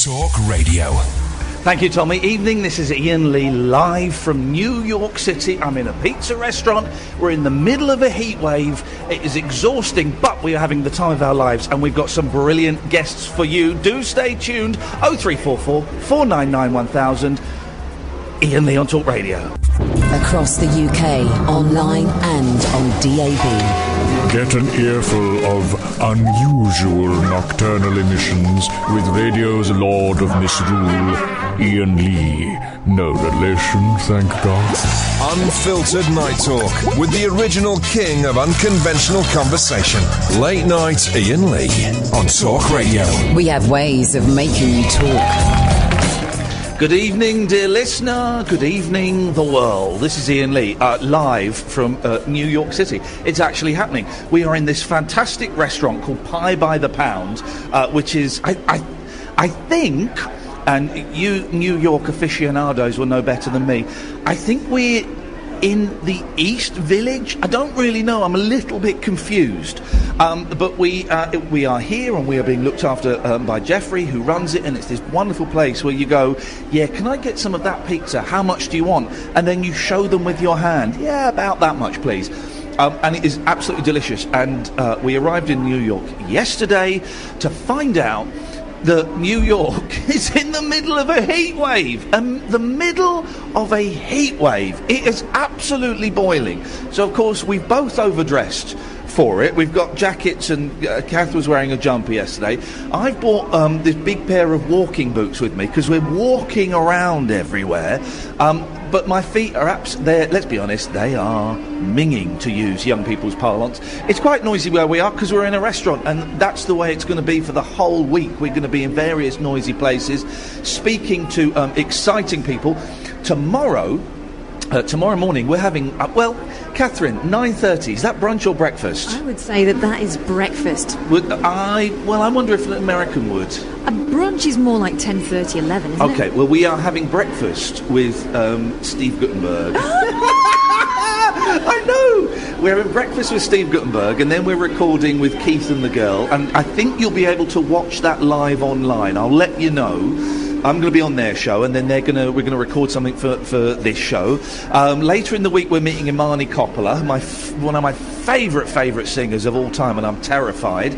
Talk Radio. Thank you, Tommy. Evening, this is Iain Lee live from New York City. I'm in a pizza restaurant. We're in the middle of a heat wave. It is exhausting, but we are having the time of our lives, and we've got some brilliant guests for you. Do stay tuned. 0344 499 1000. Iain Lee on Talk Radio. Across the UK, online and on DAB. Get an earful of unusual nocturnal emissions with radio's Lord of Misrule, Iain Lee. No relation, thank God. Unfiltered Night Talk with the original king of unconventional conversation. Late night Iain Lee on Talk Radio. We have ways of making you talk. Good evening, dear listener. Good evening, the world. This is Iain Lee, live from New York City. It's actually happening. We are in this fantastic restaurant called Pie by the Pound, which is, I think, and you New York aficionados will know better than me, I think we're in the East Village. I don't really know. I'm a little bit confused. But we are here, and we are being looked after by Jeffrey, who runs it, and it's this wonderful place where you go, yeah, can I get some of that pizza? How much do you want? And then you show them with your hand. Yeah, about that much, please. And it is absolutely delicious. And we arrived in New York yesterday to find out that New York is in the middle of a heat wave. The middle of a heat wave. It is absolutely boiling. So, of course, we've both overdressed for it. We've got jackets, and Kath was wearing a jumper yesterday. I've bought this big pair of walking boots with me because we're walking around everywhere. But my feet are let's be honest, they are minging, to use young people's parlance. It's quite noisy where we are because we're in a restaurant, and that's the way it's going to be for the whole week. We're going to be in various noisy places, speaking to exciting people. Tomorrow morning we're having, Katherine, 9:30. Is that brunch or breakfast? I would say that is breakfast. I wonder if an American would. A brunch is more like 10:30, 11, isn't it? Okay, well, we are having breakfast with Steve Guttenberg. I know! We're having breakfast with Steve Guttenberg, and then we're recording with Keith and the Girl, and I think you'll be able to watch that live online. I'll let you know. I'm going to be on their show, and then we're going to record something for this show. Later in the week, we're meeting Imani Coppola, one of my favourite singers of all time, and I'm terrified.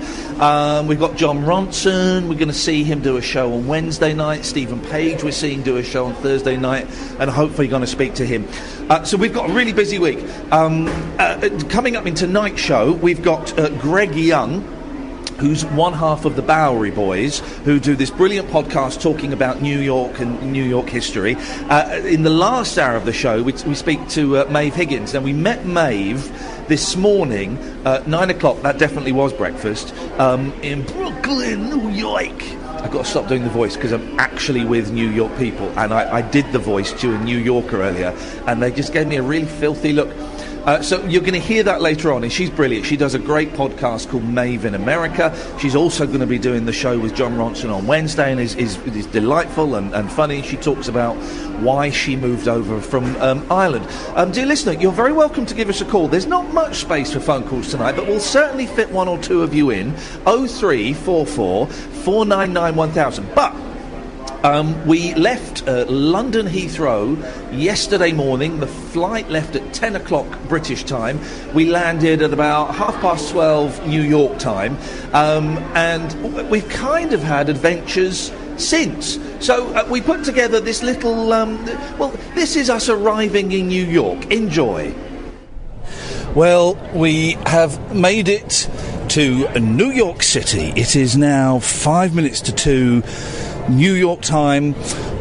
We've got John Ronson. We're going to see him do a show on Wednesday night. Stephen Page we're seeing do a show on Thursday night, and hopefully going to speak to him. So we've got a really busy week. Coming up in tonight's show, we've got Greg Young, who's one half of the Bowery Boys, who do this brilliant podcast talking about New York and New York history. In the last hour of the show, we speak to Maeve Higgins. Now, we met Maeve this morning at 9 o'clock. That definitely was breakfast, in Brooklyn, New York. I've got to stop doing the voice because I'm actually with New York people, and I did the voice to a New Yorker earlier, and they just gave me a really filthy look. So you're going to hear that later on, and she's brilliant. She does a great podcast called Maeve in America. She's also going to be doing the show with John Ronson on Wednesday, and is delightful and funny. She talks about why she moved over from Ireland. Dear listener, you're very welcome to give us a call. There's not much space for phone calls tonight, but we'll certainly fit one or two of you in. 0344 499 1000. But we left London Heathrow yesterday morning. The flight left at 10 o'clock British time. We landed at about 12:30 New York time. And we've kind of had adventures since. So we put together this little... this is us arriving in New York. Enjoy. Well, we have made it to New York City. It is now 5 minutes to 2 New York time.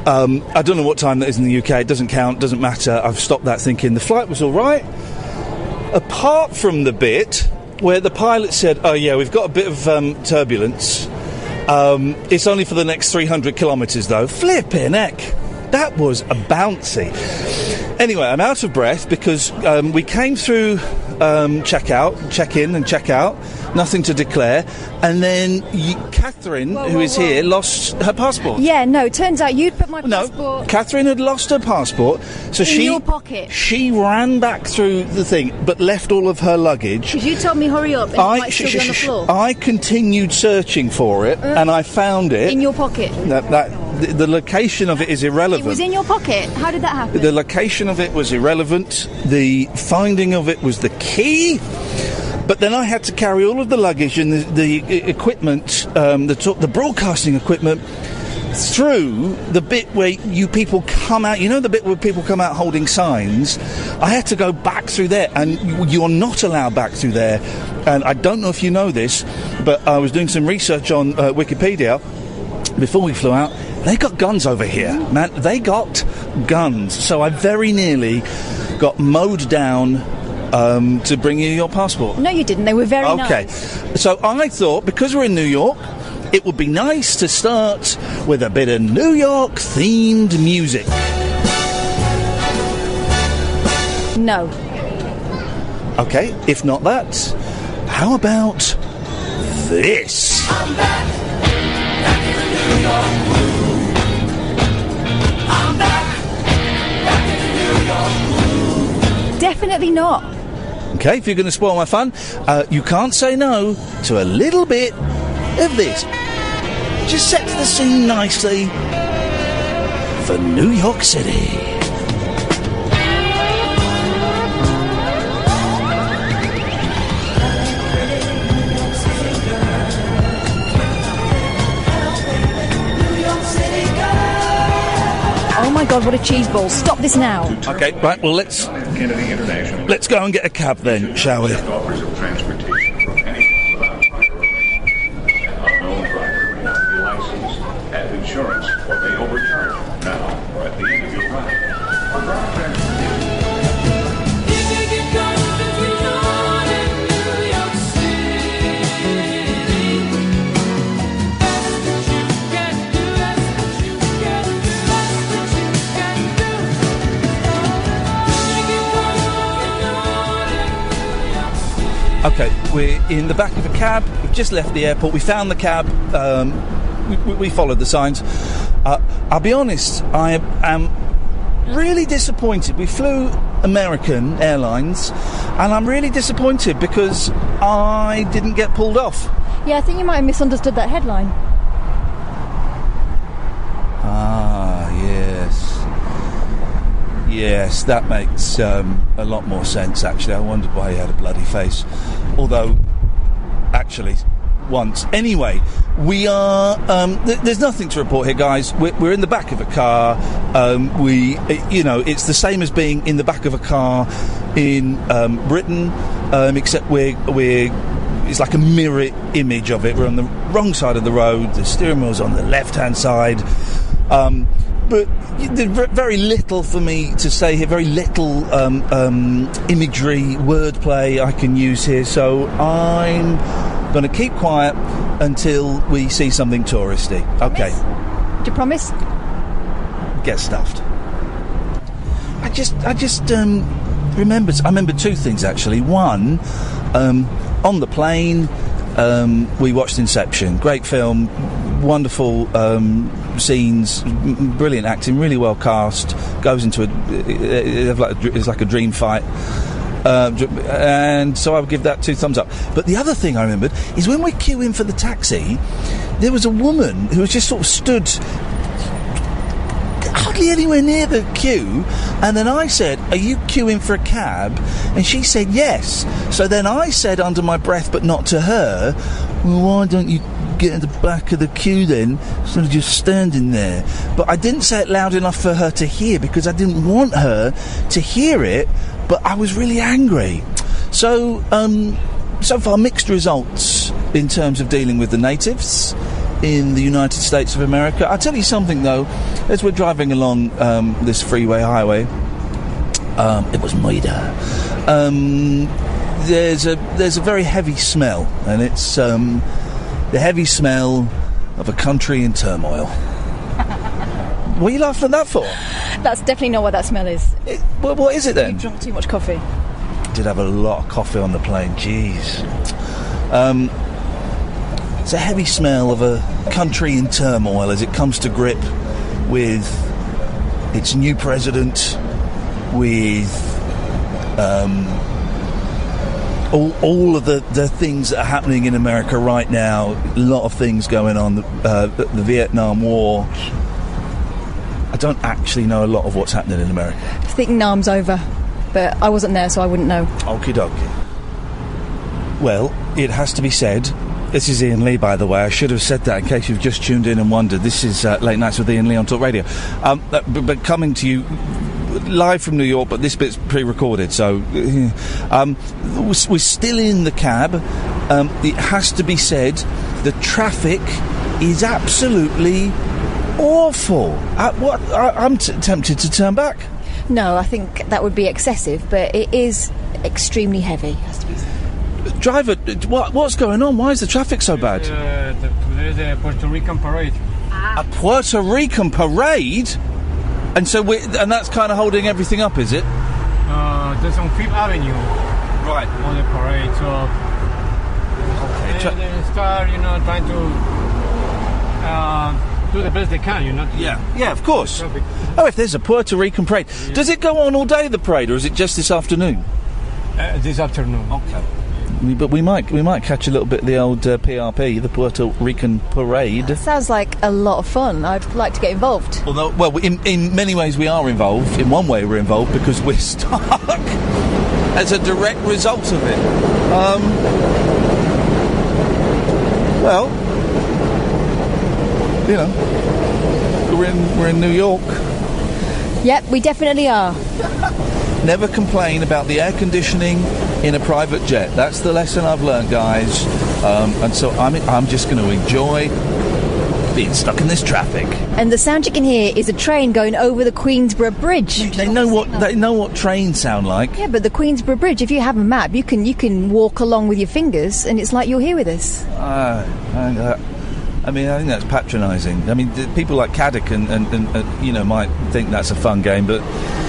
I don't know what time that is in the UK. It doesn't count, doesn't matter. I've stopped that thinking the flight was all right, apart from the bit where the pilot said, oh yeah, we've got a bit of turbulence. It's only for the next 300 kilometres though. Flippin' heck, that was a bouncy. Anyway, I'm out of breath because we came through check in and check out. Nothing to declare. And then Catherine, who is here, lost her passport. Yeah, no, it turns out you'd put my passport... No, Catherine had lost her passport, so in your pocket. She ran back through the thing, but left all of her luggage. Because you told me hurry up and it might still be on the floor. I continued searching for it, and I found it. In your pocket? The location of it is irrelevant. It was in your pocket? How did that happen? The location of it was irrelevant. The finding of it was the key. But then I had to carry all of the luggage and the equipment, the broadcasting equipment, through the bit where you people come out. You know the bit where people come out holding signs? I had to go back through there, and you're not allowed back through there. And I don't know if you know this, but I was doing some research on Wikipedia before we flew out. They got guns over here, man. They got guns. So I very nearly got mowed down to bring you your passport. No, you didn't. They were very nice. Okay. So I thought, because we're in New York, it would be nice to start with a bit of New York-themed music. No. Okay, if not that, how about this? I'm back in the New York groove. I'm back in the New York groove. Definitely not. Okay, if you're going to spoil my fun, you can't say no to a little bit of this. Just sets the scene nicely for New York City. Oh my God, what a cheese ball. Stop this now. Okay, right, well, let's go and get a cab then, shall we? Offers of transportation from any without prior unknown driver may not be licensed, have insurance, or may overcharge. Now, or at the end of your ride. For ground transportation. Okay, we're in the back of a cab. We've just left the airport. We found the cab. We followed the signs. I'll be honest, I am really disappointed. We flew American Airlines, and I'm really disappointed because I didn't get pulled off. Yeah, I think you might have misunderstood that headline. Ah, yes. Yes, that makes a lot more sense, actually. I wondered why he had a bloody face. Although, actually, once. Anyway, we are... there's nothing to report here, guys. We're in the back of a car. It's the same as being in the back of a car in Britain, except it's like a mirror image of it. We're on the wrong side of the road. The steering wheel's on the left-hand side. But there's very little for me to say here, very little imagery, wordplay I can use here, so I'm going to keep quiet until we see something touristy. Okay. Do you promise? Get stuffed. I just remember two things, actually. One, on the plane, we watched Inception. Great film, wonderful scenes, brilliant acting, really well cast. Goes into it's like a dream fight, and so I would give that 2 thumbs up. But the other thing I remembered is when we're queuing for the taxi, there was a woman who was just sort of stood hardly anywhere near the queue, and then I said, "Are you queuing for a cab?" And she said yes. So then I said under my breath, but not to her, "Well, why don't you get in the back of the queue then, instead of just standing there?" But I didn't say it loud enough for her to hear, because I didn't want her to hear it, but I was really angry. So, so far mixed results in terms of dealing with the natives in the United States of America. I'll tell you something, though, as we're driving along this freeway highway, it was murder. There's a very heavy smell, and it's the heavy smell of a country in turmoil. What are you laughing at that for? That's definitely not what that smell is. What is it then? You drank too much coffee. did have a lot of coffee on the plane. Jeez. It's a heavy smell of a country in turmoil as it comes to grip with its new president, with all of the things that are happening in America right now. A lot of things going on. The Vietnam War. I don't actually know a lot of what's happening in America. I think Nam's over, but I wasn't there, so I wouldn't know. Okie dokie. Well, it has to be said. This is Iain Lee, by the way. I should have said that in case you've just tuned in and wondered. This is Late Nights with Iain Lee on Talk Radio. But coming to you live from New York, but this bit's pre-recorded, so... we're still in the cab. It has to be said, the traffic is absolutely awful. I'm tempted to turn back. No, I think that would be excessive, but it is extremely heavy. Has to be said. Driver, what's going on? Why is the traffic so bad? There's a Puerto Rican parade. A Puerto Rican parade? And so and that's kind of holding everything up, is it? There's on Fifth Avenue. Right. On the parade, so... Okay. They start, trying to do the best they can, Yeah, of course. Oh, if there's a Puerto Rican parade. Yeah. Does it go on all day, the parade, or is it just this afternoon? This afternoon. Okay. But we might catch a little bit of the old PRP, the Puerto Rican parade. That sounds like a lot of fun. I'd like to get involved. Well, in many ways we are involved. In one way we're involved because we're stuck as a direct result of it. Well, we're in New York. Yep, we definitely are. Never complain about the air conditioning in a private jet. That's the lesson I've learned, guys. And so I'm just going to enjoy being stuck in this traffic. And the sound you can hear is a train going over the Queensborough Bridge. They know what trains sound like. Yeah, but the Queensborough Bridge, if you have a map, you can walk along with your fingers, and it's like you're here with us. I think that's patronising. I mean, people like Caddick and might think that's a fun game, but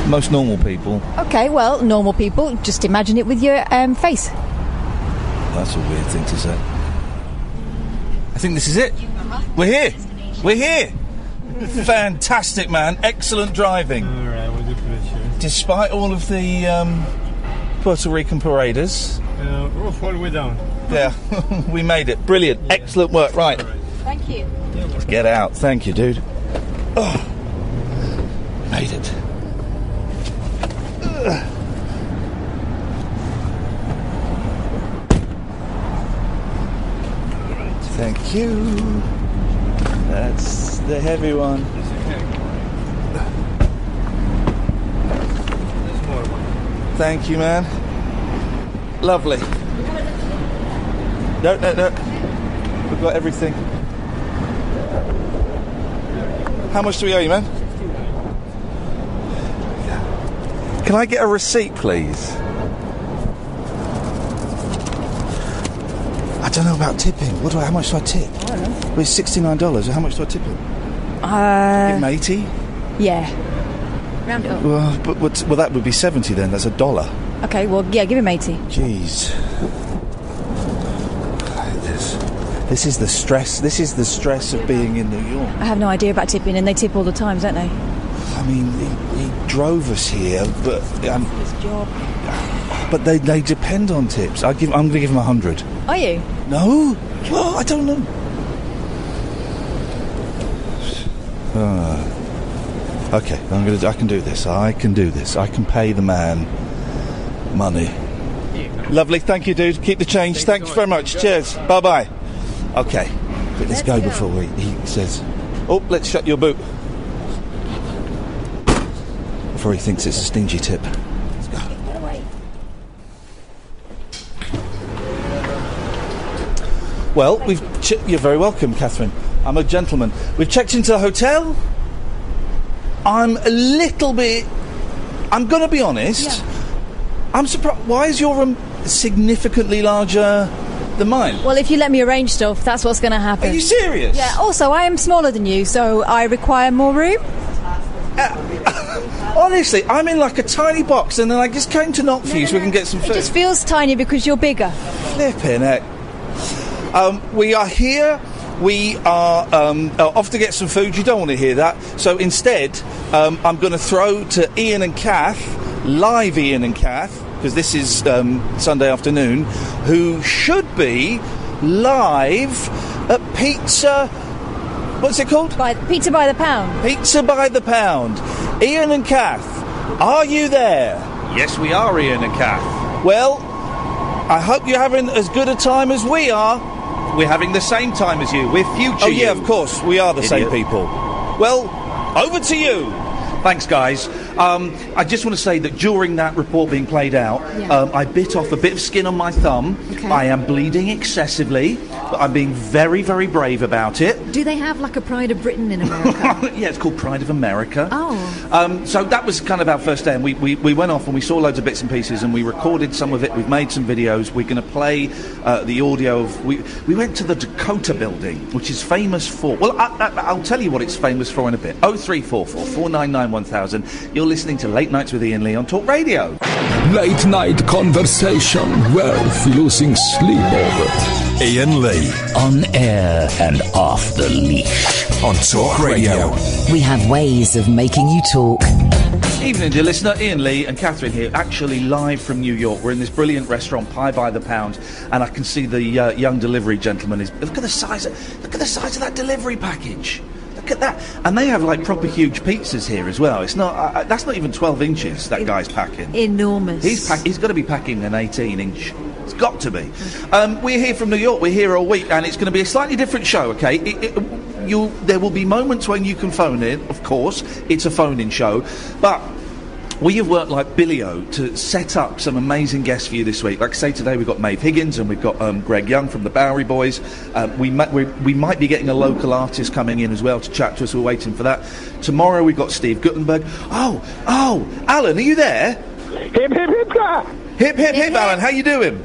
most normal people... Okay, well, normal people, just imagine it with your face. That's a weird thing to say. I think this is it. We're here! Fantastic, man. Excellent driving. All right, we'll do pleasure. Despite all of the Puerto Rican paraders... Rough all the way down. Yeah, we made it. Brilliant. Yeah. Excellent work. Right. Thank you. Let's get out. Thank you, dude. Oh, made it. Thank you. That's the heavy one. Thank you, man. Lovely. No. We've got everything. How much do we owe you, man? Can I get a receipt, please? I don't know about tipping. How much do I tip? I don't know. Well, it's $69. How much do I tip him? Give him 80? Yeah. Round it up. Well, that would be 70 then. That's $1. Okay, well, yeah, give him 80. Jeez. This is the stress. This is the stress of being in New York. I have no idea about tipping, and they tip all the time, don't they? I mean, he drove us here, but his job. But they depend on tips. I'm going to give him 100. Are you? No. Well, I don't know. Okay, I can do this. I can pay the man money. Lovely. Thank you, dude. Keep the change. Thanks very much. Cheers. Bye-bye. Okay, but let's go before he says... Oh, let's shut your boot. Before he thinks it's a stingy tip. Let's go. Well, you're very welcome, Catherine. I'm a gentleman. We've checked into the hotel. I'm a little bit... I'm going to be honest. Yeah. I'm surprised... Why is your room significantly larger... than mine? Well, if you let me arrange stuff, that's what's going to happen. Are you serious? Yeah, also, I am smaller than you, so I require more room. Honestly, I'm in like a tiny box, and then I just came to knock for you so we can get some food. It just feels tiny because you're bigger. Flipping heck. We are here. We are off to get some food. You don't want to hear that. So instead, I'm going to throw to Iain and Kath, live Iain and Kath, because this is Sunday afternoon, who should be live at Pizza... What's it called? Pizza by the pound. Pizza by the pound. Iain and Kath, are you there? Yes, we are, Iain and Kath. Well, I hope you're having as good a time as we are. We're having the same time as you. We're future you. Oh, yeah, of course. We are the same people. Well, over to you. Thanks, guys. I just want to say that during that report being played out, I bit off a bit of skin on my thumb. Okay. I am bleeding excessively, but I'm being very, very brave about it. Do they have like a Pride of Britain in America? Yeah, it's called Pride of America. Oh. So that was kind of our first day, and we went off and we saw loads of bits and pieces, and we recorded some of it. We've made some videos. We're going to play the audio of... We went to the Dakota building, which is famous for... Well, I'll tell you what it's famous for in a bit. 0344 499 1000. You're listening to Late Nights with Iain Lee on Talk Radio. Late night conversation worth losing sleep over. Iain Lee On air and off the leash. on Talk Radio. We have ways of making you talk. Evening, dear listener. Iain Lee and Katherine here, actually live from New York. We're in this brilliant restaurant, Pie by the Pound, and I can see the young delivery gentleman is... Look at the size of that delivery package. Look at that. And they have, like, proper huge pizzas here as well. It's not... that's not even 12 inches that guy's packing. Enormous. He's got to be packing an 18-inch. It's got to be. We're here from New York. We're here all week, and it's going to be a slightly different show, okay? There will be moments when you can phone in, of course. It's a phone-in show. But... we have worked like Billy-O to set up some amazing guests for you this week. Like I say, today we've got Maeve Higgins and we've got Greg Young from the Bowery Boys. We might be getting a local artist coming in as well to chat to us. We're waiting for that. Tomorrow we've got Steve Guttenberg. Oh, Alan, are you there? Hip, hip, hip, guy. Hip, hip, hip, Alan. How you doing?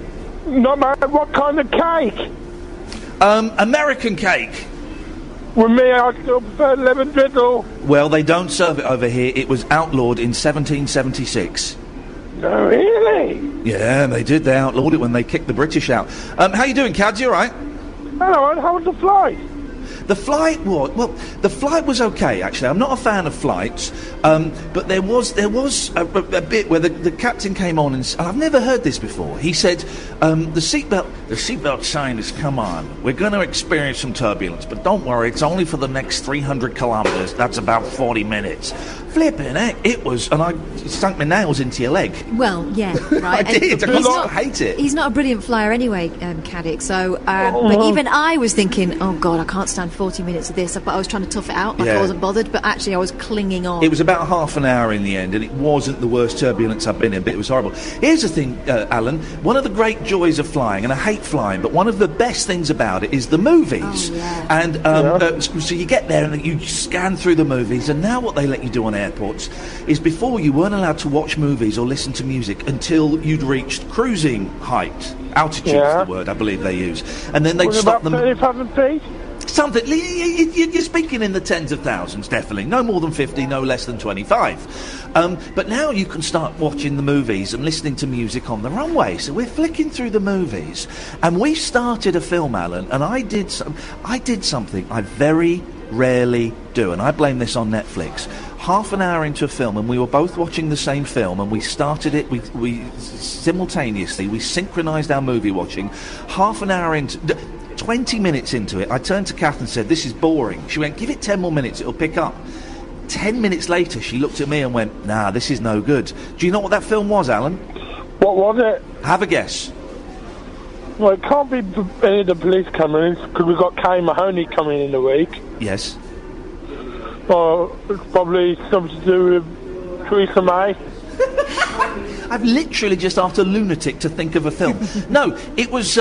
Not bad. What kind of cake? American cake. With me, I still prefer lemon drizzle. Well, they don't serve it over here. It was outlawed in 1776. No, really? Yeah, they did. They outlawed it when they kicked the British out. How you doing, Cads? You all right? Hello, how was the flight? The flight was... Well, the flight was okay, actually. I'm not a fan of flights, but there was a bit where the captain came on and I've never heard this before. He said, the seatbelt sign has come on. We're going to experience some turbulence, but don't worry, it's only for the next 300 kilometres. That's about 40 minutes. Flipping heck, it was... And I sunk my nails into your leg. Well, yeah, right. I did. I hate it. He's not a brilliant flyer anyway, Caddick, so... but even I was thinking, oh, God, I can't stand 40 minutes of this, but I was trying to tough it out, like I wasn't bothered, but actually I was clinging on. It was about half an hour in the end, and it wasn't the worst turbulence I've been in, but it was horrible. Here's the thing, Alan, one of the great joys of flying, and I hate flying, but one of the best things about it is the movies. Oh, yeah. And so you get there and you scan through the movies, and now what they let you do on airports is before you weren't allowed to watch movies or listen to music until you'd reached cruising height. Altitude is the word I believe they use. And then they'd stop them... 30,000 feet? Something, you're speaking in the tens of thousands, definitely. No more than 50, no less than 25. But now you can start watching the movies and listening to music on the runway. So we're flicking through the movies, and we started a film, Alan, and I did something I very rarely do, and I blame this on Netflix. Half an hour into a film, and we were both watching the same film, and we started it, we simultaneously, we synchronised our movie watching. Half an hour into... 20 minutes into it, I turned to Kath and said, this is boring. She went, give it 10 more minutes, it'll pick up. 10 minutes later, she looked at me and went, nah, this is no good. Do you know what that film was, Alan? What was it? Have a guess. Well, it can't be any of the police coming in, because we've got Kay Mahoney coming in a week. Yes. Well, it's probably something to do with Theresa May. I've literally just asked a lunatic to think of a film. No, it was,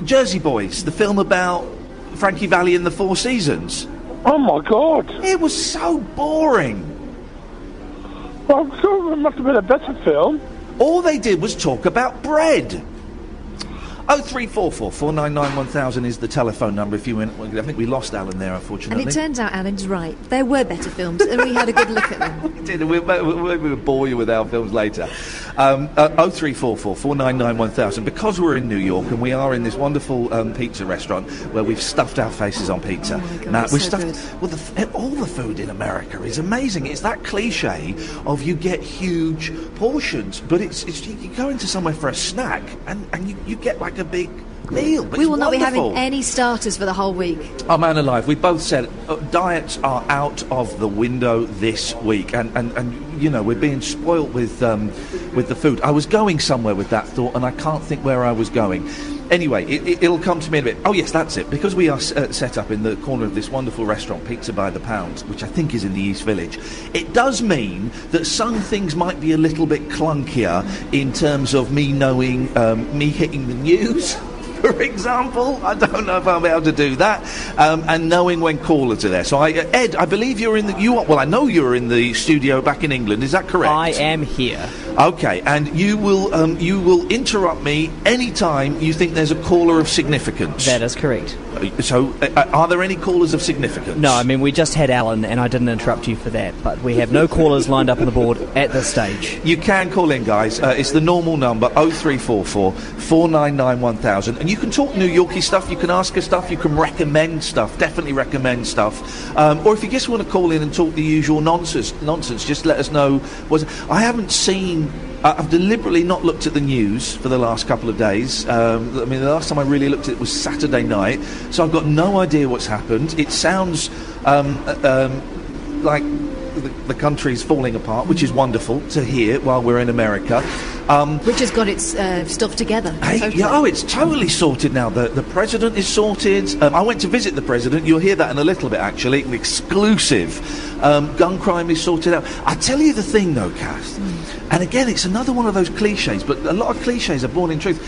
Jersey Boys, the film about Frankie Valli and the Four Seasons. Oh my God! It was so boring. Well, I'm sure it must have been a better film. All they did was talk about bread. 0344 499 1000 is the telephone number if you went. I think we lost Alan there, unfortunately. And it turns out Alan's right. There were better films, and we had a good look at them. We did. We'll bore you with our films later. 0344 499 1000. Because we're in New York and we are in this wonderful pizza restaurant where we've stuffed our faces on pizza. Oh my God, Now it's we've so stuffed. Well, all the food in America is amazing. It's that cliche of you get huge portions, but it's you go into somewhere for a snack and you get like a big meal. But We it's will not be wonderful. having any starters for the whole week. Oh, man alive, we both said diets are out of the window this week, and you know, we're being spoilt with the food. I was going somewhere with that thought, and I can't think where I was going. Anyway, it'll come to me in a bit. Oh, yes, that's it. Because we are set up in the corner of this wonderful restaurant, Pizza by the Pound, which I think is in the East Village, it does mean that some things might be a little bit clunkier in terms of me knowing, me hitting the news. For example, I don't know if I'll be able to do that, and knowing when callers are there. So, Ed, I believe you're in the. Well, I know you're in the studio back in England. Is that correct? I am here. Okay, and you will interrupt me any time you think there's a caller of significance. That is correct. So, are there any callers of significance? No, I mean, we just had Alan, and I didn't interrupt you for that, but we have no callers lined up on the board at this stage. You can call in, guys. It's the normal number, 0344 499 1000. And you can talk New Yorkie stuff, you can ask us stuff, you can recommend stuff, definitely recommend stuff. Or if you just want to call in and talk the usual nonsense, just let us know. I haven't seen... I've deliberately not looked at the news for the last couple of days. I mean, the last time I really looked at it was Saturday night, so I've got no idea what's happened. It sounds like the country's falling apart, which is wonderful to hear while we're in America. Which has got its stuff together. Totally. Yeah, it's totally sorted now. The president is sorted. I went to visit the president. You'll hear that in a little bit, actually. An exclusive. Gun crime is sorted out. I tell you the thing, though, Kath, and again, it's another one of those cliches, but a lot of cliches are born in truth.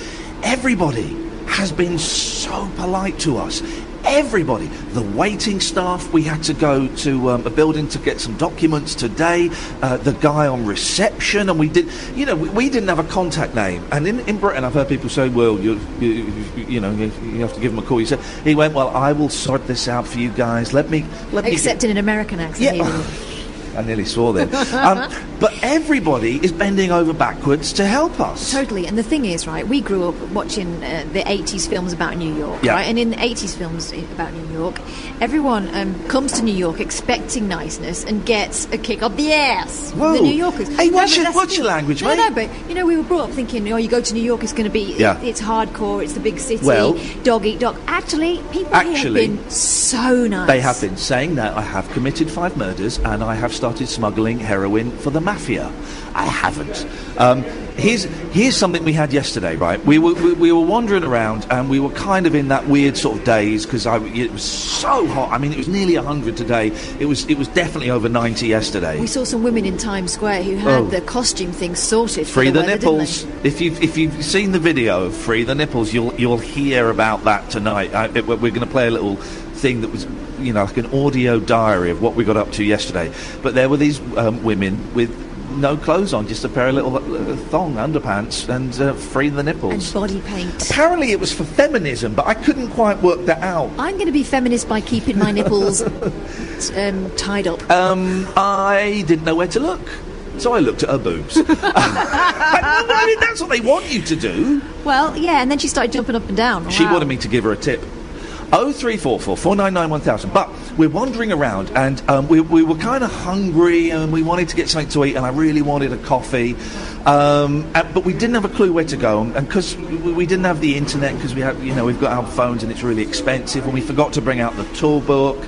Everybody has been so polite to us. Everybody. The waiting staff, we had to go to a building to get some documents today. The guy on reception, and we didn't have a contact name. And in Britain, I've heard people say, well, you have to give him a call. He went, well, I will sort this out for you guys. Let me. Except in an American accent. Yeah. I nearly swore then. But everybody is bending over backwards to help us. Totally. And the thing is, right, we grew up watching the 80s films about New York, right? And in the 80s films about New York, everyone comes to New York expecting niceness and gets a kick up the ass. Whoa. The New Yorkers. Hey, what's your language, mate? No, but, we were brought up thinking, you go to New York, it's going to be, it's hardcore, it's the big city, dog eat dog. Actually, people here have been so nice. They have been saying that I have committed 5 murders and I have started smuggling heroin for the mafia. I haven't. Here's something we had yesterday, right? We were wandering around and we were kind of in that weird sort of daze because it was so hot. I mean, it was nearly 100 today. It was definitely over 90 yesterday. We saw some women in Times Square who had the costume thing sorted. Free for the nipples. If you've seen the video of Free the Nipples, you'll hear about that tonight. We're going to play a little thing that was like an audio diary of what we got up to yesterday. But there were these women with no clothes on, just a pair of little thong underpants and free the nipples. And body paint. Apparently it was for feminism, but I couldn't quite work that out. I'm going to be feminist by keeping my nipples tied up. I didn't know where to look. So I looked at her boobs. I mean, that's what they want you to do. Well, yeah, and then she started jumping up and down. She wanted me to give her a tip. 0344 499 1000. But we're wandering around and we were kind of hungry and we wanted to get something to eat and I really wanted a coffee. But we didn't have a clue where to go, and because we didn't have the internet, because we've got our phones and it's really expensive, and we forgot to bring out the tour book.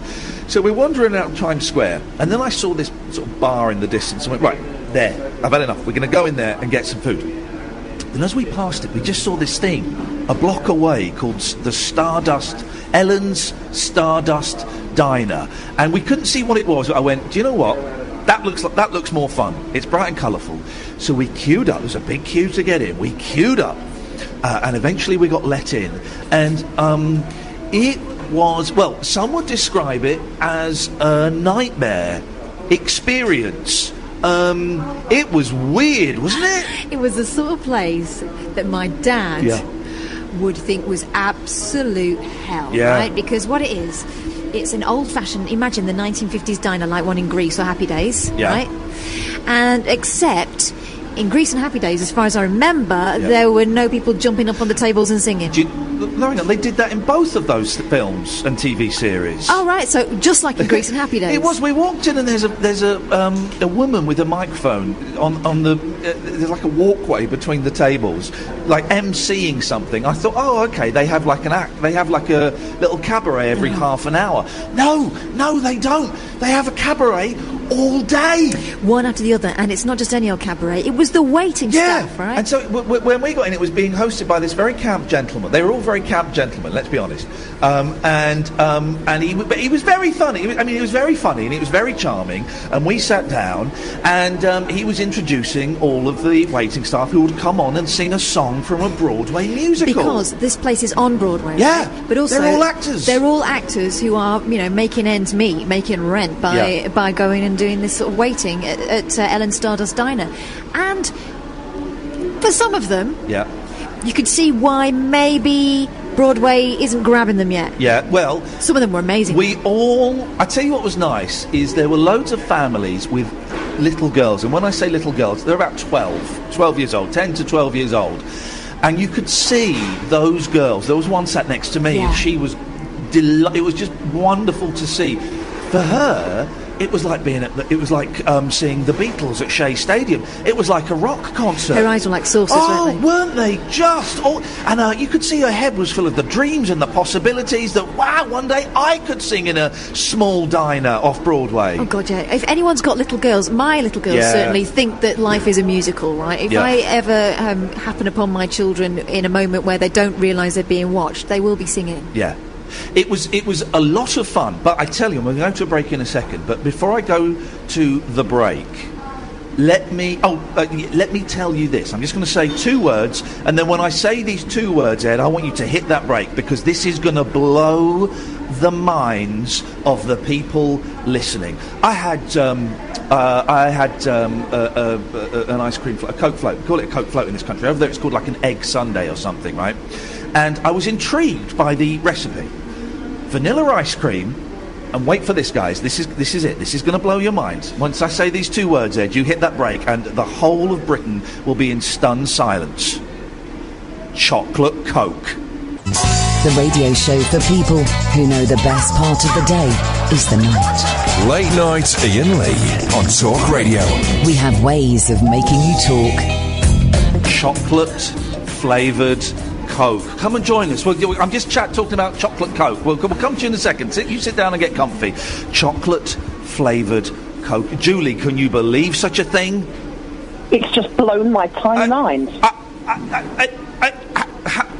So we're wandering out Times Square, and then I saw this sort of bar in the distance and went, right, there, I've had enough. We're going to go in there and get some food. And as we passed it, we just saw this thing a block away called the Ellen's Stardust Diner, and we couldn't see what it was. I went, do you know what? That looks more fun. It's bright and colourful. So we queued up. There's a big queue to get in. We queued up, and eventually we got let in. And it was, well, some would describe it as a nightmare experience. It was weird, wasn't it? It was the sort of place that my dad would think was absolute hell, Yeah. right? Because what it is, it's an old-fashioned, imagine the 1950s diner like one in Greece or Happy Days, Yeah. right? And except in Greece and Happy Days, as far as I remember, there were no people jumping up on the tables and singing. Lorena, they did that in both of those films and TV series. Oh, right, so just like in Greece and Happy Days. It was. We walked in and there's a woman with a microphone on the there's like a walkway between the tables, like emceeing something. I thought, oh, okay, they have like an act. They have like a little cabaret every half an hour. No, they don't. They have a cabaret all day, one after the other, and it's not just any old cabaret. It was the waiting staff, right? And so when we got in, it was being hosted by this very camp gentleman. They were all very camp gentlemen, let's be honest. And he was very funny. He was very funny, and he was very charming. And we sat down, and he was introducing all of the waiting staff who would come on and sing a song from a Broadway musical. Because this place is on Broadway, yeah, right? But also they're all actors. They're all actors who are, making ends meet, making rent by going and doing this sort of waiting at Ellen Stardust Diner. And for some of them, you could see why maybe Broadway isn't grabbing them yet. Yeah, well, some of them were amazing. I tell you what was nice is there were loads of families with little girls, and when I say little girls, they're about 12 years old, 10 to 12 years old, and you could see those girls. There was one sat next to me, and she was it was just wonderful to see. For her, it was like seeing the Beatles at Shea Stadium. It was like a rock concert. Her eyes were like saucers, weren't they? Just and you could see her head was full of the dreams and the possibilities that one day I could sing in a small diner off Broadway. Oh God, yeah. If anyone's got little girls, my little girls certainly think that life is a musical, right? If I ever happen upon my children in a moment where they don't realise they're being watched, they will be singing. Yeah. It was a lot of fun, but I tell you, I'm going to go to a break in a second. But before I go to the break, let me tell you this. I'm just going to say 2 words, and then when I say these 2 words, Ed, I want you to hit that break, because this is going to blow the minds of the people listening. I had an ice cream float, a Coke float. We call it a Coke float in this country. Over there, it's called like an egg sundae or something, right? And I was intrigued by the recipe. Vanilla ice cream, and wait for this, guys. This is it. This is going to blow your mind. Once I say these 2 words, Ed, you hit that break, and the whole of Britain will be in stunned silence. Chocolate Coke. The radio show for people who know the best part of the day is the night. Late Night Iain Lee on Talk Radio. We have ways of making you talk. Chocolate flavoured Coke. Come and join us. I'm just talking about chocolate Coke. We'll come to you in a second. You sit down and get comfy. Chocolate flavoured Coke. Julie, can you believe such a thing? It's just blown my tiny mind.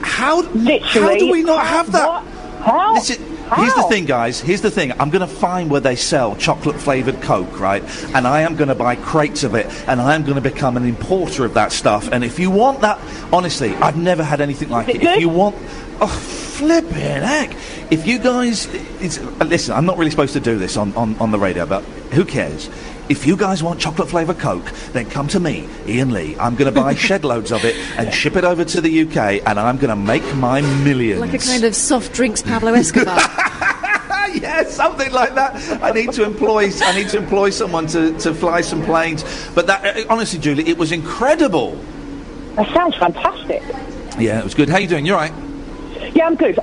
How do we not have that? How? Here's the thing, guys. Here's the thing. I'm going to find where they sell chocolate-flavoured Coke, right? And I am going to buy crates of it, and I am going to become an importer of that stuff. And if you want that, honestly, I've never had anything like it. If you want... Oh, flipping heck. If you guys... listen, I'm not really supposed to do this on the radio, but who cares? If you guys want chocolate-flavoured Coke, then come to me, Iain Lee. I'm going to buy shed loads of it and ship it over to the UK, and I'm going to make my millions. Like a kind of soft drinks Pablo Escobar. Yeah, something like that. I need to employ someone to fly some planes. But that, honestly, Julie, it was incredible. That sounds fantastic. Yeah, it was good. How you doing? You all right? Yeah, I'm good.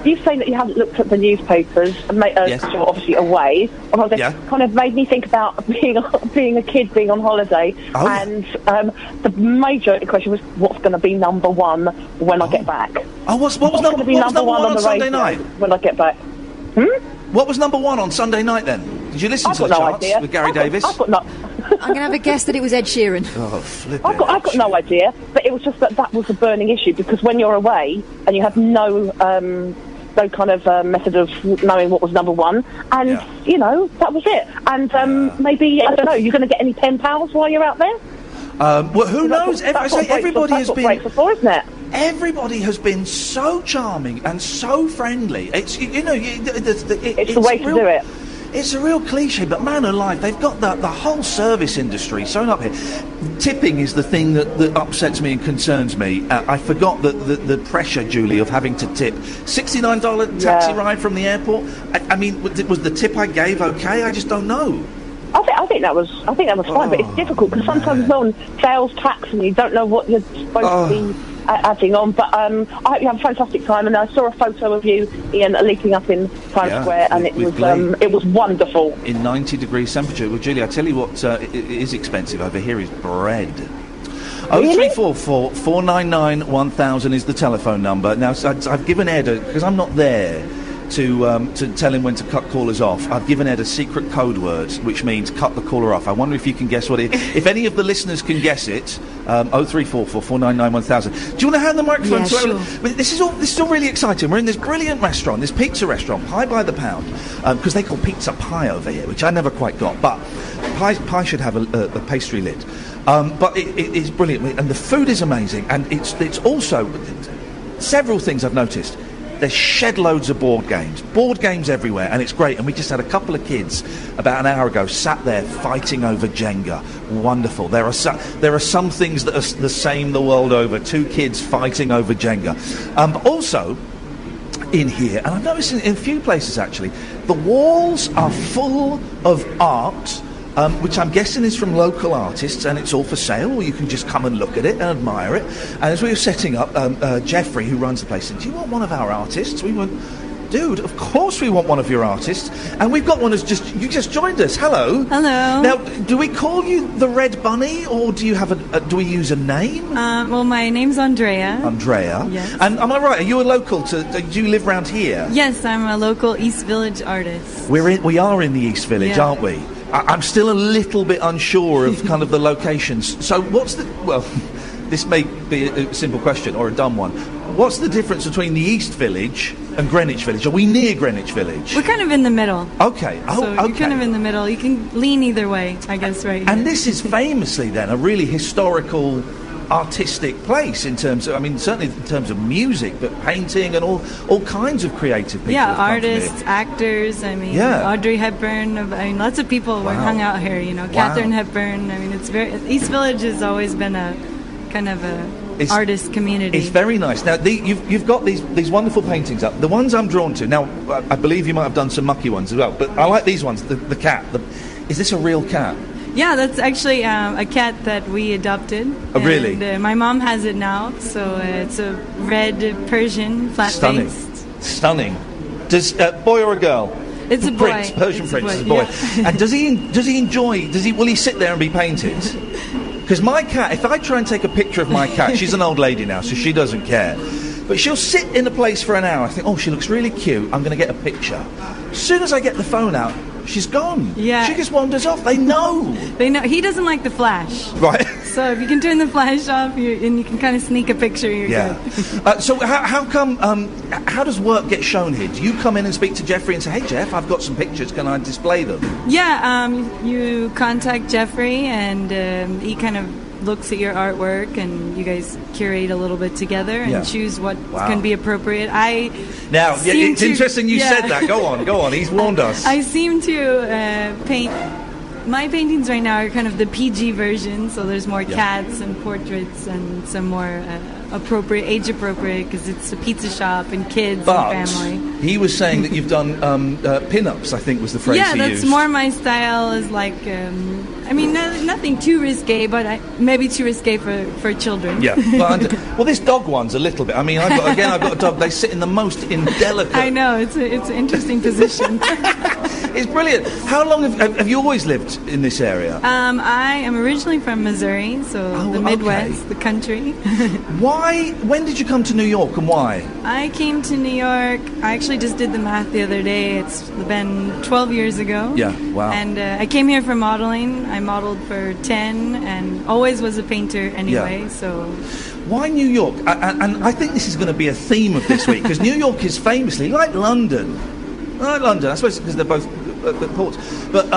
You saying that you haven't looked at the newspapers, and yes. You're obviously away. Kind of made me think about being a kid, being on holiday, and the major question was, what's going to be number 1 when I get back? What was going to be number 1 on Sunday night when I get back? What was number 1 on Sunday night then? Did you listen to the charts with Gary Davis? I'm going to have a guess that it was Ed Sheeran. Oh, flip I've got no idea, but it was just that was a burning issue, because when you're away and you have no kind of method of knowing what was number 1, and that was it. And maybe, I don't know, you're going to get any pen pals while you're out there? Well, who knows? Everybody has been. Breaks are for, isn't it? Everybody has been so charming and so friendly. It's it's the way to do it. It's a real cliche, but man alive, they've got the whole service industry sewn up here. Tipping is the thing that upsets me and concerns me. I forgot the pressure, Julie, of having to tip. $69 taxi ride from the airport. I mean, was the tip I gave okay? I just don't know. I think that was fine, but it's difficult because sometimes it's on sales tax and you don't know what you're supposed to be adding on. But I hope you have a fantastic time. And I saw a photo of you, Ian, leaping up in Times Square, and it was wonderful. In 90 degrees temperature. Well, Julie, I tell you what is expensive over here is bread. Really? 0344 499 1000 is the telephone number. Now, I've given Ed, because I'm not there to tell him when to cut callers off, I've given Ed a secret code word, which means cut the caller off. I wonder if you can guess what it is. If any of the listeners can guess it, 0344 499 1000. Do you want to hand the microphone to sure. This is all really exciting. We're in this brilliant restaurant, this pizza restaurant, Pie by the Pound, because they call pizza pie over here, which I never quite got, but pie should have a pastry lid. But it is brilliant, and the food is amazing, and it's also several things I've noticed. There's shed loads of board games everywhere, and it's great. And we just had a couple of kids about an hour ago sat there fighting over Jenga. Wonderful. There are some things that are the same the world over. Two kids fighting over Jenga. But also in here, and I've noticed in a few places actually, the walls are full of art. Which I'm guessing is from local artists, and it's all for sale, or you can just come and look at it and admire it. And as we were setting up, Jeffrey, who runs the place, said, "Do you want one of our artists?" We went, "Dude, of course we want one of your artists." And we've got one you just joined us. Hello. Hello. Now, do we call you the Red Bunny, or do you have do we use a name? Well, my name's Andrea. Andrea. Yes. And am I right? Are you a local? Do you live around here? Yes, I'm a local East Village artist. We are in the East Village, aren't we? I'm still a little bit unsure of kind of the locations. So this may be a simple question or a dumb one. What's the difference between the East Village and Greenwich Village? Are we near Greenwich Village? We're kind of in the middle. Okay. So you're kind of in the middle. You can lean either way, I guess, right here. And this is famously then a really historical, artistic place in terms of, I mean, certainly in terms of music, but painting and all kinds of creative people. Yeah, artists, actors, Audrey Hepburn, lots of people were hung out here, Katherine Hepburn. I mean, East Village has always been a kind of artist community. It's very nice. Now, you've got these wonderful paintings up. The ones I'm drawn to, now, I believe you might have done some mucky ones as well, but I like these ones, the cat. Is this a real cat? Yeah, that's actually a cat that we adopted. Oh, really? And, my mom has it now, so it's a red Persian, flat-faced. Stunning. Does boy or a girl? It's a boy. Persian Prince is a boy. Yeah. And does he enjoy? Will he sit there and be painted? Because my cat, if I try and take a picture of my cat, she's an old lady now, so she doesn't care. But she'll sit in a place for an hour. I think, oh, she looks really cute. I'm going to get a picture. As soon as I get the phone out, she's gone. Yeah. She just wanders off. They know. He doesn't like the flash. Right. So if you can turn the flash off, and you can kind of sneak a picture, you're good. So how come? How does work get shown here? Do you come in and speak to Jeffrey and say, "Hey, Jeff, I've got some pictures. Can I display them?" Yeah. You contact Jeffrey, and he kind of looks at your artwork, and you guys curate a little bit together and choose what can be appropriate. It's interesting you said that. Go on. He's warned us. I seem to paint. My paintings right now are kind of the PG version, so there's more cats and portraits and some more age appropriate, because it's a pizza shop and kids and family. He was saying that you've done pin-ups, I think was the phrase he used. Yeah, that's more my style, is like, nothing too risque, but maybe too risque for children. Yeah, well, this dog one's a little bit. I mean, I've got a dog, they sit in the most indelicate... I know, it's an interesting position. It's brilliant. How long have you always lived in this area? I am originally from Missouri, so the Midwest, the country. When did you come to New York, and why? I came to New York, I actually just did the math the other day, it's been 12 years ago. Yeah, wow. And I came here for modeling. I modeled for 10 and always was a painter anyway, so... Why New York? And I think this is going to be a theme of this week, because New York is famously, like London, I suppose because they're both ports, but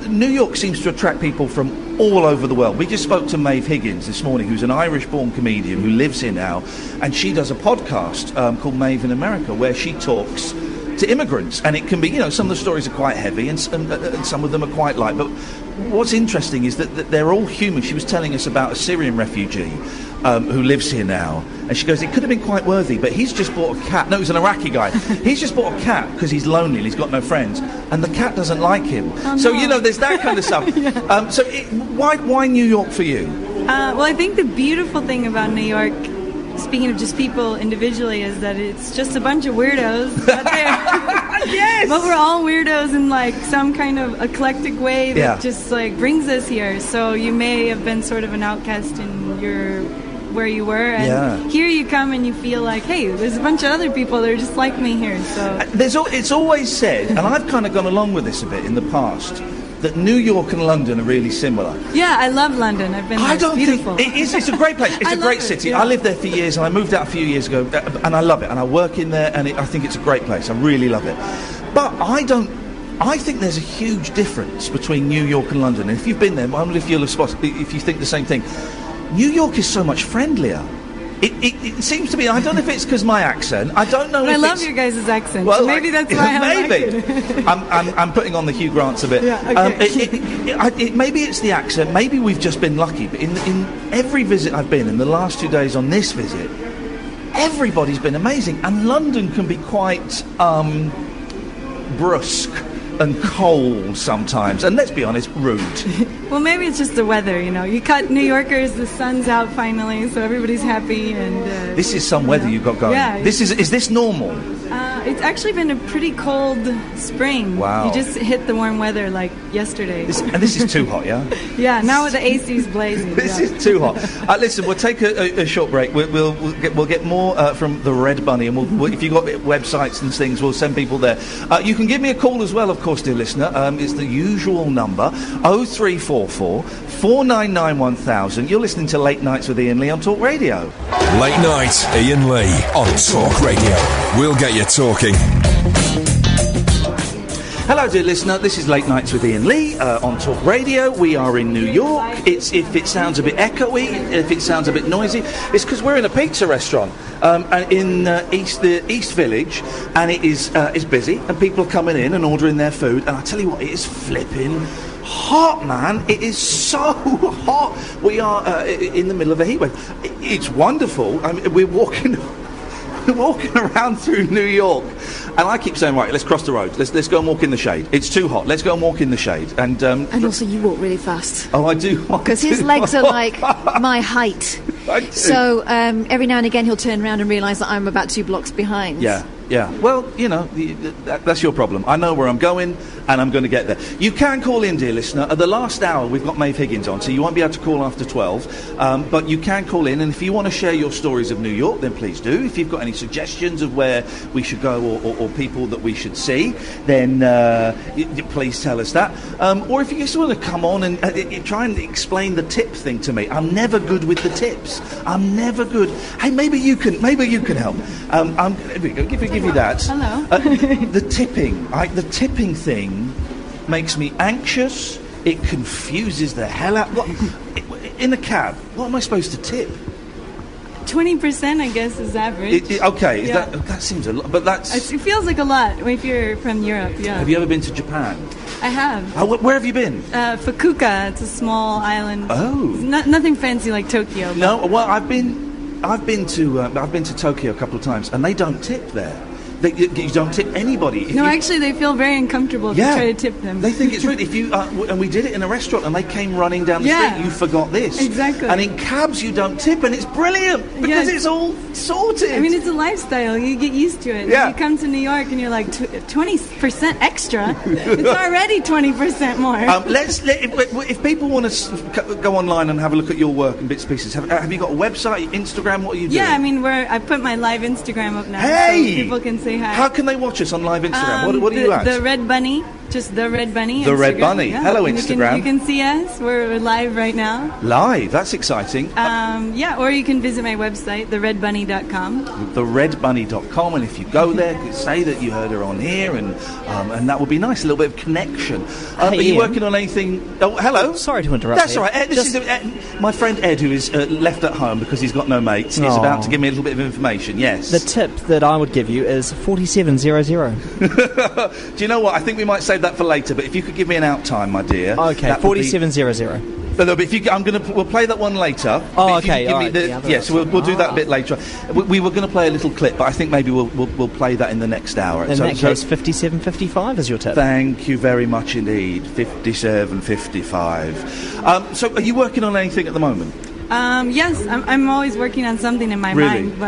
New York seems to attract people from all over the world. We just spoke to Maeve Higgins this morning, who's an Irish-born comedian who lives here now, and she does a podcast called Maeve in America, where she talks to immigrants, and it can be, some of the stories are quite heavy, and some of them are quite light. But what's interesting is that they're all human. She was telling us about a Syrian refugee who lives here now, and she goes, it could have been quite worthy, but he's just bought a cat. No, it was an Iraqi guy. He's just bought a cat because he's lonely and he's got no friends, and the cat doesn't like him. Oh, so no. there's that kind of stuff. Why New York for you? Well, I think the beautiful thing about New York, speaking of just people individually, is that it's just a bunch of weirdos out there. Yes! But we're all weirdos in like some kind of eclectic way that just like brings us here. So you may have been sort of an outcast in where you were, and here you come and you feel like, hey, there's a bunch of other people that are just like me here. So it's always said, and I've kind of gone along with this a bit in the past, that New York and London are really similar. Yeah, I love London. I've been there. It's beautiful. Think it is. It's a great place. It's a great city. I lived there for years, and I moved out a few years ago, and I love it. And I work in there, and I think it's a great place. I really love it. But I think there's a huge difference between New York and London. And if you've been there, I wonder if if you think the same thing. New York is so much friendlier. It seems to be. I don't know if it's because my accent. I don't know. I love your guys' accent. Well, so maybe that's why I like it. I'm putting on the Hugh Grants a bit. Yeah, okay. Maybe it's the accent. Maybe we've just been lucky. But in every visit I've been, in the last 2 days on this visit, everybody's been amazing. And London can be quite brusque and cold sometimes, and let's be honest, rude. Well, maybe it's just the weather, You cut New Yorkers, the sun's out finally, so everybody's happy. And this is some weather you've got going. Yeah. Is this normal? It's actually been a pretty cold spring. Wow. You just hit the warm weather like yesterday. And this is too hot, yeah? Yeah, now with the AC's blazing. This is too hot. Listen, we'll take a short break. We'll get more from the Red Bunny, and if you've got websites and things, we'll send people there. You can give me a call as well, of course, dear listener. It's the usual number, 0344 499 1000. You're listening to Late Nights with Iain Lee on Talk Radio. Late Night, Iain Lee on Talk Radio. We'll get you talking. Hello, dear listener. This is Late Nights with Iain Lee on Talk Radio. We are in New York. If it sounds a bit echoey, if it sounds a bit noisy, it's because we're in a pizza restaurant in the East Village, and it's busy, and people are coming in and ordering their food. And I tell you what, it is flipping hot, man. It is so hot. We are in the middle of a heatwave. It's wonderful. I mean, we're walking around through New York, and I keep saying, right, let's cross the road. Let's go and walk in the shade. It's too hot. Let's go and walk in the shade. And also, you walk really fast. Oh, I do. Because his legs are like my height. So every now and again, he'll turn around and realise that I'm about 2 blocks behind. Yeah. Well, that's your problem. I know where I'm going, and I'm going to get there. You can call in, dear listener. At the last hour, we've got Maeve Higgins on, so you won't be able to call after 12. But you can call in, and if you want to share your stories of New York, then please do. If you've got any suggestions of where we should go or people that we should see, then please tell us that. Or if you just want to come on and try and explain the tip thing to me. I'm never good with the tips. I'm never good. Hey, maybe you can help. Here we go. Give you that. Hello. The tipping thing makes me anxious. It confuses the hell out. In a cab, what am I supposed to tip? 20%, I guess, is average. Okay, Yeah. that seems a lot, but It feels like a lot if you're from Europe. Yeah. Have you ever been to Japan? I have. Where have you been? Fukuoka. It's a small island. Oh. It's nothing fancy like Tokyo. No. Well, I've been to Tokyo a couple of times, and they don't tip there. You don't tip anybody. Actually, they feel very uncomfortable if you try to tip them. They think it's rude. If you and we did it in a restaurant, and they came running down the street. You forgot this. Exactly. And in cabs, you don't tip, and it's brilliant because it's all sorted. I mean, it's a lifestyle. You get used to it. Yeah. You come to New York, and you're like 20% extra. It's already 20% more. If people want to go online and have a look at your work and bits and pieces, have you got a website, Instagram? What are you doing? Yeah, I mean, I put my live Instagram up now, Hey! so people can say hi. How can they watch us on live Instagram? What are you at? The Red Bunny. Just The Red Bunny. The Red Instagram. Bunny. Yeah. Hello, And Instagram. You can see us. We're live right now. Live. That's exciting. Or you can visit my website, theredbunny.com. Theredbunny.com, and if you go there, you can say that you heard her on here, and that would be nice. A little bit of connection. Are you Ian. working on anything? Oh, hello. Sorry to interrupt. That's all right. Ed, this is my friend Ed, who is left at home because he's got no mates. He's Aw. about to give me a little bit of information. Yes. The tip that I would give you is 4700. Do you know what? I think we might save that for later. But if you could give me an out time, my dear. Okay, 4700. No, but if you, we'll play that one later. Oh, But if you okay, could give me alright, the- the other yeah, so we'll do that a Ah. bit later. We were going to play a little clip, but I think maybe we'll play that in the next hour. In that case, 5755 is your tip. Thank you very much indeed. 5755. So, are you working on anything at the moment? Yes, I'm always working on something in my Really? mind,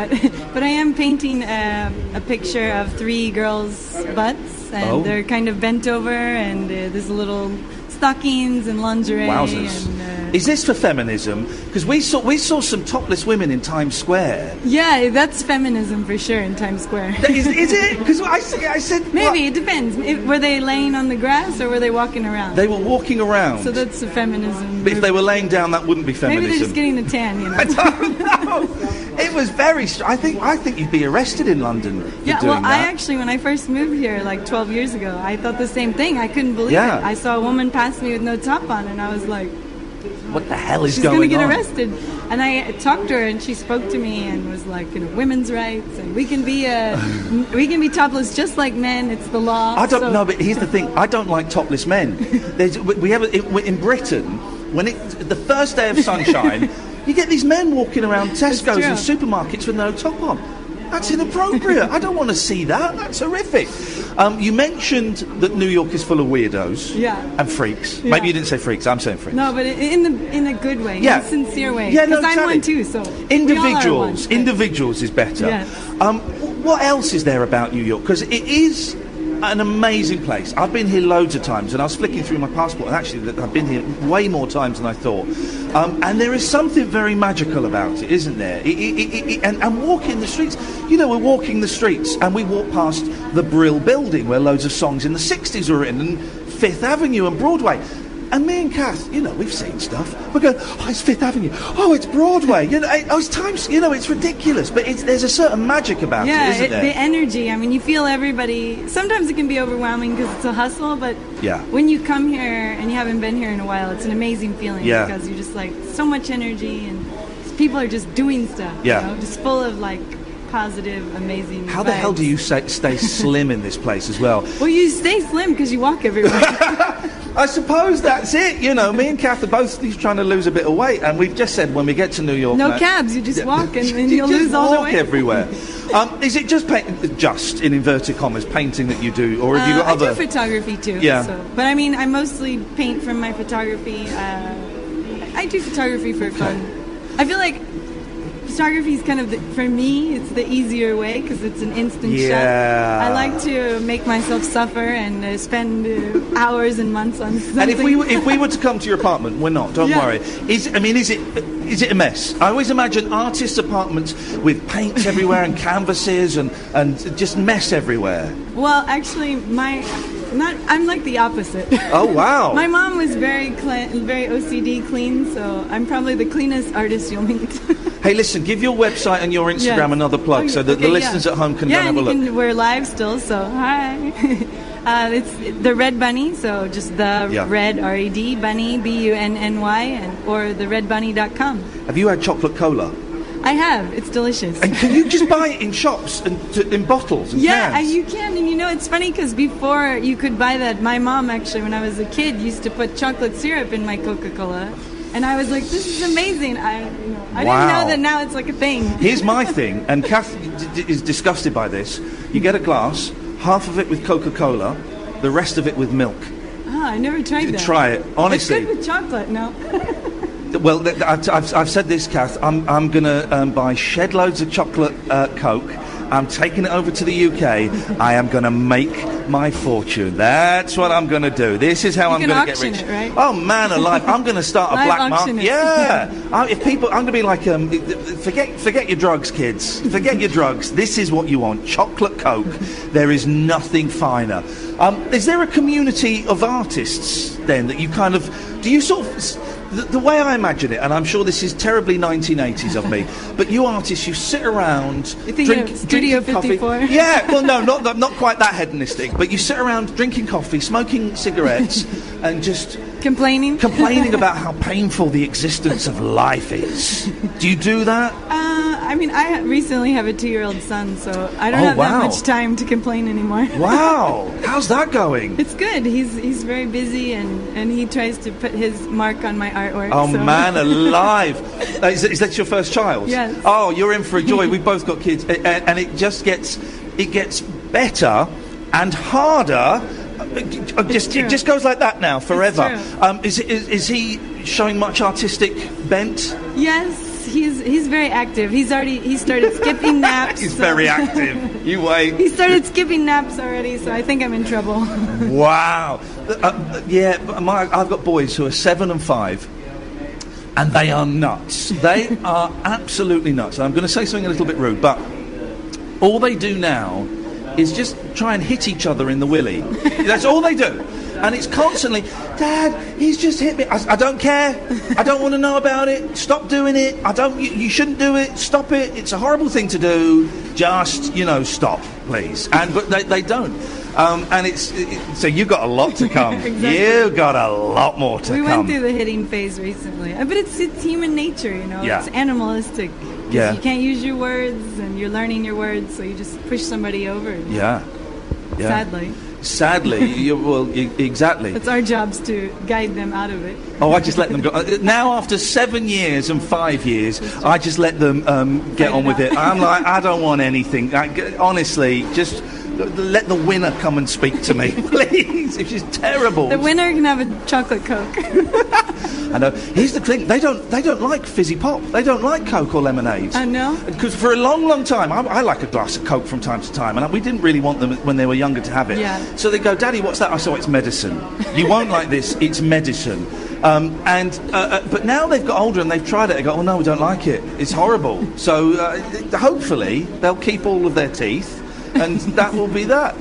but I am painting a picture of 3 girls' butts, and Oh. they're kind of bent over, and there's little stockings and lingerie. Wowzers. And, Is this for feminism? Because we saw some topless women in Times Square. yeah, that's feminism for sure in Times Square. Is it? Because I said Maybe it depends. Were they laying on the grass or were they walking around? they were walking around. So that's a feminism. But if they were laying down, that wouldn't be feminism. Maybe they're just getting a tan, you know. I don't know. It was very. I think you'd be arrested in London for Yeah, doing well, that. I actually, when I first moved here, like 12 years ago, I thought the same thing. I couldn't believe Yeah. it. I saw a woman pass me with no top on, and I was like, what the hell is she's going gonna get on? arrested. And I talked to her, and she spoke to me and was like, women's rights, and we can be topless just like men. It's the law. I don't So- know, but here's the thing: I don't like topless men. We have in Britain when the first day of sunshine, you get these men walking around Tesco's true. and supermarkets with no top on. That's inappropriate. I don't want to see that. That's horrific. You mentioned that New York is full of weirdos Yeah. and freaks. Yeah. Maybe you didn't say freaks. I'm saying freaks. No, but in a good way, Yeah. in a sincere way. Yeah, no, Because I'm exactly. one too. So Individuals. we all are one. Individuals is better. Yes. What else is there about New York? Because it is an amazing place. I've been here loads of times, and I was flicking through my passport, and actually I've been here way more times than I thought. And there is something very magical about it, isn't there? And walking the streets. We're walking the streets, and we walk past the Brill Building, where loads of songs in the 60s were written, and Fifth Avenue and Broadway. And me and Kath, we've seen stuff. We're going, oh, it's Fifth Avenue. Oh, it's Broadway. It's Times. It's ridiculous. But there's a certain magic about it, isn't there? The energy. I mean, you feel everybody. Sometimes it can be overwhelming because it's a hustle, but Yeah. when you come here and you haven't been here in a while, it's an amazing feeling Yeah. because you're just like so much energy and people are just doing stuff. Yeah. Just full of like positive, amazing. How the hell vibes. do you stay slim in this place as well? Well, you stay slim because you walk everywhere. I suppose that's it. Me and Kath are both trying to lose a bit of weight, and we've just said when we get to New York, No cabs, you just walk and you you'll just lose all the walk weight. everywhere. Is it just in inverted commas painting that you do, or have you got I other? do photography too. Yeah. But I mean, I mostly paint from my photography. I do photography for fun. I feel like photography is kind of, for me, it's the easier way because it's an instant shot. Yeah. I like to make myself suffer and spend hours and months on something. And if we were to come to your apartment, we're not. Don't Yeah. worry. Is it a mess? I always imagine artists' apartments with paints everywhere and canvases and just mess everywhere. Well, actually, I'm like the opposite. Oh wow! My mom was very OCD clean, so I'm probably the cleanest artist you'll meet. Hey, listen, give your website and your Instagram Yes. another plug so that the listeners at home can go and have a look. Yeah, we're live still, so hi. It's the Red Bunny, so just the Red R-E-D Bunny BUNNY or theredbunny.com. Have you had chocolate cola? I have. It's delicious. And can you just buy it in shops and in bottles and Yeah, cans? you can. And it's funny because before you could buy that, my mom actually, when I was a kid, used to put chocolate syrup in my Coca-Cola. And I was like, this is amazing. I didn't know that now it's like a thing. Here's my thing, and Kath is disgusted by this. You get a glass, half of it with Coca-Cola, the rest of it with milk. Oh, I never tried that. Try it, honestly. It's good with chocolate, no? Well, I've said this, Kath. I'm going to buy shed loads of chocolate Coke I'm taking it over to the UK. I am going to make my fortune. That's what I'm going to do. This is how I'm going to get rich. It, right? Oh, man alive. I'm going to start a black market. Yeah. If people, I'm going to be like, forget your drugs, kids. Forget your drugs. This is what you want. Chocolate Coke. There is nothing finer. Is there a community of artists, then, that you kind of... Do you sort of... The way I imagine it, and I'm sure this is terribly 1980s of me, but you artists, you sit around, Studio 54. Coffee. Yeah, well, no, not quite that hedonistic, but you sit around drinking coffee, smoking cigarettes, and just complaining about how painful the existence of life is. Do you do that? I mean, I recently have a 2-year-old son, so I don't have that much time to complain anymore. Wow, how's that going? It's good. He's very busy, and he tries to put his mark on my artwork. Oh, so. Man alive. Is that your first child? Yes. Oh, you're in for a joy. We've both got kids, and it just gets better and harder. It just goes like that now, forever. Is he showing much artistic bent? Yes. He's very active. He started skipping naps. He's very active. You wait. He started skipping naps already, so I think I'm in trouble. Wow. I've got boys who are 7 and 5, and they are nuts. They are absolutely nuts. And I'm going to say something a little bit rude, but all they do now is just try and hit each other in the willy. That's all they do. And it's constantly, Dad, he's just hit me. I don't care. I don't want to know about it. Stop doing it. You shouldn't do it. Stop it. It's a horrible thing to do. Just, stop, please. But they don't. And so you've got a lot to come. Exactly. You've got a lot more to come. We went through the hitting phase recently. But it's human nature, Yeah. It's animalistic. Yeah. You can't use your words, and you're learning your words, so you just push somebody over. Yeah. Sadly, exactly. It's our jobs to guide them out of it. Oh, I just let them go. Now, after 7 years and 5 years, I just let them get on with it. I'm like, I don't want anything. Honestly, just let the winner come and speak to me, please. If she's terrible. The winner can have a chocolate Coke. I know. Here's the thing: they don't like fizzy pop. They don't like Coke or lemonade. I know. Because for a long, long time, I like a glass of Coke from time to time, and we didn't really want them when they were younger to have it. Yeah. So they go, Daddy, what's that? I said, it's medicine. You won't like this. It's medicine. But now they've got older and they've tried it. They go, oh no, we don't like it. It's horrible. So hopefully they'll keep all of their teeth, and that will be that.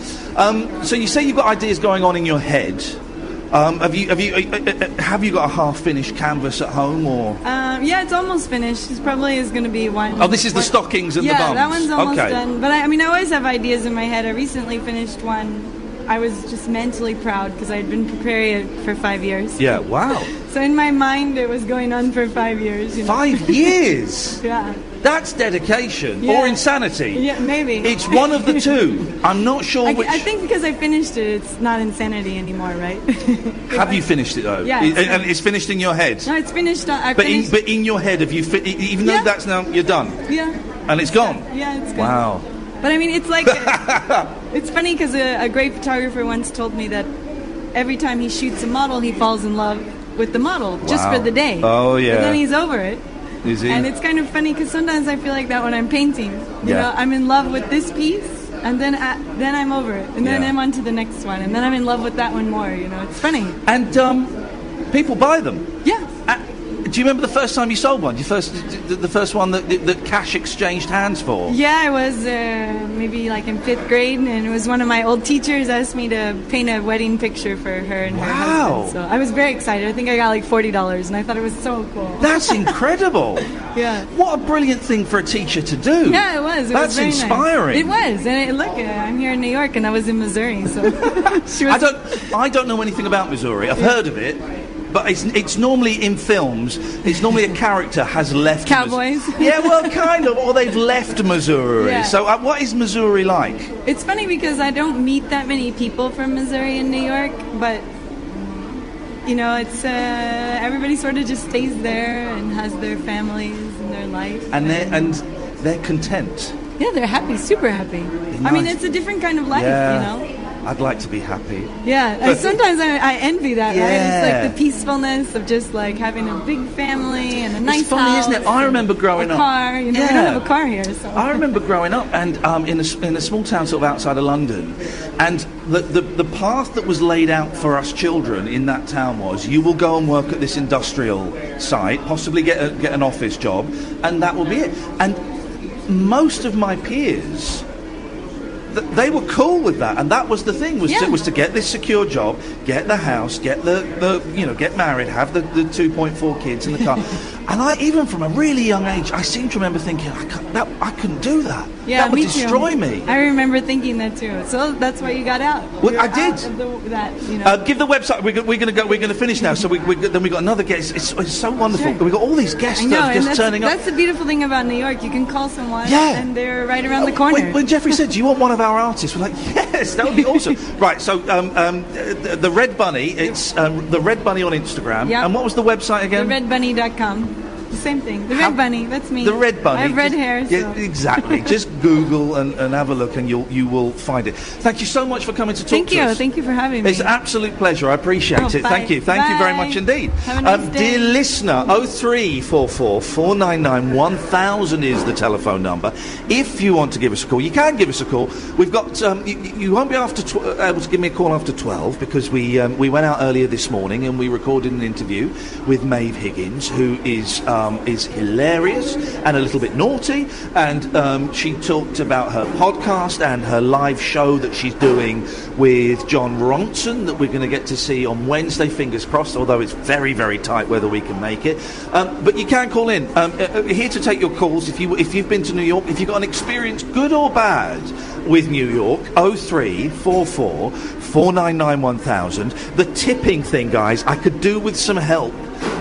So you say you've got ideas going on in your head. Have you got a half-finished canvas at home, or? Yeah, it's almost finished. It probably is going to be one. Oh, this is the stockings and the bums. Yeah, that one's almost okay. done. But I always have ideas in my head. I recently finished one. I was just mentally proud because I had been preparing it for 5 years. Yeah, wow. So in my mind, it was going on for 5 years. 5 years? Yeah. That's dedication Yeah. or insanity. Yeah, maybe. It's one of the two. I'm not sure which. I think because I finished it, it's not insanity anymore, right? Have you finished it though? Yeah. And it's finished in your head. No, it's finished. But in your head, have you? Even though that's now you're done. Yeah. And it's gone. Yeah, it's gone. Wow. But it's like it's funny because a great photographer once told me that every time he shoots a model, he falls in love with the model just for the day. Oh yeah. But then he's over it. Is he? And it's kind of funny because sometimes I feel like that when I'm painting. You know, I'm in love with this piece, and then I'm over it, and then I'm on to the next one, and then I'm in love with that one more. It's funny. And people buy them. Yeah. Do you remember the first time you sold one? The first one that cash exchanged hands for? Yeah, I was maybe like in 5th grade, and it was one of my old teachers asked me to paint a wedding picture for her and her husband. So I was very excited. I think I got like $40, and I thought it was so cool. That's incredible. Yeah. What a brilliant thing for a teacher to do. Yeah, it was. That's very inspiring. Nice. It was. And look, I'm here in New York, and I was in Missouri. So I don't know anything about Missouri. I've heard of it. But it's normally in films. It's normally a character has left. Cowboys. Yeah, well, kind of, or they've left Missouri. Yeah. So, what is Missouri like? It's funny because I don't meet that many people from Missouri in New York, but it's everybody sort of just stays there and has their families and their life. And they're content. Yeah, they're happy, super happy. Nice. It's a different kind of life, I'd like to be happy. Yeah, sometimes I envy that, Yeah. right? It's like the peacefulness of just like having a big family and a nice It's funny, house. isn't it? I remember growing a up. car, you know, we don't have a car here, so. I remember growing up and in a small town sort of outside of London, and the path that was laid out for us children in that town was you will go and work at this industrial site, possibly get an office job, and that will be it. And most of my peers, they were cool with that, and that was the thing, was to get this secure job, get the house, get get married, have the 2.4 kids in the car. And I, even from a really young age, I seem to remember thinking, I couldn't do that. Yeah, that would me destroy too. me. I remember thinking that too. So that's why you got out. Well, You're I did. out of that, you know. Give the website. We're going to finish now. So then we got another guest. It's so wonderful. Sure. We got all these guests I know, that are and just turning up. That's the beautiful thing about New York. You can call someone, and they're right around the corner. When Jeffrey said, "Do you want one of our artists?" We're like, "Yes, that would be awesome." Right. So the Red Bunny. It's the Red Bunny on Instagram. Yep. And what was the website again? TheRedBunny.com. The same thing. The Red Bunny. That's me. The Red Bunny. I have red hair. So. Yeah, exactly. Just Google and have a look, and you will find it. Thank you so much for coming to talk to us. Thank you for having me. It's an absolute pleasure. I appreciate it. Bye. Thank you. Thank you very much indeed. Have a nice day. Dear listener, 0344 499 1000 is the telephone number. If you want to give us a call, you can give us a call. We've got you won't be able to give me a call after 12 because we went out earlier this morning and we recorded an interview with Maeve Higgins, who is hilarious and a little bit naughty, and she talked about her podcast and her live show that she's doing with John Ronson that we're going to get to see on Wednesday, fingers crossed, although it's very, very tight whether we can make it. But you can call in. Here to take your calls if you've been to New York, if you've got an experience, good or bad, with New York. 0344 499 1000. The tipping thing, guys, I could do with some help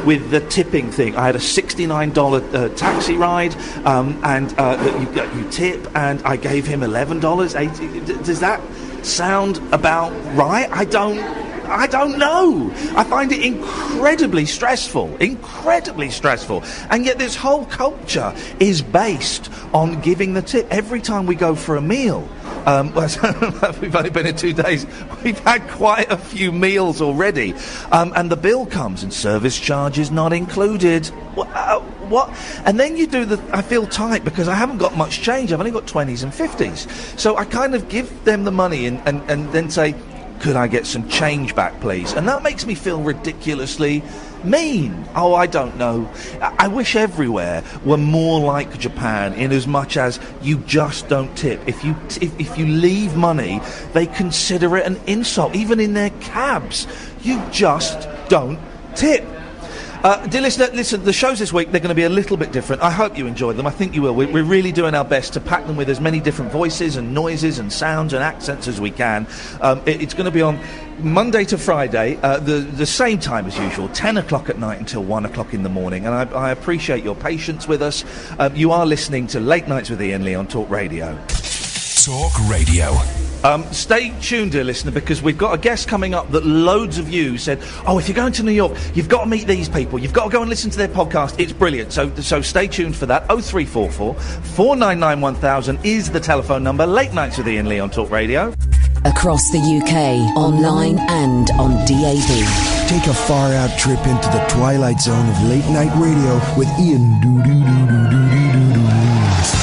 with the tipping thing. I had a $69 taxi ride, and you tip, and I gave him $11, $80. Does that sound about right? I don't know. I find it incredibly stressful, and yet this whole culture is based on giving the tip every time we go for a meal. We've only been here 2 days. We've had quite a few meals already, and the bill comes and service charges not included. What? And then you do I feel tight because I haven't got much change. I've only got 20s and 50s. So I kind of give them the money and then say, could I get some change back, please? And that makes me feel ridiculously mean. Oh, I don't know. I wish everywhere were more like Japan, in as much as you just don't tip. If you leave money, they consider it an insult. Even in their cabs, you just don't tip. Dear listener, listen, the shows this week, they're going to be a little bit different. I hope you enjoyed them. I think you will. We're really doing our best to pack them with as many different voices and noises and sounds and accents as we can. It's going to be on Monday to Friday, the same time as usual, 10 o'clock at night until 1 o'clock in the morning. And I appreciate your patience with us. You are listening to Late Nights with Iain Lee on Talk Radio. Talk Radio. Stay tuned, dear listener, because we've got a guest coming up that loads of you said, oh, if you're going to New York, you've got to meet these people. You've got to go and listen to their podcast. It's brilliant. So stay tuned for that. 0344 499 1000 is the telephone number. Late Nights with Iain Lee on Talk Radio. Across the UK, online and on DAB. Take a far-out trip into the twilight zone of late night radio with Ian Doo-Doo-Doo-Doo-Doo-Doo-Doo.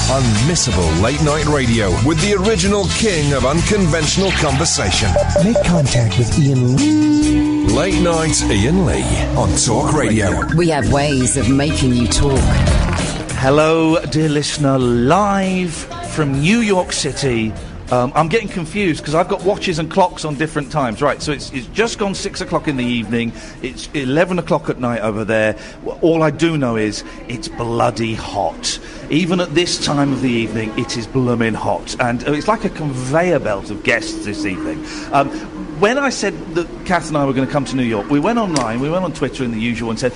Unmissable late night radio with the original king of unconventional conversation. Make contact with Ian Lee. Late Night Iain Lee on Talk Radio. We have ways of making you talk. Hello, dear listener, live from New York City. I'm getting confused because I've got watches and clocks on different times. Right, so it's just gone 6 o'clock in the evening. It's 11 o'clock at night over there. All I do know is it's bloody hot. Even at this time of the evening, it is blooming hot. And it's like a conveyor belt of guests this evening. When I said that Kath and I were going to come to New York, we went online, we went on Twitter and the usual and said,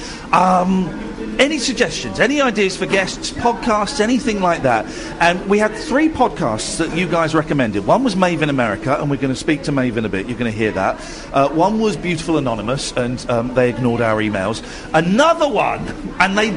any suggestions, any ideas for guests, podcasts, anything like that? And we had 3 podcasts that you guys recommended. One was Maeve in America, and we're going to speak to Maeve in a bit. You're going to hear that. One was Beautiful Anonymous, and they ignored our emails. Another one, and they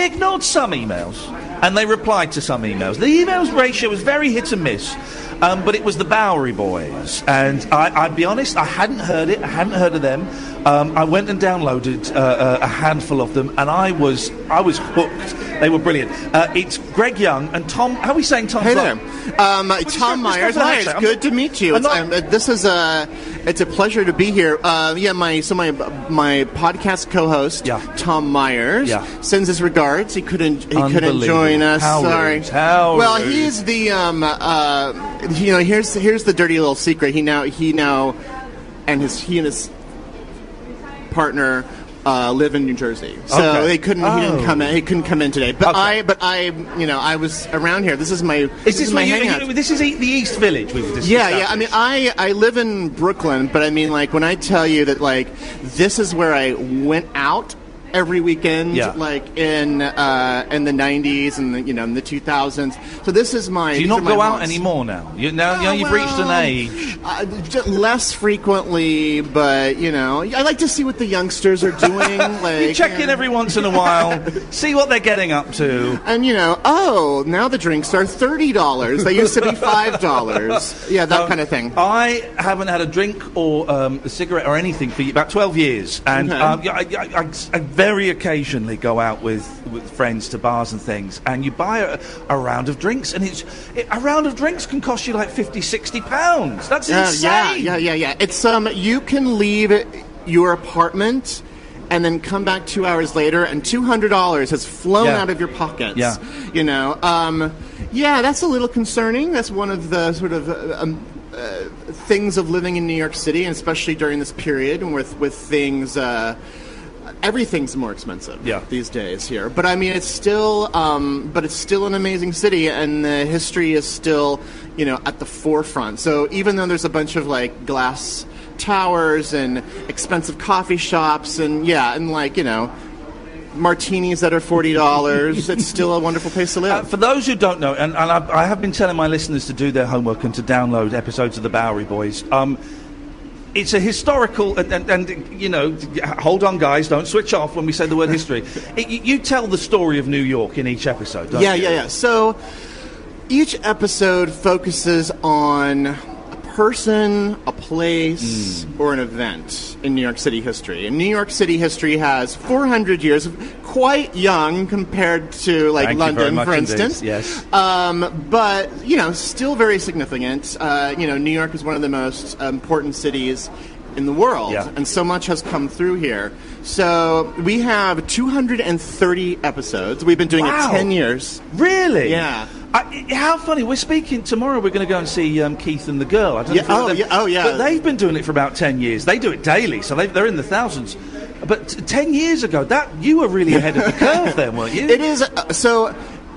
ignored some emails, and they replied to some emails. The emails ratio was very hit and miss. but it was the Bowery Boys, and I'd be honest, I hadn't heard it. I hadn't heard of them. I went and downloaded a handful of them, and I was hooked. They were brilliant. It's Greg Young and Tom. How are we saying Tom's Hey there. like? Tom Myers. Hi, it's good to meet you. It's a pleasure to be here. My podcast co-host, Tom Myers, sends his regards. He couldn't join us. Sorry. Well, he's the here's the dirty little secret. He now and his partner live in New Jersey, so he didn't come in. He couldn't come in today. But I was around here. This is my hangout. This is the East Village. We've discussed. Yeah. I mean, I live in Brooklyn, but I mean, like, when I tell you that, like, this is where I went out every weekend, like in the 90s and in the 2000s. So this is my. Do you not go out anymore now? You've reached an age. Less frequently, but I like to see what the youngsters are doing. You check in every once in a while, see what they're getting up to, and now the drinks are $30. They used to be $5. Yeah, that kind of thing. I haven't had a drink or a cigarette or anything for about 12 years, and I very occasionally go out with friends to bars and things, and you buy a round of drinks, and a round of drinks can cost you like £50-60. That's insane. Yeah. It's you can leave your apartment and then come back 2 hours later, and $200 has flown out of your pockets. That's a little concerning. That's one of the sort of things of living in New York City, and especially during this period, and with things. Everything's more expensive these days here, but I mean it's still an amazing city, and the history is still at the forefront. So even though there's a bunch of like glass towers and expensive coffee shops and martinis that are $40, it's still a wonderful place to live. For those who don't know, and I have been telling my listeners to do their homework and to download episodes of the Bowery Boys. It's a historical, and hold on, guys, don't switch off when we say the word history. You tell the story of New York in each episode, don't you? Yeah. So each episode focuses on a person, a place, or an event in New York City history. And New York City history has 400 years, quite young compared to London, for instance. Yes. But still very significant. New York is one of the most important cities in the world, and so much has come through here. So we have 230 episodes. We've been doing it 10 years. Really? Yeah. How funny. We're speaking tomorrow. We're going to go and see Keith and the Girl. I don't know. But they've been doing it for about 10 years. They do it daily, so they're in the thousands. But 10 years ago, you were really ahead of the curve then, weren't you? It is.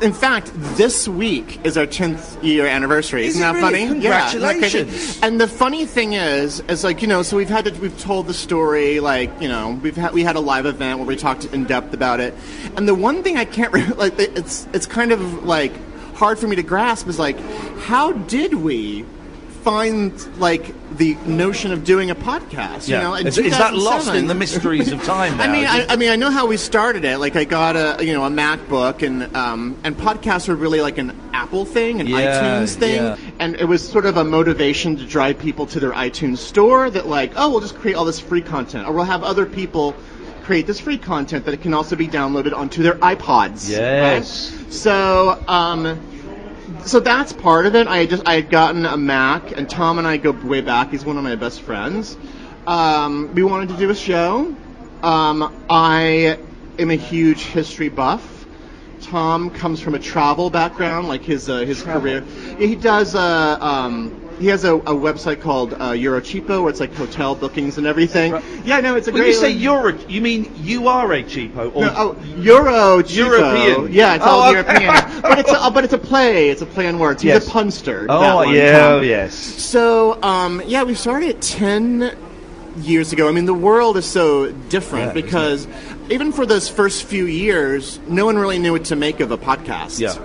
In fact, this week is our 10th year anniversary. Isn't that really? funny? Congratulations! Yeah, and the funny thing is so we've told the story, we had a live event where we talked in depth about it, and the one thing I can't it's kind of hard for me to grasp is how did we find the notion of doing a podcast? Is that lost in the mysteries of time now? I know how we started it. I got a MacBook, and podcasts were really an Apple thing, an iTunes thing, and it was sort of a motivation to drive people to their iTunes store. That we'll just create all this free content, or we'll have other people create this free content that it can also be downloaded onto their iPods. Yes. Right? So that's part of it. I had gotten a Mac, and Tom and I go way back. He's one of my best friends. We wanted to do a show. I am a huge history buff. Tom comes from a travel background, his career. He does. He has a website called Eurocheapo, where it's hotel bookings and everything. Right. Yeah, no, it's a when great. You say Euro, you mean you are a cheapo? Or Eurocheapo. European. Yeah, it's all European. But it's a play. It's a play on words. He's a punster. Yes. So we started 10 years ago. I mean, the world is so different because even for those first few years, no one really knew what to make of a podcast. Yeah.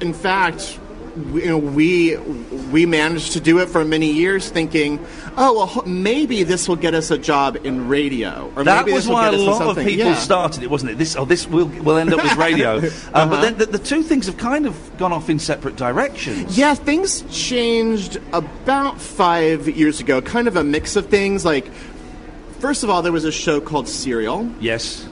In fact, we managed to do it for many years, thinking, oh well, maybe this will get us a job in radio, or that maybe was this will why get a us lot of something. people started it, wasn't it? This will end up with radio. But then the two things have kind of gone off in separate directions. Yeah, things changed about 5 years ago. Kind of a mix of things. Like, first of all, there was a show called Serial. Yes.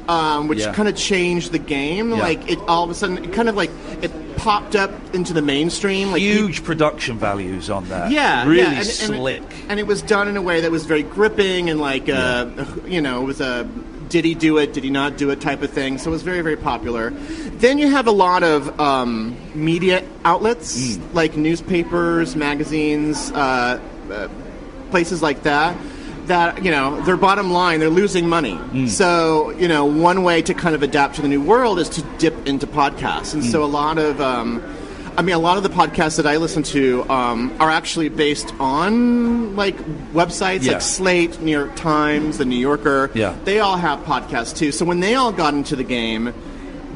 Which kind of changed the game. Yeah. Like, it all of a sudden, it popped up into the mainstream. Like, huge production values on that. Yeah, really and slick. And it was done in a way that was very gripping and like, it was a did he do it, did he not do it type of thing. So it was very, very popular. Then you have a lot of media outlets, like newspapers, magazines, places like that, their bottom line, they're losing money. So, one way to kind of adapt to the new world is to dip into podcasts. And so a lot of the podcasts that I listen to are actually based on, like, websites like Slate, New York Times, The New Yorker. Yeah. They all have podcasts, too. So when they all got into the game,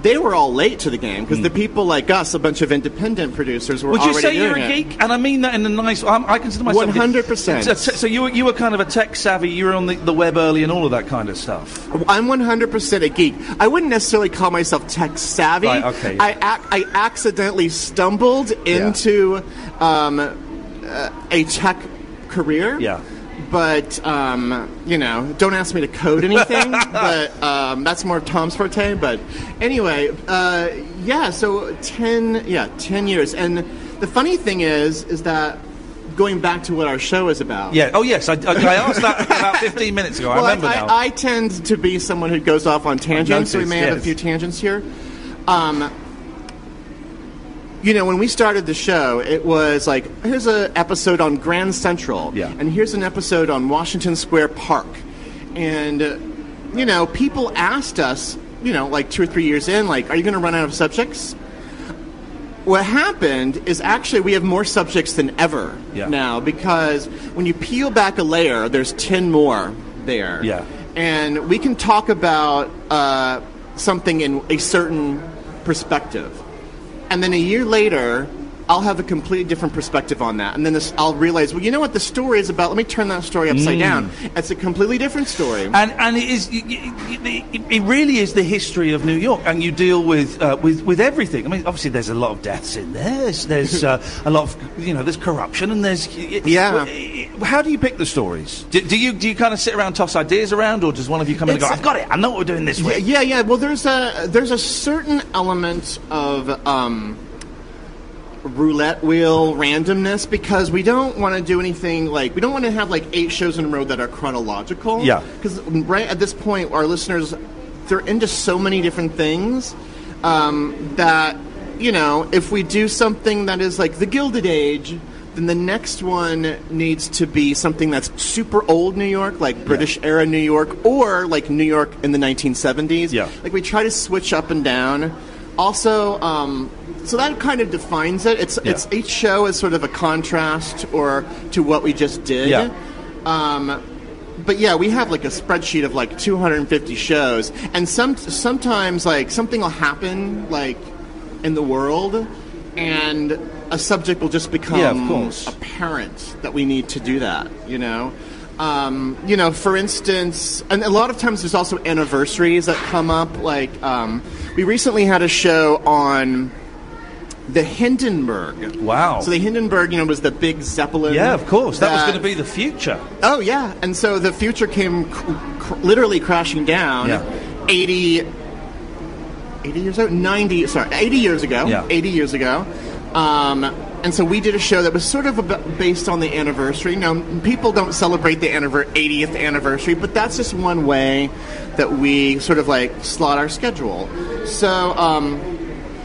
they were all late to the game, because the people like us, a bunch of independent producers, were already doing it. Would you say you're a geek? And I mean that in a nice... I consider myself... 100%. So you were kind of a tech savvy, you were on the web early and all of that kind of stuff. I'm 100% a geek. I wouldn't necessarily call myself tech savvy. Right, okay. I accidentally stumbled into a tech career. Yeah. But, don't ask me to code anything, but that's more Tom's forte. But anyway, so 10 years. And the funny thing is that going back to what our show is about. Yeah. Oh, yes. I asked that about 15 minutes ago. Well, I remember now. I tend to be someone who goes off on tangents, so we may have a few tangents here. When we started the show, it was like, here's an episode on Grand Central, and here's an episode on Washington Square Park. And, people asked us, like 2 or 3 years in, like, are you going to run out of subjects? What happened is actually we have more subjects than ever now, because when you peel back a layer, there's 10 more there. Yeah. And we can talk about something in a certain perspective. And then a year later, I'll have a completely different perspective on that. And then I'll realize, well, you know what the story is about? Let me turn that story upside down. It's a completely different story. And it really is the history of New York. And you deal with everything. I mean, obviously, there's a lot of deaths in there. There's a lot of, there's corruption, and there's... How do you pick the stories? Do you kind of sit around, toss ideas around, or does one of you come in and go, I've got it, I know what we're doing this week? Yeah. Well, there's a certain element of roulette wheel randomness, because we don't want to do anything like, we don't want to have like 8 shows in a row that are chronological. Yeah. Because right at this point, our listeners, they're into so many different things that, if we do something that is like the Gilded Age, then the next one needs to be something that's super old New York, like British era New York, or like New York in the 1970s. Yeah. Like, we try to switch up and down. Also, so that kind of defines it. It's each show is sort of a contrast or to what we just did. Yeah. But yeah, we have like a spreadsheet of like 250 shows, and sometimes like something will happen like in the world, and a subject will just become apparent that we need to do that. For instance, and a lot of times there's also anniversaries that come up. Like, we recently had a show on the Hindenburg. Wow. So the Hindenburg, was the big Zeppelin. Yeah, of course. That was going to be the future. Oh, yeah. And so the future came literally crashing down 80 years ago? 80 years ago. Yeah. 80 years ago. And so we did a show that was sort of based on the anniversary. Now, people don't celebrate the 80th anniversary, but that's just one way that we sort of like slot our schedule. So,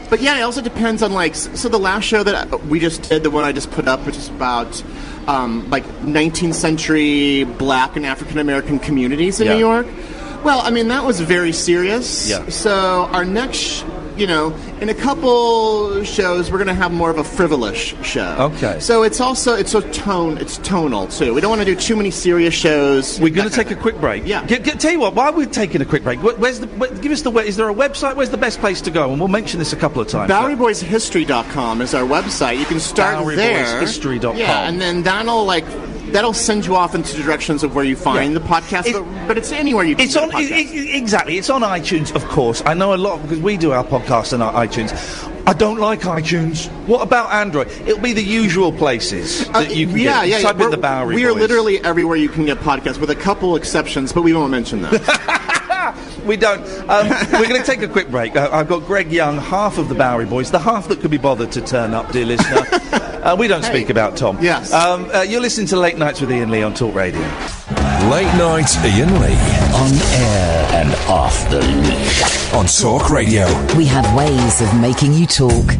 but yeah, it also depends on like, so the last show that we just did, the one I just put up, which is about like 19th century Black and African American communities in New York. Well, I mean, that was very serious. Yeah. So our next, in a couple shows we're going to have more of a frivolous show. Okay. So it's tonal too. We don't want to do too many serious shows. We're going to take a quick break. Yeah. Tell you what, while we're taking a quick break, is there a website? Where's the best place to go? And we'll mention this a couple of times. BoweryBoysHistory.com is our website. You can start there. BoweryBoysHistory.com. Yeah, and then that'll send you off into directions of where you find the podcast, but it's anywhere you can get a podcast. Exactly. It's on iTunes, of course. I know a lot, because we do our podcast on iTunes. I don't like iTunes. What about Android? It'll be the usual places that you can get. Type in the Bowery Boys. We are literally everywhere you can get podcasts, with a couple exceptions, but we won't mention them. We don't. We're going to take a quick break. I've got Greg Young, half of the Bowery Boys, the half that could be bothered to turn up, dear listener. We don't speak about Tom. Yes. You're listening to Late Nights with Iain Lee on Talk Radio. Late Night Iain Lee. On air and off the leash. On Talk Radio. We have ways of making you talk.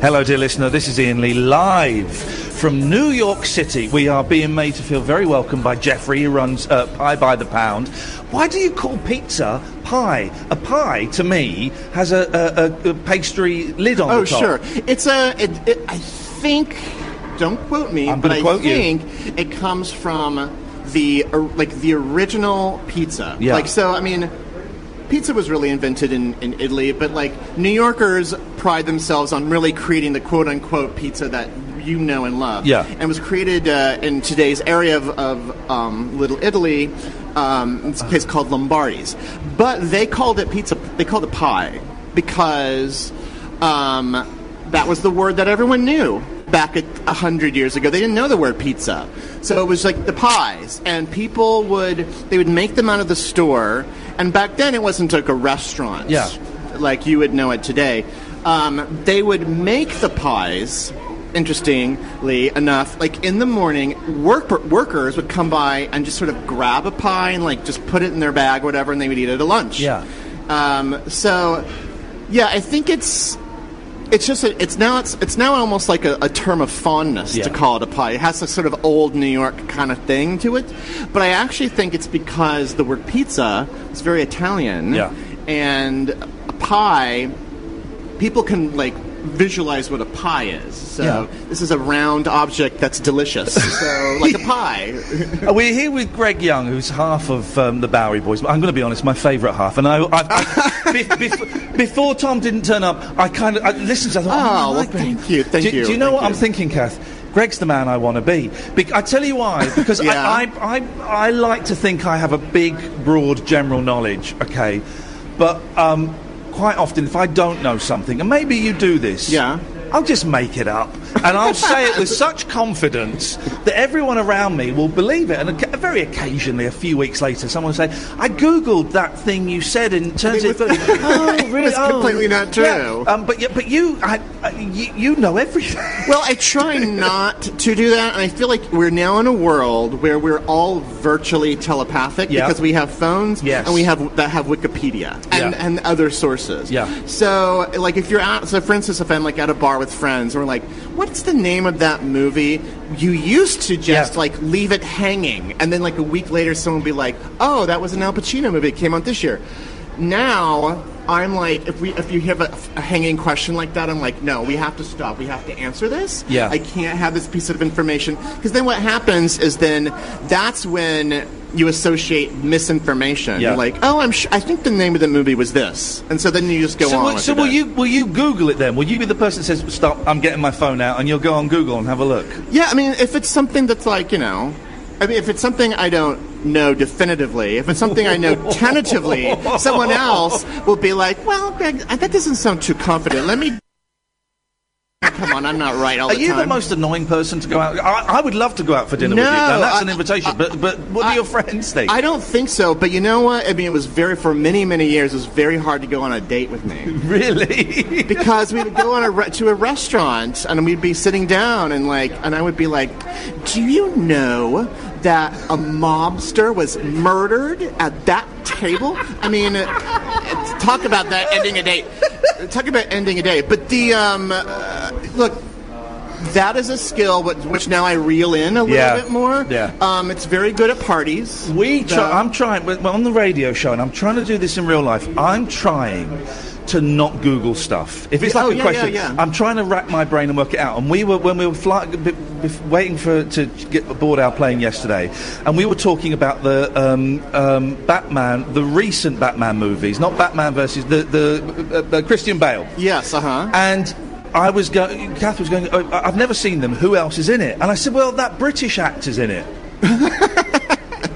Hello, dear listener. This is Iain Lee, live from New York City. We are being made to feel very welcome by Jeffrey, who runs Pie by the Pound. Why do you call pizza pie? A pie, to me, has a pastry lid on the top. Oh, sure. It's I think, don't quote me, but I think it comes from the original pizza. Yeah. Pizza was really invented in Italy, but New Yorkers pride themselves on really creating the quote-unquote pizza that you know and love. Yeah. And was created in today's area of Little Italy. It's a place called Lombardi's. But they called it pizza. They called it pie because that was the word that everyone knew. Back 100 years ago, they didn't know the word pizza, so it was the pies, and people would make them out of the store. And back then, it wasn't like a restaurant, like you would know it today. They would make the pies. Interestingly enough, in the morning, workers would come by and just sort of grab a pie and just put it in their bag, or whatever, and they would eat it at lunch. Yeah. I think it's now almost like a term of fondness to call it a pie. It has a sort of old New York kind of thing to it, but I actually think it's because the word pizza is very Italian, and a pie, people can visualize what a pie is. So this is a round object that's delicious. So like a pie. We're here with Greg Young, who's half of the Bowery Boys. I'm going to be honest, my favourite half. And before Tom didn't turn up, I listened to it. I thought, thank you. Do you know what I'm thinking, Kath? Greg's the man I want to be. I tell you why. Because I like to think I have a big, broad, general knowledge. Okay, but quite often, if I don't know something, and maybe you do this, I'll just make it up, and I'll say it with such confidence that everyone around me will believe it. And very occasionally, a few weeks later, someone will say, "I googled that thing you said, and it turns out, oh, really? It's completely not true." Yeah. But you know everything. Well, I try not to do that, and I feel like we're now in a world where we're all virtually telepathic because we have phones and we have Wikipedia and other sources. Yeah. So, if you're out, for instance, if I'm at a bar with friends, and we're what's the name of that movie? You used to just leave it hanging, and then a week later someone will be oh, that was an Al Pacino movie, it came out this year. Now I'm if you have a hanging question like that, I'm no, we have to stop. We have to answer this. Yeah. I can't have this piece of information, because then what happens is that's when you associate misinformation. Yeah. You're oh, I think the name of the movie was this, and so then you just go on. So will you Google it then? Will you be the person that says, "Stop, I'm getting my phone out," and you'll go on Google and have a look? Yeah, if it's something that's if it's something I don't know definitively, if it's something I know tentatively, someone else will be well, Greg, that doesn't sound too confident. Let me... Come on, I'm not right all the time. Are you the most annoying person to go out? I would love to go out for dinner with you. Now, that's an invitation, but what do your friends think? I don't think so, but you know what? It was for many, many years, it was very hard to go on a date with me. Really? Because we would go to a restaurant, and we'd be sitting down, and I would be do you know that a mobster was murdered at that table? Talk about that ending a date. Talk about ending a day. But look, that is a skill which now I reel in a little bit more. Yeah. It's very good at parties. I'm trying, well, on the radio show, and I'm trying to do this in real life, I'm trying to not Google stuff. If it's like a question, I'm trying to rack my brain and work it out. And when we were waiting to get aboard our plane yesterday, and we were talking about the Batman, the recent Batman movies, not Batman versus the Christian Bale. Yes, And I was going, Kath was going, oh, I've never seen them, who else is in it? And I said, well, that British actor's in it.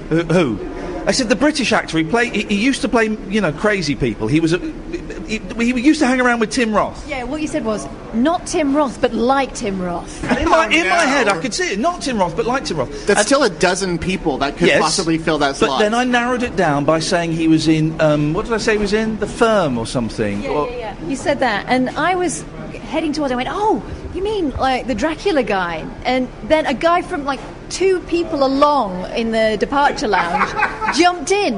Who? I said, the British actor, he used to play, crazy people. He used to hang around with Tim Roth. Yeah, what you said was, not Tim Roth, but like Tim Roth. In my head, I could see it. Not Tim Roth, but like Tim Roth. That's still a dozen people that could possibly fill that slot. But then I narrowed it down by saying he was in, what did I say he was in? The Firm or something. Yeah. You said that, and I was heading towards it, I went, oh, you mean like the Dracula guy? And then a guy from like 2 people along in the departure lounge jumped in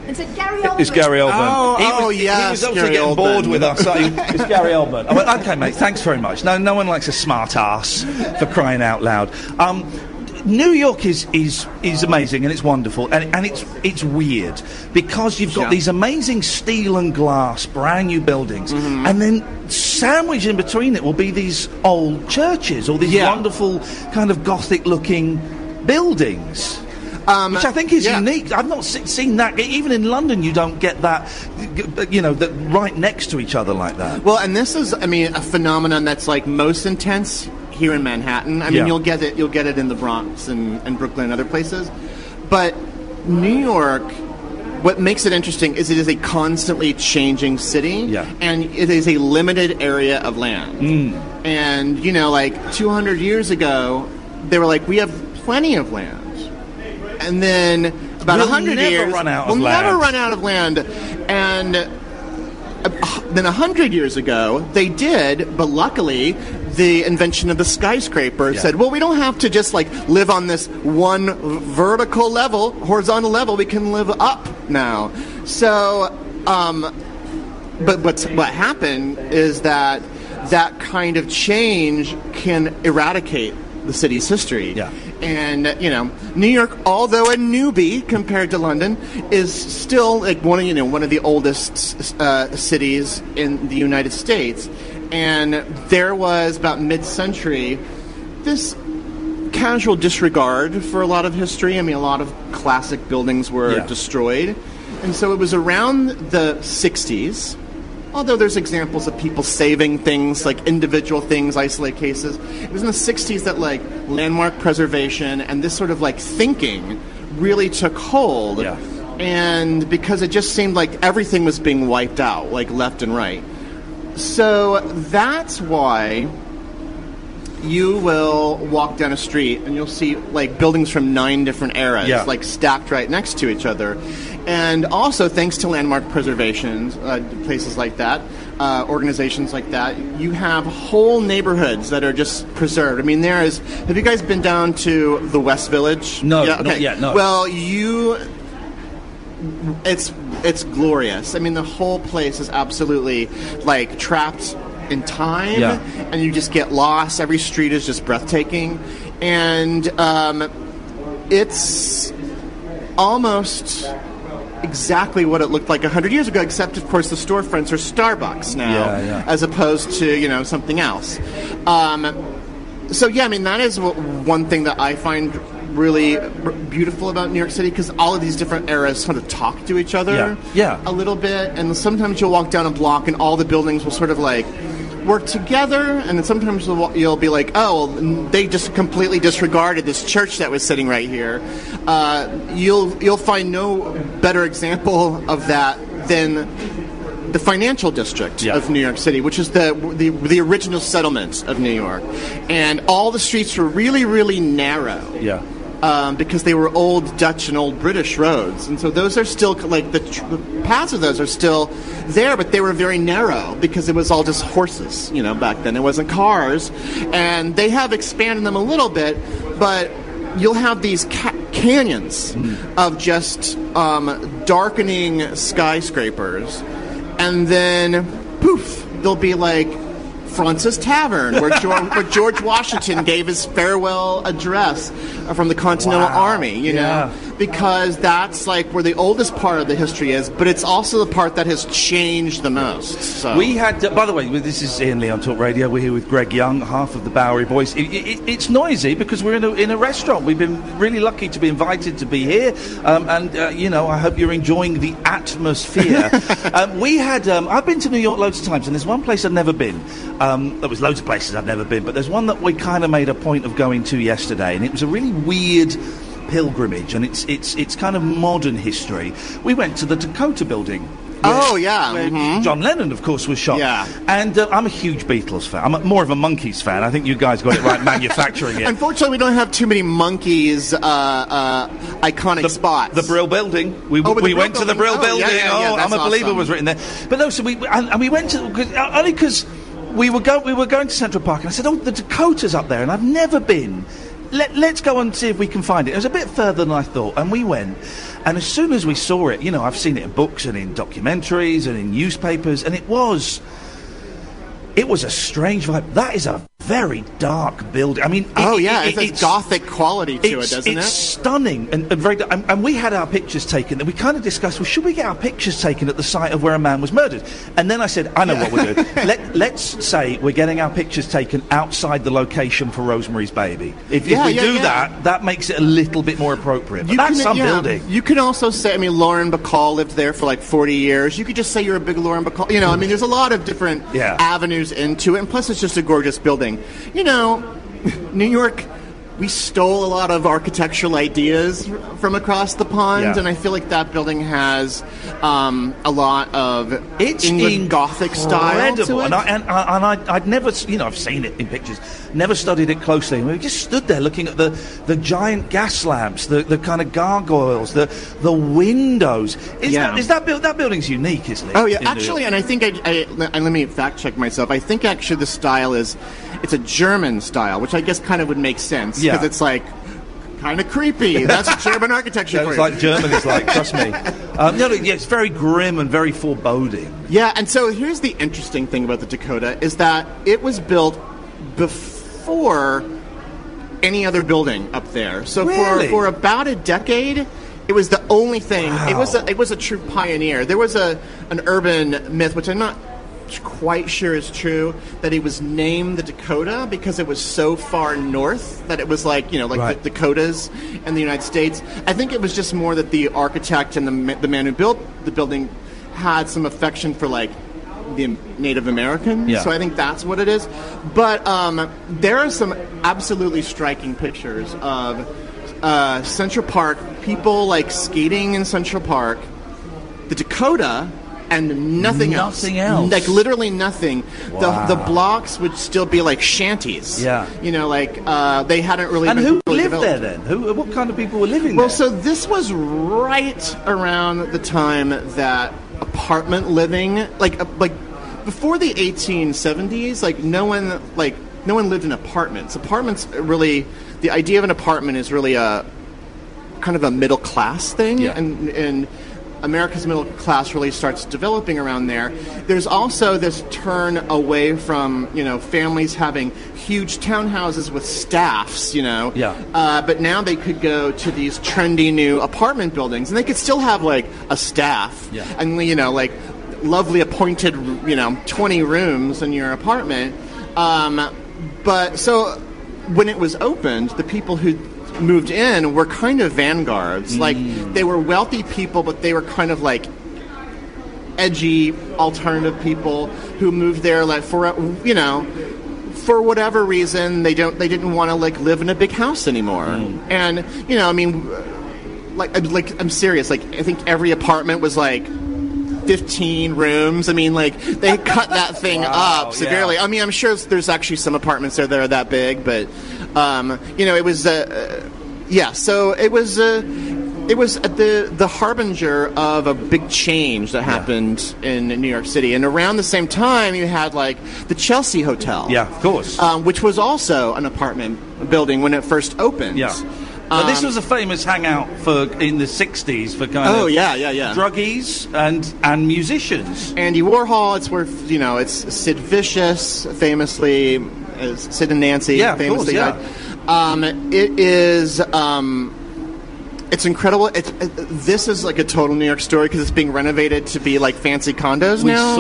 and said, Gary Oldman. It's Gary Oldman. Yes, he was obviously Gary getting Oldman. bored with us. It's Gary Oldman. I went, okay, mate, thanks very much. No one likes a smart ass, for crying out loud. New York is amazing, and it's wonderful, and it's weird because you've got these amazing steel and glass brand new buildings, and then sandwiched in between it will be these old churches or these wonderful kind of Gothic looking buildings. Which I think is unique. I've not seen that. Even in London, you don't get that, that right next to each other like that. Well, and this is, a phenomenon that's like most intense here in Manhattan. I mean, you'll get it in the Bronx and Brooklyn and other places. But New York, what makes it interesting is it is a constantly changing city, and it is a limited area of land. And, like 200 years ago, they were like, we have plenty of land. And then about 100 years, we'll never run out of land. And then 100 years ago, they did, but luckily, the invention of the skyscraper said, well, we don't have to just live on this one horizontal level. We can live up now. So, but what happened is that kind of change can eradicate the city's history. And, New York, although a newbie compared to London, is still one of the oldest cities in the United States. And there was, about mid-century, this casual disregard for a lot of history. A lot of classic buildings were destroyed. And so it was around the 60s, although there's examples of people saving things, like individual things, isolated cases. It was in the 60s that, landmark preservation and this sort of, thinking really took hold. And because it just seemed like everything was being wiped out, left and right. So that's why you will walk down a street and you'll see, buildings from 9 different eras, stacked right next to each other. And also, thanks to landmark preservations, places like that, organizations like that, you have whole neighborhoods that are just preserved. Have you guys been down to the West Village? No, not yet, no. Well, it's glorious. The whole place is absolutely, trapped in time, and you just get lost. Every street is just breathtaking. And it's almost exactly what it looked like 100 years ago, except, of course, the storefronts are Starbucks now, as opposed to, something else. That is one thing that I find really beautiful about New York City, because all of these different eras sort of talk to each other a little bit, and sometimes you'll walk down a block and all the buildings will sort of work together, and then sometimes you'll be like, oh, well, they just completely disregarded this church that was sitting right here. You'll find no better example of that than the financial district of New York City, which is the original settlement of New York, and all the streets were really, really narrow. Because they were old Dutch and old British roads. And so those are still, the paths of those are still there, but they were very narrow because it was all just horses, back then. It wasn't cars. And they have expanded them a little bit, but you'll have these canyons of just darkening skyscrapers. And then, poof, there'll be Fraunces Tavern, where George Washington gave his farewell address from the Continental Army, you know, because that's like where the oldest part of the history is, but it's also the part that has changed the most. So. We had, by the way, this is Iain Lee on Talk Radio. We're here with Greg Young, half of the Bowery Boys. It's noisy because we're in a restaurant. We've been really lucky to be invited to be here, and you know, I hope you're enjoying the atmosphere. I've been to New York loads of times, and there's one place I've never been. There was loads of places I've never been, but there's one that we kind of made a point of going to yesterday, and it was a really weird pilgrimage, and it's kind of modern history. We went to the Dakota Building. Where John Lennon, of course, was shot. Yeah. And I'm a huge Beatles fan. I'm more of a Monkees fan. I think you guys got it right manufacturing it. Unfortunately, we don't have too many Monkees iconic spots. The Brill Building. We went to the Brill Building. I'm a Believer was written there. But no, so we went to only because we were going to Central Park, and I said, the Dakota's up there, and I've never been. Let's go and see if we can find it. It was a bit further than I thought, and we went. And as soon as we saw it, you know, I've seen it in books and in documentaries and in newspapers, and it was a strange vibe. That is a very dark building. I mean, it's a gothic quality to it, doesn't it? It's stunning and very. And we had our pictures taken, and we kind of discussed, well, should we get our pictures taken at the site of where a man was murdered? And then I said, I know what we'll do. Let's say we're getting our pictures taken outside the location for Rosemary's Baby. If we do that makes it a little bit more appropriate. But that's some building. You can also say, I mean, Lauren Bacall lived there for like 40 years. You could just say you're a big Lauren Bacall. You know, I mean, there's a lot of different avenues into it, and plus it's just a gorgeous building. You know, New York, we stole a lot of architectural ideas from across the pond, and I feel like that building has a lot of England Gothic style to it. And I'd never, you know, I've seen it in pictures, never studied it closely. And we just stood there looking at the giant gas lamps, the kind of gargoyles, the windows. That building's unique, isn't it? Oh yeah, actually, and I think and let me fact check myself. I think actually the style it's a German style, which I guess kind of would make sense because it's like kind of creepy. That's German architecture. It's like German is like, trust me. It's very grim and very foreboding. Yeah, and so here's the interesting thing about the Dakota is that it was built before any other building up there. So for about a decade, it was the only thing. Wow. It was a true pioneer. There was an urban myth, which I'm not quite sure is true, that it was named the Dakota because it was so far north that it was like, you know, like the Dakotas in the United States. I think it was just more that the architect and the man who built the building had some affection for like the Native American. So I think that's what it is. But there are some absolutely striking pictures of Central Park, people like skating in Central Park, the Dakota, and nothing else. Like literally nothing. Wow. The blocks would still be like shanties. Yeah. You know, like they hadn't really. And been who really lived developed. there then? What kind of people were living there? Well, so this was right around the time that apartment living, like before the 1870s, like no one lived in apartments. Apartments really, the idea of an apartment is really a kind of a middle class thing, and America's middle class really starts developing around there. There's also this turn away from, you know, families having huge townhouses with staffs, you know. But now they could go to these trendy new apartment buildings, and they could still have, like, a staff. And, you know, like, lovely appointed, you know, 20 rooms in your apartment. But so when it was opened, the people who moved in were kind of vanguards. Like, they were wealthy people, but they were kind of like edgy alternative people who moved there, like, for, you know, for whatever reason they didn't want to like live in a big house anymore. And, you know, I mean, like I'm serious, like I think every apartment was like 15 rooms. I mean, like, they cut that thing up severely. I mean, I'm sure there's actually some apartments that are that big, but you know, it was so it was the harbinger of a big change that happened in New York City. And around the same time, you had like the Chelsea Hotel, of course, which was also an apartment building when it first opened. But this was a famous hangout in the 60s for kind of druggies and musicians. Andy Warhol, it's where, it's Sid Vicious, famously, Sid and Nancy, famously died. It is, it's incredible. This is like a total New York story because it's being renovated to be like fancy condos now.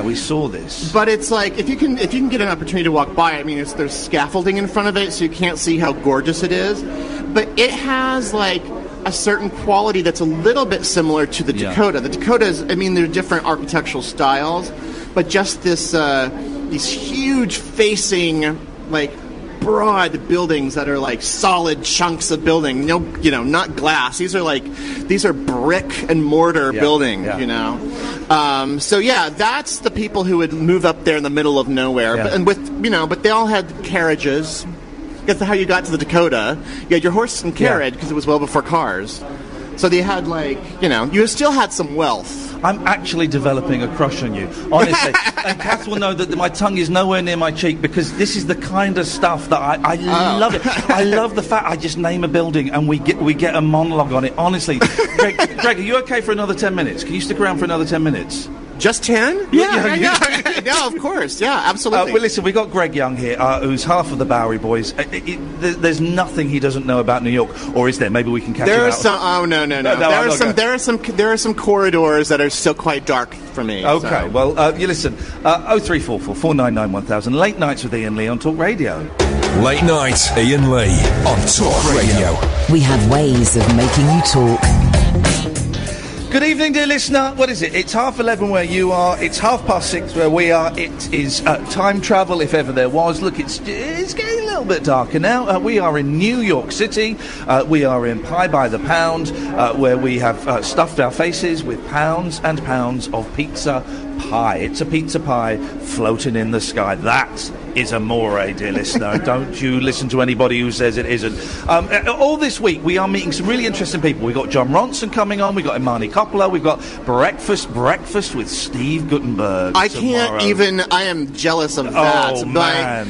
We saw this. But it's like, if you can get an opportunity to walk by, I mean, there's scaffolding in front of it, so you can't see how gorgeous it is. But it has like a certain quality that's a little bit similar to the Dakota. The Dakotas, I mean, they're different architectural styles, but just this these huge facing like broad buildings that are like solid chunks of building. Not glass. These are brick and mortar buildings. So that's the people who would move up there in the middle of nowhere. But they all had carriages. That's how you got to the Dakota. You had your horse and carriage because it was well before cars. So they had you still had some wealth. I'm actually developing a crush on you, honestly. And Kath will know that my tongue is nowhere near my cheek because this is the kind of stuff that I love it. I love the fact I just name a building and we get a monologue on it. Honestly, Greg, are you okay for another 10 minutes? Can you stick around for another 10 minutes? Just 10? Yeah, of course. Yeah, absolutely. Well, listen, we got Greg Young here, who's half of the Bowery Boys. There's nothing he doesn't know about New York, or is there? Maybe we can catch him out. Oh no. There are some corridors that are still quite dark for me. Okay, well, you listen. 0344 499 1000. Late Nights with Iain Lee on Talk Radio. Late Night Iain Lee on Talk Radio. We have ways of making you talk. Good evening, dear listener. What is it? It's 11:30 where you are. It's 6:30 where we are. It is time travel, if ever there was. Look, it's getting a little bit darker now. We are in New York City. We are in Pie by the Pound, where we have stuffed our faces with pounds and pounds of pizza pie. It's a pizza pie floating in the sky. That is amore, dear listener. Don't you listen to anybody who says it isn't. All this week, we are meeting some really interesting people. We've got John Ronson coming on. We've got Imani Coppola. We've got breakfast with Steve Guttenberg. I am jealous of that. Oh, man.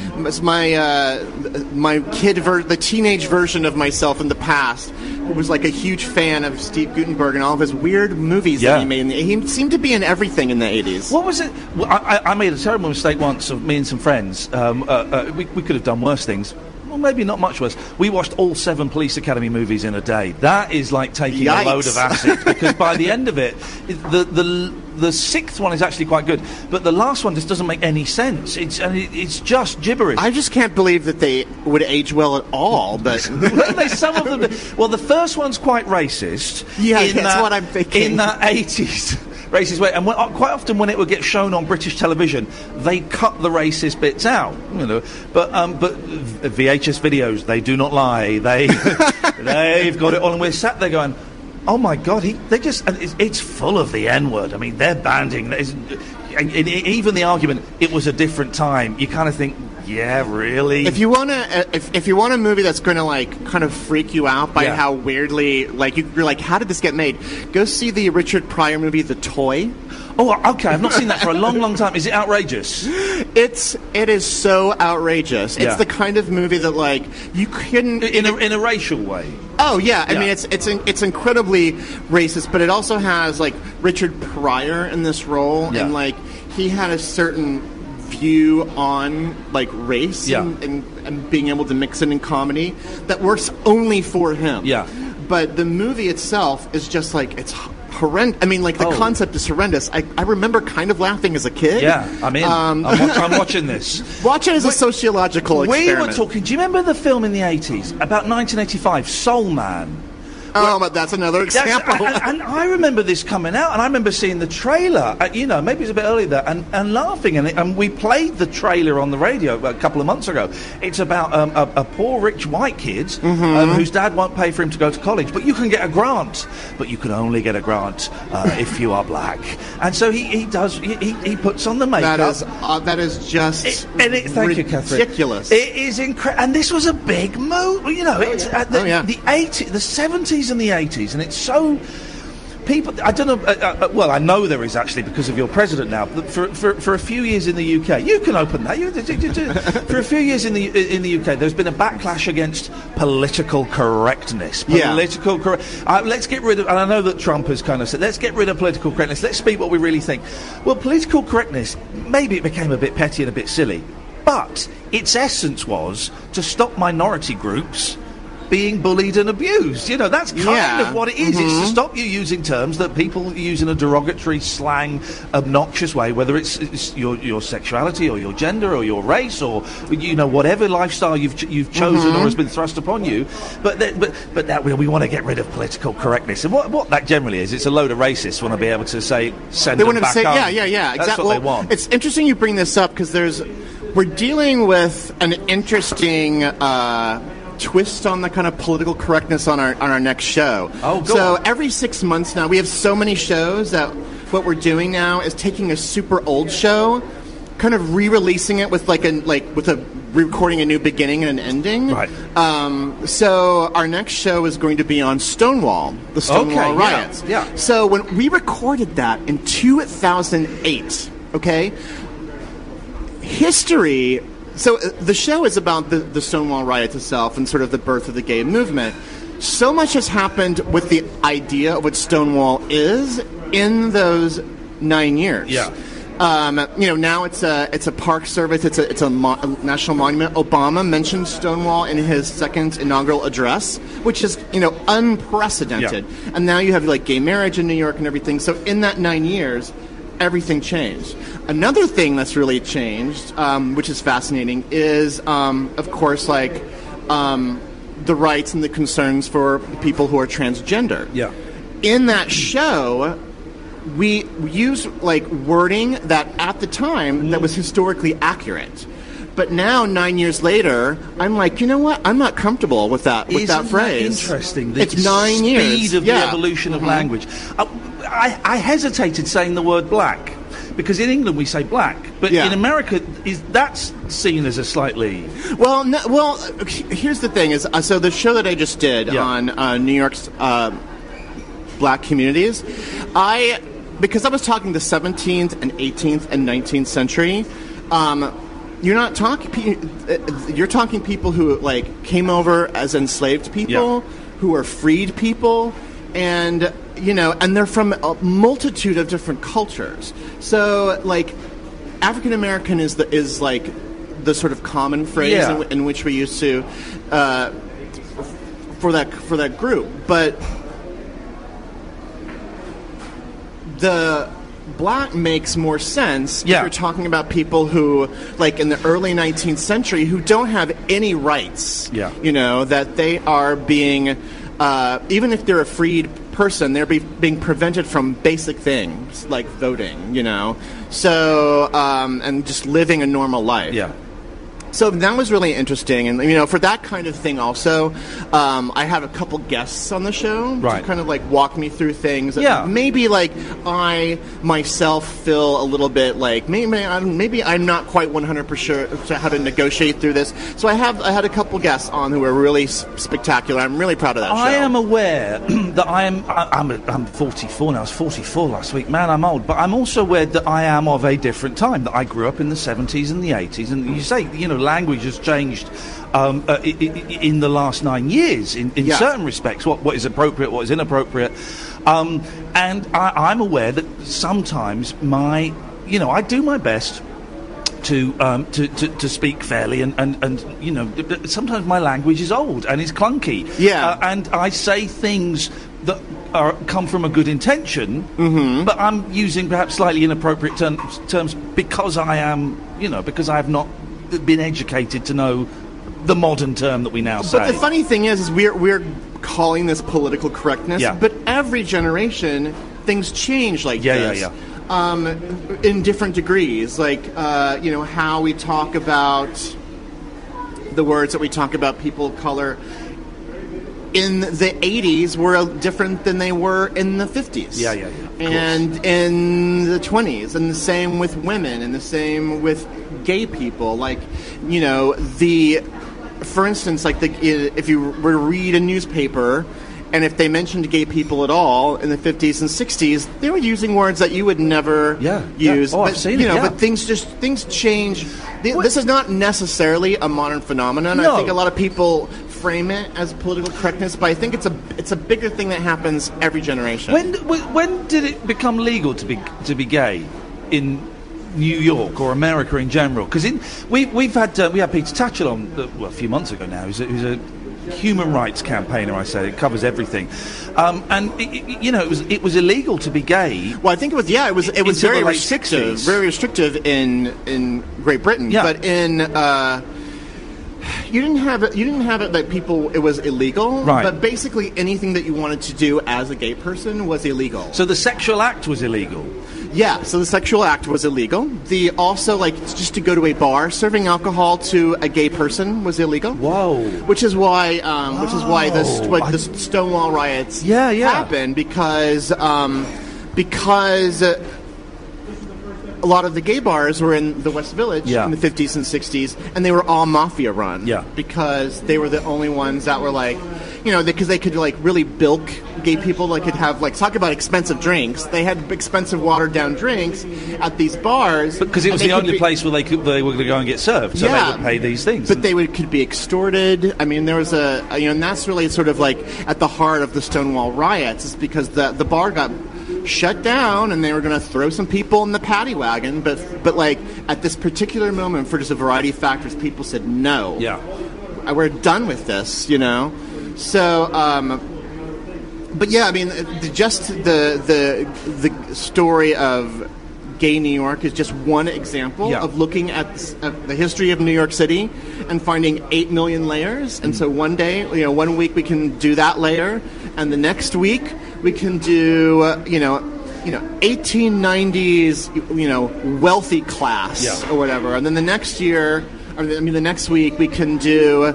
My kid, the teenage version of myself in the past, was like a huge fan of Steve Guttenberg and all of his weird movies that he made. He seemed to be in everything in the 80s. What was it? I made a terrible mistake once of me and some friends. We could have done worse things. Well, maybe not much worse. We watched all 7 Police Academy movies in a day. That is like taking a load of acid, because by the end of it, the 6th one is actually quite good, but the last one just doesn't make any sense. It's just gibberish. I just can't believe that they would age well at all. But some of them. Well, the first one's quite racist. Yeah, that's what I'm thinking. In the 80s. Racist way, and quite often when it would get shown on British television, they cut the racist bits out, But VHS videos, they do not lie. They've got it all, and we're sat there going, "Oh my God!" It's full of the N-word. I mean, they're banding. Even the argument, it was a different time. You kind of think, yeah, really. If you want a movie that's going to kind of freak you out by how weirdly you're like, how did this get made? Go see the Richard Pryor movie, The Toy. Oh, okay. I've not seen that for a long, long time. Is it outrageous? It is so outrageous. It's the kind of movie that you couldn't in a racial way. Oh yeah, I mean it's incredibly racist, but it also has Richard Pryor in this role, and he had a certain view on race and being able to mix it in comedy that works only for him. Yeah. But the movie itself is just it's horrendous. I mean, the concept is horrendous. I remember kind of laughing as a kid. Yeah, I'm in. I'm watching this. Watch it as a sociological experiment. We were talking, do you remember the film in the 80s, about 1985, Soul Man? Oh, but that's another example. And I remember this coming out, and I remember seeing the trailer, maybe it was a bit earlier there, and laughing. And we played the trailer on the radio a couple of months ago. It's about a poor, rich, white kid whose dad won't pay for him to go to college, but you can get a grant. But you can only get a grant if you are black. And so he puts on the makeup. That is just thank you, Catherine. Ridiculous. It is incredible. And this was a big move. It's the 70s and the 80s, and it's so people, I don't know. Well, I know there is actually because of your president now. For a few years in the UK, you can open that. For a few years in the UK, there's been a backlash against political correctness. Let's get rid of. And I know that Trump has kind of said, let's get rid of political correctness. Let's speak what we really think. Well, political correctness, maybe it became a bit petty and a bit silly, but its essence was to stop minority groups being bullied and abused. You know, that's kind of what it is. It's to stop you using terms that people use in a derogatory, slang, obnoxious way, whether it's your sexuality or your gender or your race or, you know, whatever lifestyle you've chosen or has been thrust upon you. But that we want to get rid of political correctness. And what that generally is, it's a load of racists want to be able to say, send them back home. Yeah, That's exactly. what they want. It's interesting you bring this up because we're dealing with an interesting twist on the kind of political correctness on our next show. Every 6 months now, we have so many shows that what we're doing now is taking a super old show, kind of re-releasing it with recording a new beginning and an ending. Right. So our next show is going to be on Stonewall, the Stonewall riots. Yeah. So when we recorded that in 2008, okay, history. So the show is about the Stonewall riots itself and sort of the birth of the gay movement. So much has happened with the idea of what Stonewall is in those 9 years. Yeah. Now it's a park service. It's a national monument. Obama mentioned Stonewall in his second inaugural address, which is unprecedented. Yeah. And now you have like gay marriage in New York and everything. So in that 9 years, everything changed. Another thing that's really changed, which is fascinating, is, of course, the rights and the concerns for people who are transgender. Yeah. In that show, we use wording that at the time that was historically accurate. But now, 9 years later, I'm like, you know what? I'm not comfortable with that phrase. Isn't that interesting? It's 9 years. The speed of the evolution of language. I hesitated saying the word black. Because in England we say black, but in America that's seen as a slightly... Well, here's the thing: is so the show that I just did on New York's black communities, because I was talking the 17th and 18th and 19th century. You're talking people who came over as enslaved people, who are freed people, and. And they're from a multitude of different cultures. So, African American is the sort of common phrase in which we used to for that group. But the black makes more sense if you're talking about people who, in the early 19th century, who don't have any rights. Yeah. That they are being, even if they're a freed person, they're being prevented from basic things like voting, so and just living a normal life. Yeah. So that was really interesting, and for that kind of thing also, I have a couple guests on the show to kind of walk me through things. That maybe I myself feel a little bit maybe I'm not quite 100% sure how to negotiate through this. So I had a couple guests on who were really spectacular. I'm really proud of that show. I am aware that I'm 44 now. I was 44 last week. Man, I'm old. But I'm also aware that I am of a different time. That I grew up in the 70s and the 80s, and you say language has changed in the last 9 years in certain respects. What is appropriate, what is inappropriate, and I'm aware that sometimes I do my best to speak fairly, and sometimes my language is old and is clunky. And I say things that come from a good intention, but I'm using perhaps slightly inappropriate terms because I am, because I have not been educated to know the modern term that we now say. But the funny thing is we're calling this political correctness, but every generation things change this. In different degrees, how we talk about the words that we talk about people of color in the 80s were different than they were in the 50s. And in the 20s, and the same with women, and the same with gay people. For instance, if you were to read a newspaper And if they mentioned gay people at all in the 50s and 60s, they were using words that you would never use. Oh, but, I've seen it, but things change. This is not necessarily a modern phenomenon. No. I think a lot of people frame it as political correctness, but I think it's a bigger thing that happens every generation. When did it become legal to be gay in New York or America in general? Because we had Peter Tatchell on a few months ago now. Who's a human rights campaigner. I say it covers everything, and it was illegal to be gay. Well, I think it was very restrictive, 60s. very restrictive in Great Britain, but in. You didn't have it that it was illegal, right? But basically anything that you wanted to do as a gay person was illegal. So the sexual act was illegal. Yeah, so the sexual act was illegal. Just to go to a bar, serving alcohol to a gay person was illegal. Whoa! Which is why the Stonewall riots happened because a lot of the gay bars were in the West Village in the 50s and 60s, and they were all mafia run. Yeah. Because they were the only ones that were because they could really bilk gay people. They could have talk about expensive drinks. They had expensive watered down drinks at these bars because it was the only place where they were going to go and get served. So they would pay these things. But could be extorted. I mean, there was and that's really sort of at the heart of the Stonewall riots, is because the bar got shut down and they were going to throw some people in the paddy wagon, but at this particular moment, for just a variety of factors, people said no. Yeah, we're done with this, So, but yeah, I mean, just the story of gay New York is just one example of looking at the history of New York City and finding 8 million layers. And so one day, 1 week we can do that layer, and the next week we can do 1890s wealthy class or whatever, and then the next week we can do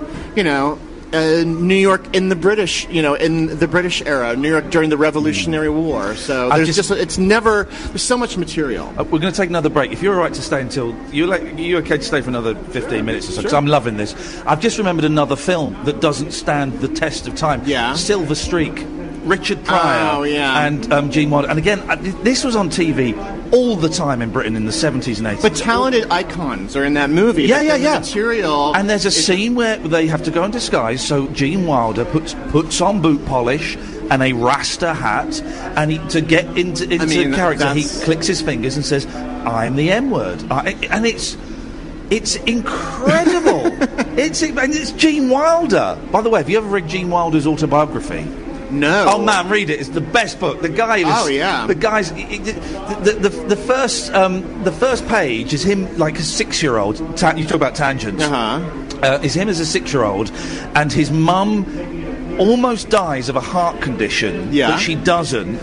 New York in the British era, New York during the Revolutionary War. So there's so much material. We're going to take another break. If you're all right to stay until you okay to stay for another 15 minutes or so? Because I'm loving this. I've just remembered another film that doesn't stand the test of time. Yeah, Silver Streak. Richard Pryor and Gene Wilder. And again, this was on TV all the time in Britain in the 70s and 80s. But talented icons are in that movie. Yeah. Material. And there's a scene where they have to go in disguise, so Gene Wilder puts on boot polish and a Rasta hat, and to get into character, he clicks his fingers and says, "I'm the M-word." And it's incredible. It's Gene Wilder. By the way, have you ever read Gene Wilder's autobiography? No. Oh man, read it. It's the best book. The guy was. Oh yeah. The guy's. The first page is him like a 6-year-old. You talk about tangents. Is him as a 6-year-old, and his mum almost dies of a heart condition, but she doesn't.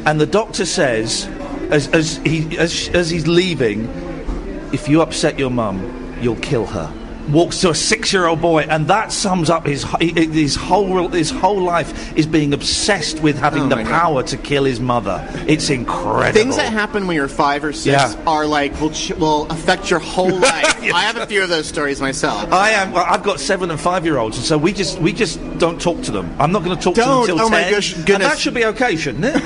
And the doctor says, as he's leaving, if you upset your mum, you'll kill her. Walks to a 6-year-old boy, and that sums up his whole life is being obsessed with having the power to kill his mother. It's incredible. Things that happen when you're 5 or 6 are will affect your whole life. I have a few of those stories myself. I've got 7 and 5-year-olds, and so we just don't talk to them. I'm not going to talk to them until 10. My goodness. And that should be okay, shouldn't it?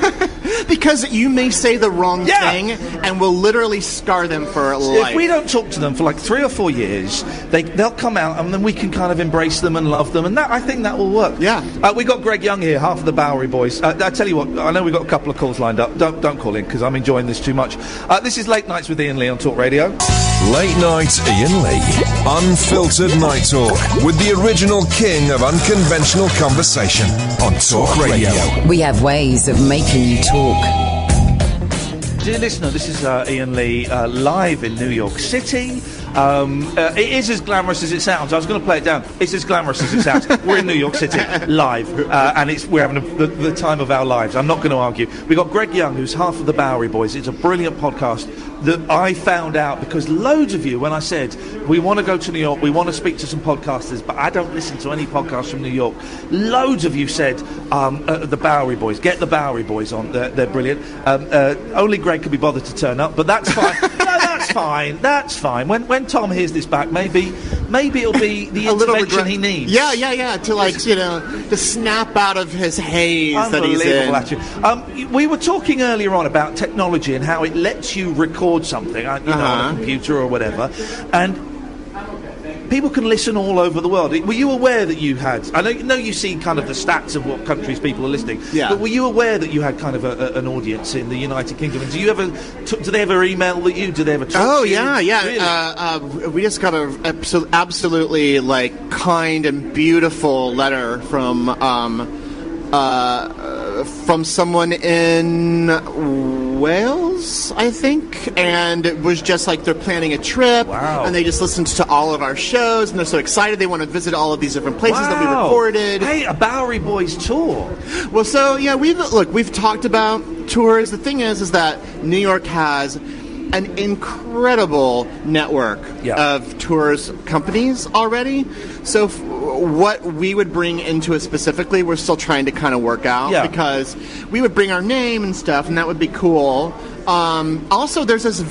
Because you may say the wrong thing and will literally scar them for life. If we don't talk to them for like 3 or 4 years, they'll come out, and then we can kind of embrace them and love them, and I think that will work. Yeah. We got Greg Young here, half of the Bowery Boys. I tell you what, I know we've got a couple of calls lined up. Don't call in, because I'm enjoying this too much. This is Late Nights with Iain Lee on Talk Radio. Late Night Iain Lee. Unfiltered night talk with the original king of unconventional conversation on Talk Radio. We have ways of making you talk. Dear listener, this is Iain Lee live in New York City. It is as glamorous as it sounds. I was going to play it down. It's as glamorous as it sounds. We're in New York City live, and we're having the time of our lives. I'm not going to argue. We've got Greg Young, who's half of the Bowery Boys. It's a brilliant podcast that I found out because loads of you, when I said we want to go to New York, we want to speak to some podcasters, but I don't listen to any podcasts from New York. Loads of you said the Bowery Boys. Get the Bowery Boys on. They're brilliant. Only Greg could be bothered to turn up, but that's fine. That's fine. When Tom hears this back, maybe maybe it'll be the intervention he needs. Yeah. To to snap out of his haze that he's in. Attitude. We were talking earlier on about technology and how it lets you record something, on a computer or whatever, and people can listen all over the world. Were you aware that you had... I know you see kind of the stats of what countries people are listening, but were you aware that you had kind of an audience in the United Kingdom? And do they ever email you? Do they ever talk to you? Yeah. Really? We just got an absolutely, kind and beautiful letter from someone in Wales, I think, and it was just they're planning a trip, and they just listened to all of our shows, and they're so excited they want to visit all of these different places that we recorded. Hey, a Bowery Boys tour. Well, so yeah, we've talked about tours. The thing is that New York has an incredible network of tours companies already. So what we would bring into it specifically, we're still trying to kind of work out, because we would bring our name and stuff, and that would be cool. Also, there's this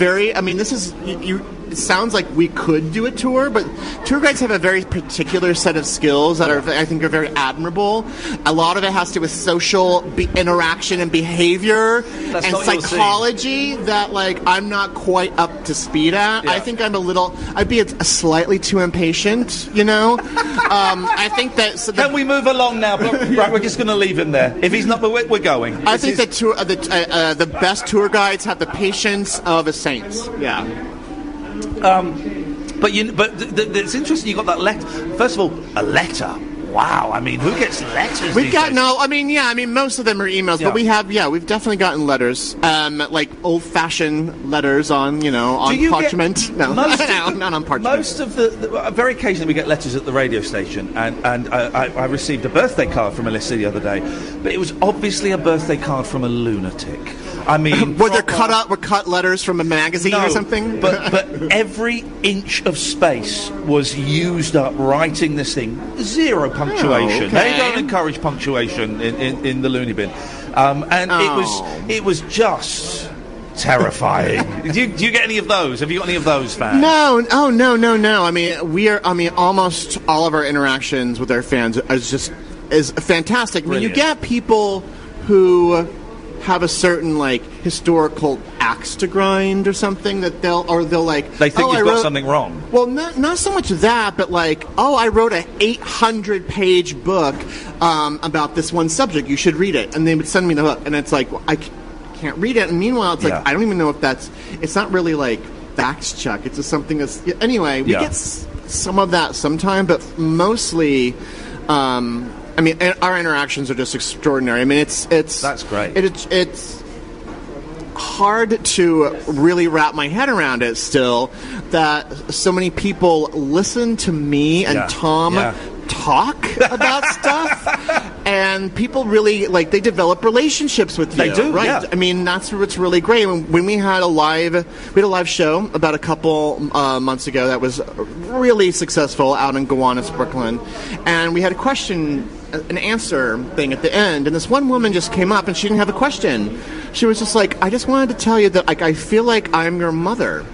it sounds like we could do a tour, but tour guides have a very particular set of skills that I think are very admirable. A lot of it has to do with social interaction and behavior and psychology that I'm not quite up to speed at. I think I'd be a slightly too impatient, I think that... Can we move along now? Right, we're just going to leave him there. If he's not, we're going. I think that the best tour guides have the patience of a saint. Yeah. But it's interesting. You got that letter. First of all, a letter. Wow. I mean, who gets letters? Most of them are emails, but we've definitely gotten letters, old-fashioned letters on parchment. Not on parchment. Most of very occasionally we get letters at the radio station, and I received a birthday card from a listener the other day, but it was obviously a birthday card from a lunatic. I mean, were cut letters from a magazine or something? But every inch of space was used up writing this thing. Zero punctuation. They don't encourage punctuation in the loony bin, it was just terrifying. Do you get any of those? Have you got any of those, fans? No. Almost all of our interactions with our fans is fantastic. I mean, you get people who have a certain historical axe to grind or something that they'll they think you've got something wrong. Well, not so much that, but I wrote an 800-page book about this one subject. You should read it, and they would send me the book, and it's I can't read it. And meanwhile, it's I don't even know if it's not really fact check. It's just something that's anyway. We get some of that sometime, but mostly. Our interactions are just extraordinary. I mean, that's great. It's hard to really wrap my head around it still that so many people listen to me and Tom talk about stuff, and people really they develop relationships with you. They do, right? Yeah. I mean, that's what's really great. When we had a live show about a couple months ago that was really successful out in Gowanus, Brooklyn, and we had a question and answer thing at the end, and this one woman just came up and she didn't have a question. She was just I just wanted to tell you that I feel like I'm your mother,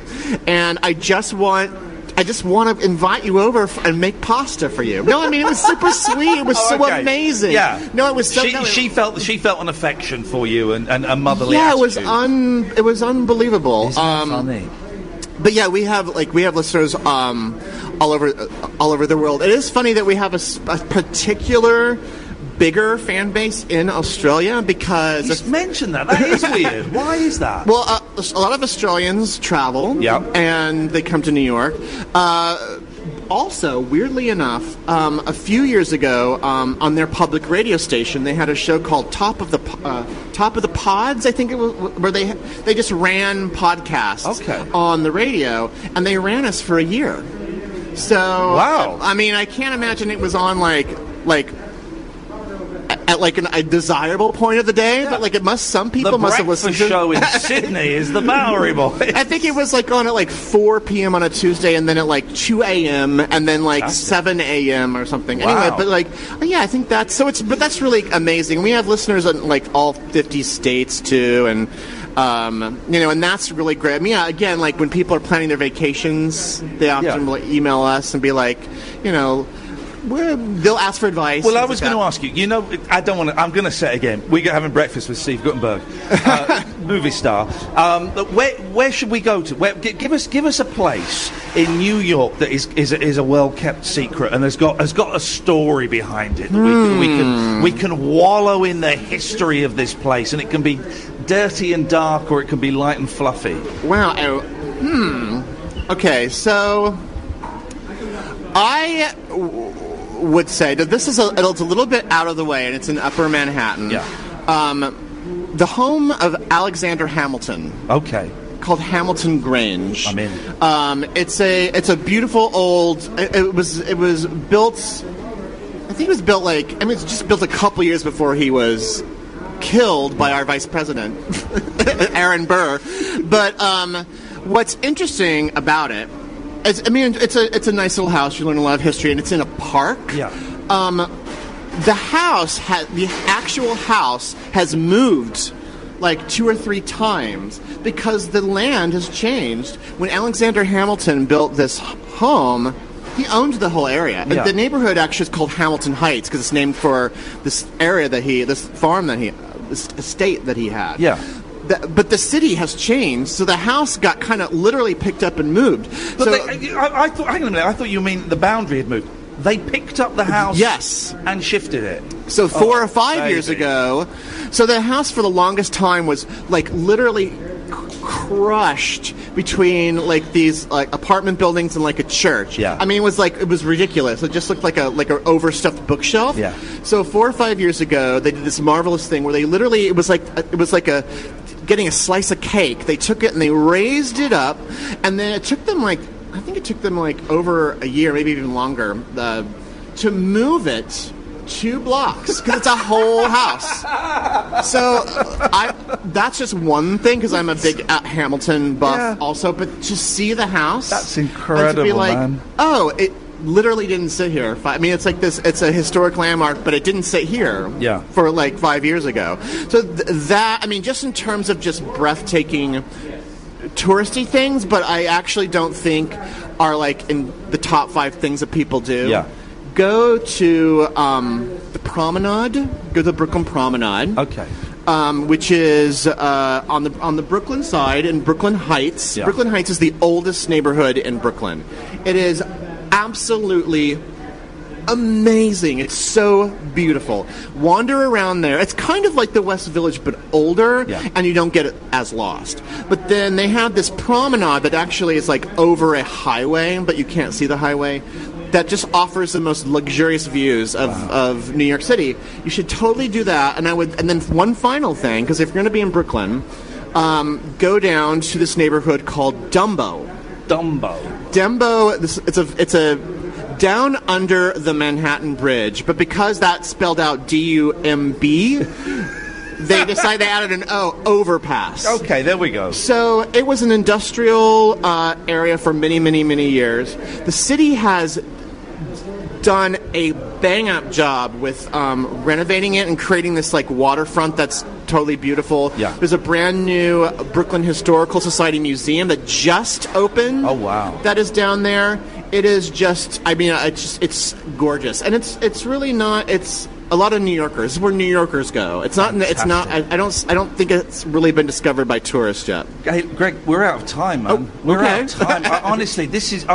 and I just want to invite you over and make pasta for you. No, I mean, it was super sweet. It was amazing. Yeah. No, it was so... She felt an affection for you and a motherly attitude. Yeah, it was unbelievable. Isn't that funny? But yeah, we have listeners all over the world. It is funny that we have a particular bigger fan base in Australia because... You just mentioned that. That is weird. Why is that? Well, a lot of Australians travel, and they come to New York. Also, weirdly enough, a few years ago, on their public radio station, they had a show called Top of the Pods, I think it was, where they just ran podcasts on the radio, and they ran us for a year. So, wow. I mean, I can't imagine it was on at a desirable point of the day, but some people must have listened to. The breakfast show in Sydney is the Bowery Boys. I think it was on at 4 p.m. on a Tuesday, and then at 2 a.m. and then 7 a.m. or something. Wow. Anyway, but I think that's so. But that's really amazing. We have listeners in all 50 states too, and And that's really great. I mean, yeah, again, like when people are planning their vacations, they often will email us and be like, they'll ask for advice. Well, I was going to ask you. I don't want to. I'm going to say it again. We're having breakfast with Steve Guttenberg, movie star. Where should we go to? Give us a place in New York that is a well kept secret and has got a story behind it. That we can wallow in the history of this place, and it can be dirty and dark, or it can be light and fluffy. Wow. Okay, so I would say that this is it's a little bit out of the way, and it's in Upper Manhattan. Yeah. The home of Alexander Hamilton. Okay. Called Hamilton Grange. I'm in. It's a beautiful old. It was built. I think it was built it was just built a couple years before he was killed by our vice president, Aaron Burr. But what's interesting about it is, it's a nice little house. You learn a lot of history, and it's in a park. Yeah. The actual house has moved like 2 or 3 times because the land has changed. When Alexander Hamilton built this home, he owned the whole area. Yeah. The neighborhood actually is called Hamilton Heights because it's named for this area this estate that he had. Yeah. But the city has changed, so the house got kind of literally picked up and moved. But I thought, hang on a minute, I thought you mean the boundary had moved. They picked up the house, yes, and shifted it. So 4 or 5 years ago, so the house for the longest time was like literally crushed between like these like apartment buildings and like a church. Yeah. I mean, it was ridiculous. It just looked like an overstuffed bookshelf. Yeah. So 4 or 5 years ago, they did this marvelous thing where they literally it was like getting a slice of cake. They took it and they raised it up, and then it took them over a year, maybe even longer, to move it 2 blocks because it's a whole house. So that's just one thing because I'm a big Hamilton buff also, but to see the house, that's incredible, and to be like, man. Oh, it literally didn't sit here. It's like this. It's a historic landmark, but it didn't sit here. Yeah. For like 5 years ago. So just in terms of just breathtaking touristy things, but I actually don't think are like in the top 5 things that people do. Yeah. Go to the promenade. Go to the Brooklyn Promenade. Okay. Which is on the Brooklyn side in Brooklyn Heights. Yeah. Brooklyn Heights is the oldest neighborhood in Brooklyn. It is absolutely amazing. It's so beautiful. Wander around there. It's kind of like the West Village, but older, and you don't get it as lost. But then they have this promenade that actually is like over a highway, but you can't see the highway, that just offers the most luxurious views of New York City. You should totally do that. And then one final thing, because if you're going to be in Brooklyn, go down to this neighborhood called Dumbo. It's a down under the Manhattan Bridge, but because that's spelled out D-U-M-B, they decided they added an O, overpass. Okay, there we go. So it was an industrial area for many, many, many years. The city has done a bang-up job with renovating it and creating this like waterfront that's totally beautiful. Yeah. There's a brand new Brooklyn Historical Society museum that just opened. Oh wow. That is down there. It is just, it's gorgeous, and it's really not. It's a lot of New Yorkers. This is where New Yorkers go. It's not. Fantastic. It's not. I don't think it's really been discovered by tourists yet. Hey, Greg, we're out of time, man. We're out of time. Honestly, this is.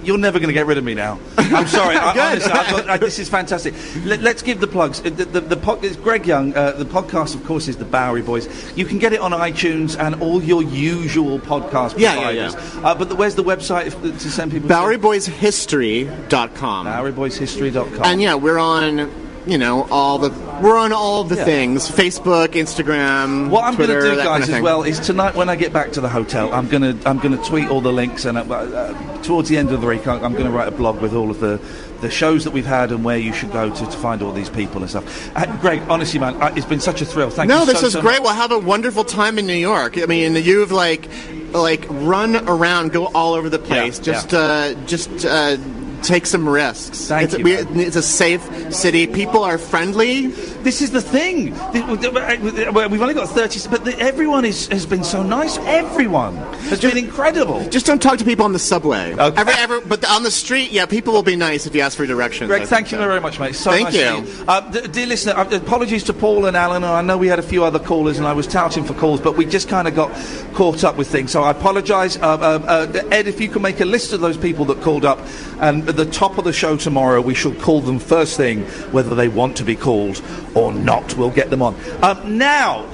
You're never going to get rid of me now. I'm sorry. Honestly, this is fantastic. Let's give the plugs. It's Greg Young. The podcast, of course, is the Bowery Boys. You can get it on iTunes and all your usual podcast providers. But where's the website to send people? BoweryBoysHistory.com. BoweryBoysHistory.com. And we're on. We're on all the things: Facebook, Instagram. What I'm going to Twitter, do, guys, as well, is tonight when I get back to the hotel, I'm going to tweet all the links, and towards the end of the week, I'm going to write a blog with all of the shows that we've had and where you should go to find all these people and stuff. Greg, honestly, man, it's been such a thrill. Thank you. No, this is great. Much. We'll have a wonderful time in New York. I mean, you've like run around, go all over the place. take some risks. It's a safe city. People are friendly. This is the thing. We've only got 30, but everyone has been so nice. Everyone has been incredible. Just don't talk to people on the subway. Okay. But on the street, yeah, people will be nice if you ask for directions. Greg, thank you very much, mate. So thank nice you. Dear listener, apologies to Paul and Alan. I know we had a few other callers and I was touting for calls, but we just kind of got caught up with things. So I apologise. Ed, if you can make a list of those people that called up, and at the top of the show tomorrow, we shall call them first thing, whether they want to be called or not. We'll get them on. Now,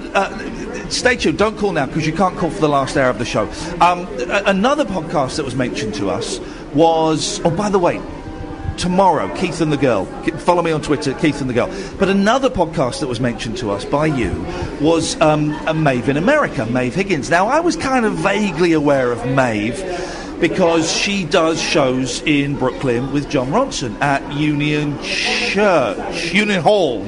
stay tuned. Don't call now, because you can't call for the last hour of the show. Another podcast that was mentioned to us was... Oh, by the way, tomorrow, Keith and the Girl. Follow me on Twitter, Keith and the Girl. But another podcast that was mentioned to us by you was Maeve in America, Maeve Higgins. Now, I was kind of vaguely aware of Maeve because she does shows in Brooklyn with John Ronson at Union Hall.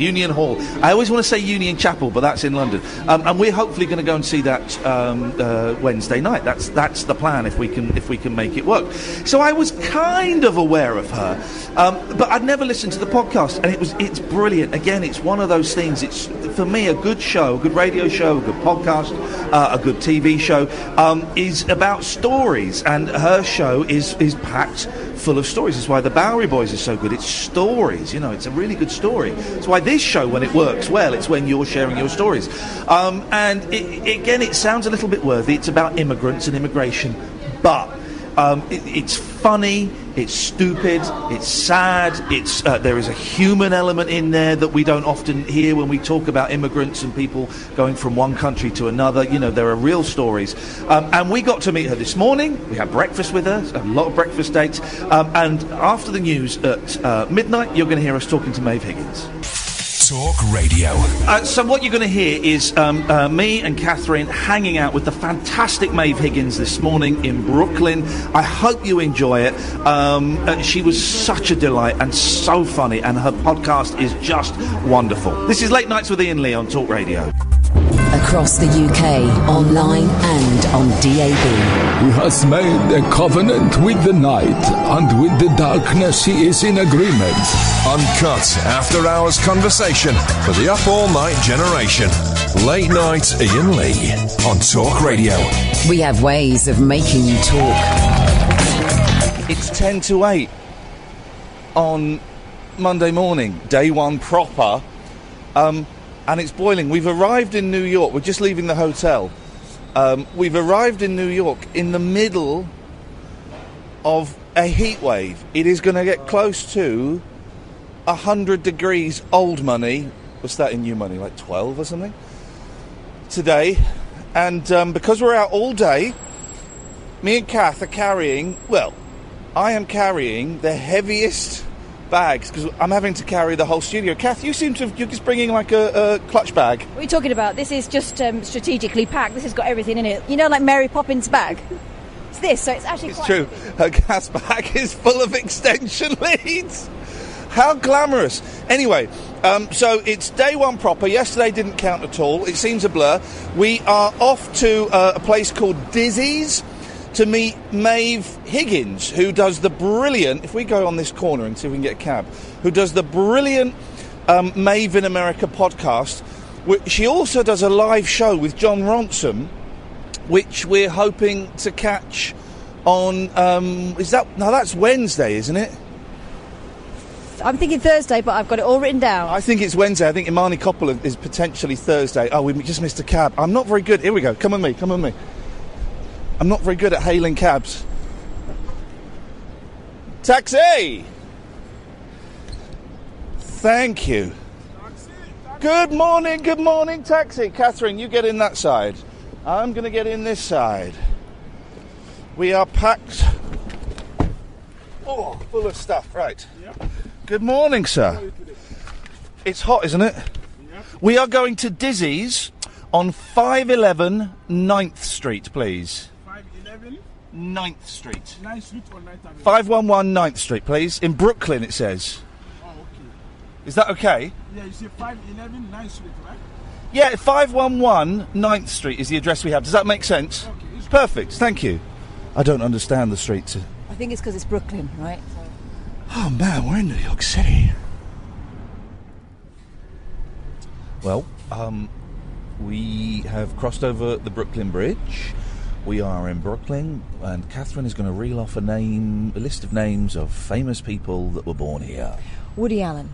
I always want to say Union Chapel, but that's in London. And we're hopefully going to go and see that Wednesday night. That's the plan if we can make it work. So I was kind of aware of her, but I'd never listened to the podcast, and it's brilliant. Again, it's one of those things. It's for me a good show, a good radio show, a good podcast, a good TV show is about stories, and her show is packed full of stories. That's why the Bowery Boys is so good. It's stories, it's a really good story. That's why this show, when it works well, it's when you're sharing your stories. And it sounds a little bit worthy. It's about immigrants and immigration, but it's funny, it's stupid, it's sad, there is a human element in there that we don't often hear when we talk about immigrants and people going from one country to another. There are real stories. And we got to meet her this morning. We had breakfast with her, a lot of breakfast dates. And after the news at midnight, you're going to hear us talking to Maeve Higgins. Talk Radio. So what you're going to hear is me and Catherine hanging out with the fantastic Maeve Higgins this morning in Brooklyn. I hope you enjoy it. She was such a delight and so funny, and her podcast is just wonderful. This is Late Nights with Iain Lee on Talk Radio. Across the UK, online and on DAB. He has made a covenant with the night, and with the darkness he is in agreement. Uncut, after-hours conversation for the up-all-night generation. Late Night Iain Lee on Talk Radio. We have ways of making you talk. It's 10 to 8 on Monday morning, day one proper. And it's boiling. We've arrived in New York. We're just leaving the hotel. We've arrived in New York in the middle of a heat wave. It is going to get close to 100 degrees old money. What's that in new money? Like 12 or something? Today. And because we're out all day, me and Kath are carrying... Well, I am carrying the heaviest... bags, because I'm having to carry the whole studio. Kath, you're just bringing like a clutch bag. What are you talking about? This is just strategically packed. This has got everything in it. Like Mary Poppins' bag? It's this, so it's actually quite... It's true. Her gas bag is full of extension leads. How glamorous. Anyway, so it's day one proper. Yesterday didn't count at all. It seems a blur. We are off to a place called Dizzy's to meet Maeve Higgins, who does the brilliant... If we go on this corner and see if we can get a cab... Who does the brilliant Maeve in America podcast. She also does a live show with John Ronson, which we're hoping to catch on... that's Wednesday, isn't it? I'm thinking Thursday, but I've got it all written down. I think it's Wednesday. I think Imani Koppel is potentially Thursday. Oh, we just missed a cab. I'm not very good. Here we go. Come with me. I'm not very good at hailing cabs. Taxi! Thank you. Good morning, taxi. Catherine, you get in that side. I'm going to get in this side. We are packed. Oh, full of stuff. Right. Yep. Good morning, sir. It's hot, isn't it? Yep. We are going to Dizzy's on 511 9th Street, please. 9th Street. 9th Street or 9th Avenue? 511 9th Street, please. In Brooklyn, it says. Oh, okay. Is that okay? Yeah, you say 511 9th Street, right? Yeah, 511 9th Street is the address we have. Does that make sense? Okay. Perfect, thank you. I don't understand the streets. I think it's because it's Brooklyn, right? So. Oh man, we're in New York City. Well, we have crossed over the Brooklyn Bridge. We are in Brooklyn, and Katherine is going to reel off a list of names of famous people that were born here. Woody Allen,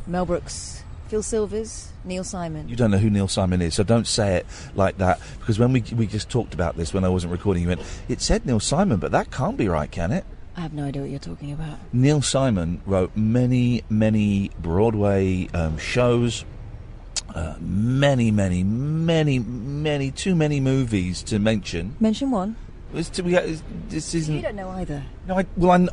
Mel Brooks, Phil Silvers, Neil Simon. You don't know who Neil Simon is, so don't say it like that, because when we just talked about this when I wasn't recording, you went, it said Neil Simon, but that can't be right, can it? I have no idea what you're talking about. Neil Simon wrote many, many Broadway shows, many, too many movies to mention. Mention one. This isn't... You don't know either. No,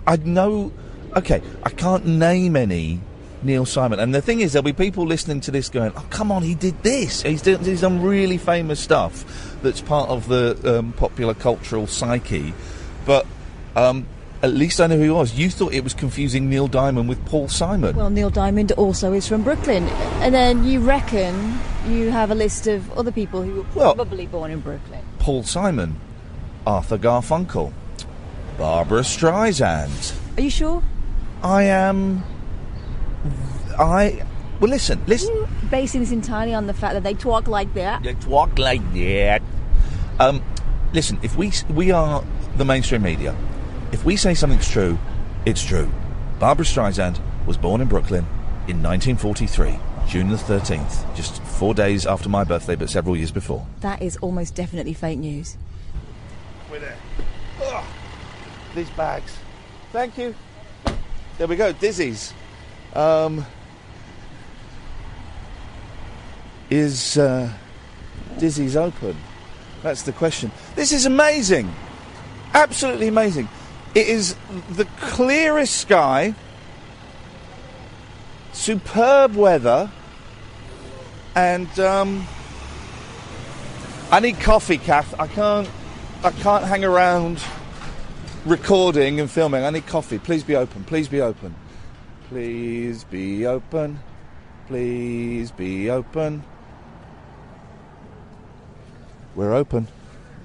I know... Okay, I can't name any Neil Simon. And the thing is, there'll be people listening to this going, oh, come on, he did this. He's done really famous stuff that's part of the popular cultural psyche. But... at least I know who he was. You thought it was confusing Neil Diamond with Paul Simon. Well, Neil Diamond also is from Brooklyn. And then you reckon you have a list of other people who were probably born in Brooklyn. Paul Simon, Arthur Garfunkel, Barbara Streisand. Are you sure? I am... Well, listen. Are you basing this entirely on the fact that they talk like that? They talk like that. Listen, if we are the mainstream media... If we say something's true, it's true. Barbara Streisand was born in Brooklyn in 1943, June the 13th, just 4 days after my birthday, but several years before. That is almost definitely fake news. We're there. Ugh. These bags. Thank you. There we go, Dizzy's. Is Dizzy's open? That's the question. This is amazing. Absolutely amazing. It is the clearest sky, superb weather, and I need coffee, Kath. I can't hang around recording and filming. I need coffee. Please be open. Please be open. Please be open. Please be open. We're open.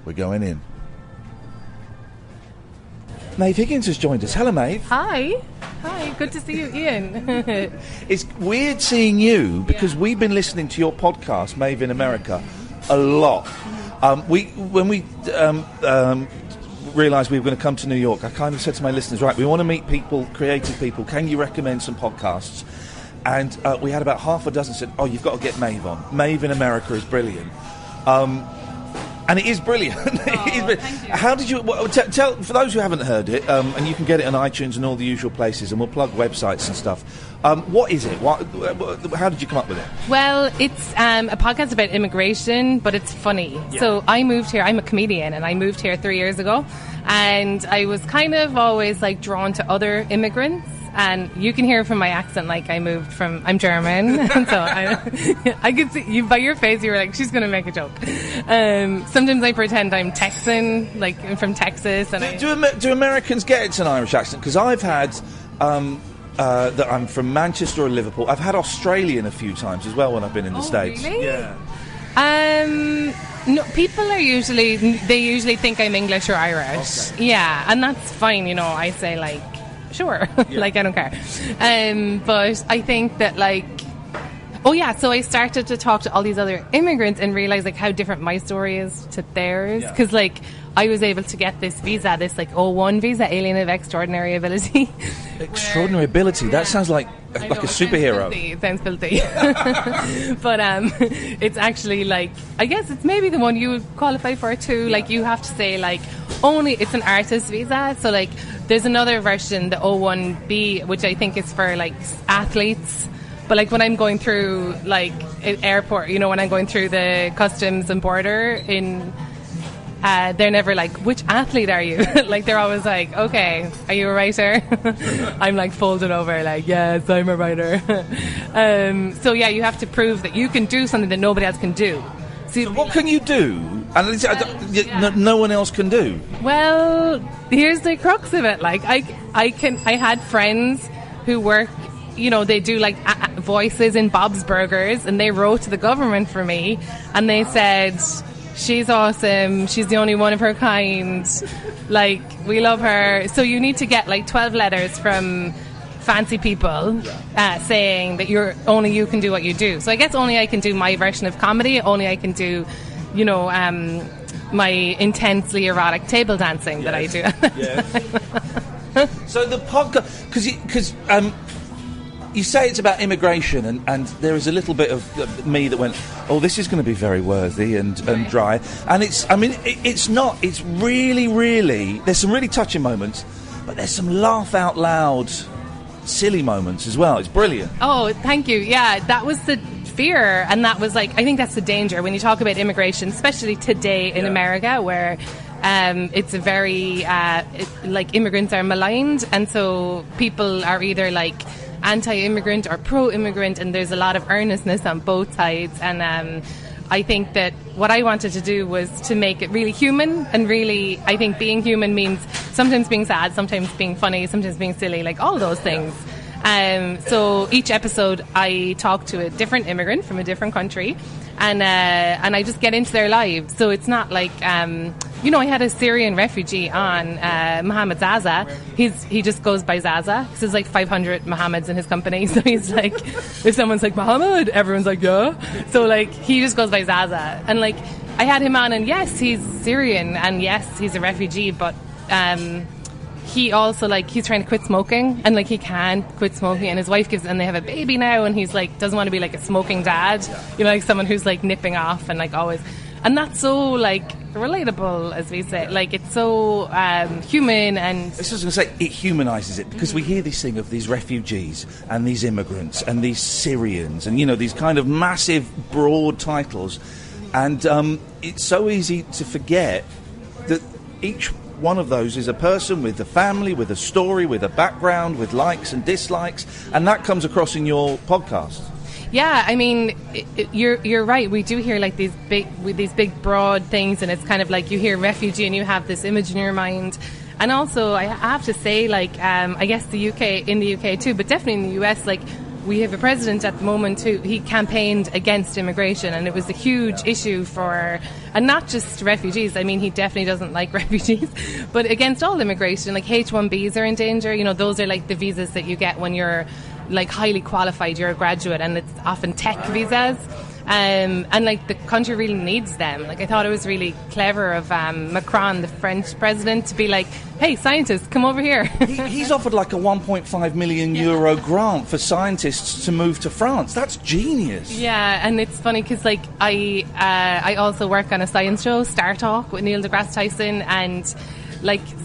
We're going in. Maeve Higgins has joined us. Hello, Maeve. Hi. Good to see you, Ian. It's weird seeing you because we've been listening to your podcast, Maeve in America, a lot. When we realised we were going to come to New York, I kind of said to my listeners, right, we want to meet people, creative people. Can you recommend some podcasts? And we had about half a dozen said, oh, you've got to get Maeve on. Maeve in America is brilliant. And it is brilliant. Thank you. How did you... tell for those who haven't heard it, and you can get it on iTunes and all the usual places, and we'll plug websites and stuff. What is it? How did you come up with it? Well, it's a podcast about immigration, but it's funny. Yeah. So I moved here. I'm a comedian, and I moved here 3 years ago. And I was kind of always, drawn to other immigrants. And you can hear from my accent, I'm German. So I could see, you by your face, you were like, she's going to make a joke. Sometimes I pretend I'm Texan, I'm from Texas. And do Americans get it's an Irish accent? Because I've had, that I'm from Manchester or Liverpool. I've had Australian a few times as well when I've been in the States. Really? Yeah. No, people are usually think I'm English or Irish. Okay. Yeah, and that's fine, I say sure. Yeah. I don't care. But I think that so I started to talk to all these other immigrants and realize how different my story is to theirs. Because I was able to get this visa, this O1 visa, alien of extraordinary ability. Extraordinary ability? That sounds like a superhero. It sounds filthy. But it's actually I guess it's maybe the one you would qualify for too. Yeah. You have to say only it's an artist visa. So there's another version, the O1B, which I think is for athletes. But when I'm going through airport, when I'm going through the customs and border in, they're never which athlete are you? They're always okay, are you a writer? I'm folded over yes, I'm a writer. So yeah, you have to prove that you can do something that nobody else can do. So what can you do? And no one else can do. Well, here's the crux of it. I had friends who work, they do voices in Bob's Burgers, and they wrote to the government for me, and they said, she's awesome, she's the only one of her kind, we love her. So you need to get 12 letters from fancy people saying that only you can do what you do. So I guess only I can do my version of comedy. Only I can do, my intensely erotic table dancing that I do. So the podcast, because you say it's about immigration, and there is a little bit of me that went, oh, this is going to be very worthy and dry. And it's not. It's really, really, there's some really touching moments, but there's some laugh out loud, silly moments as well. It's brilliant. Oh, thank you. Yeah, that was the fear, and that was I think that's the danger when you talk about immigration, especially today in America, where it's a very immigrants are maligned, and so people are either anti-immigrant or pro-immigrant, and there's a lot of earnestness on both sides. And I think that what I wanted to do was to make it really human, and really, I think being human means sometimes being sad, sometimes being funny, sometimes being silly, all those things. So each episode I talk to a different immigrant from a different country, and I just get into their lives. So it's not I had a Syrian refugee on, Mohammed Zaza. He just goes by Zaza because there's 500 Mohammeds in his company. So he's if someone's Mohammed, everyone's yeah. So he just goes by Zaza. And I had him on, and yes, he's Syrian, and yes, he's a refugee, but he also he's trying to quit smoking, and he can quit smoking, and his wife and they have a baby now, and he's doesn't want to be a smoking dad, someone who's nipping off and always, and that's so relatable, as we say, it's so human. And I was going to say, it humanises it, because we hear this thing of these refugees and these immigrants and these Syrians, and these kind of massive broad titles, and it's so easy to forget that each one of those is a person with a family, with a story, with a background, with likes and dislikes, and that comes across in your podcast. Yeah, I mean, you're right. We do hear these big broad things, and it's kind of you hear refugee and you have this image in your mind. And also, I have to say, I guess in the UK too, but definitely in the US, we have a president at the moment who he campaigned against immigration, and it was a huge issue and not just refugees. I mean, he definitely doesn't like refugees, but against all immigration. H-1Bs are in danger. Those are the visas that you get when you're highly qualified, you're a graduate, and it's often tech visas. And the country really needs them. I thought it was really clever of Macron, the French president, to be hey, scientists, come over here. He's offered a 1.5 million euro grant for scientists to move to France. That's genius. Yeah, and it's funny because I also work on a science show, Star Talk, with Neil deGrasse Tyson, and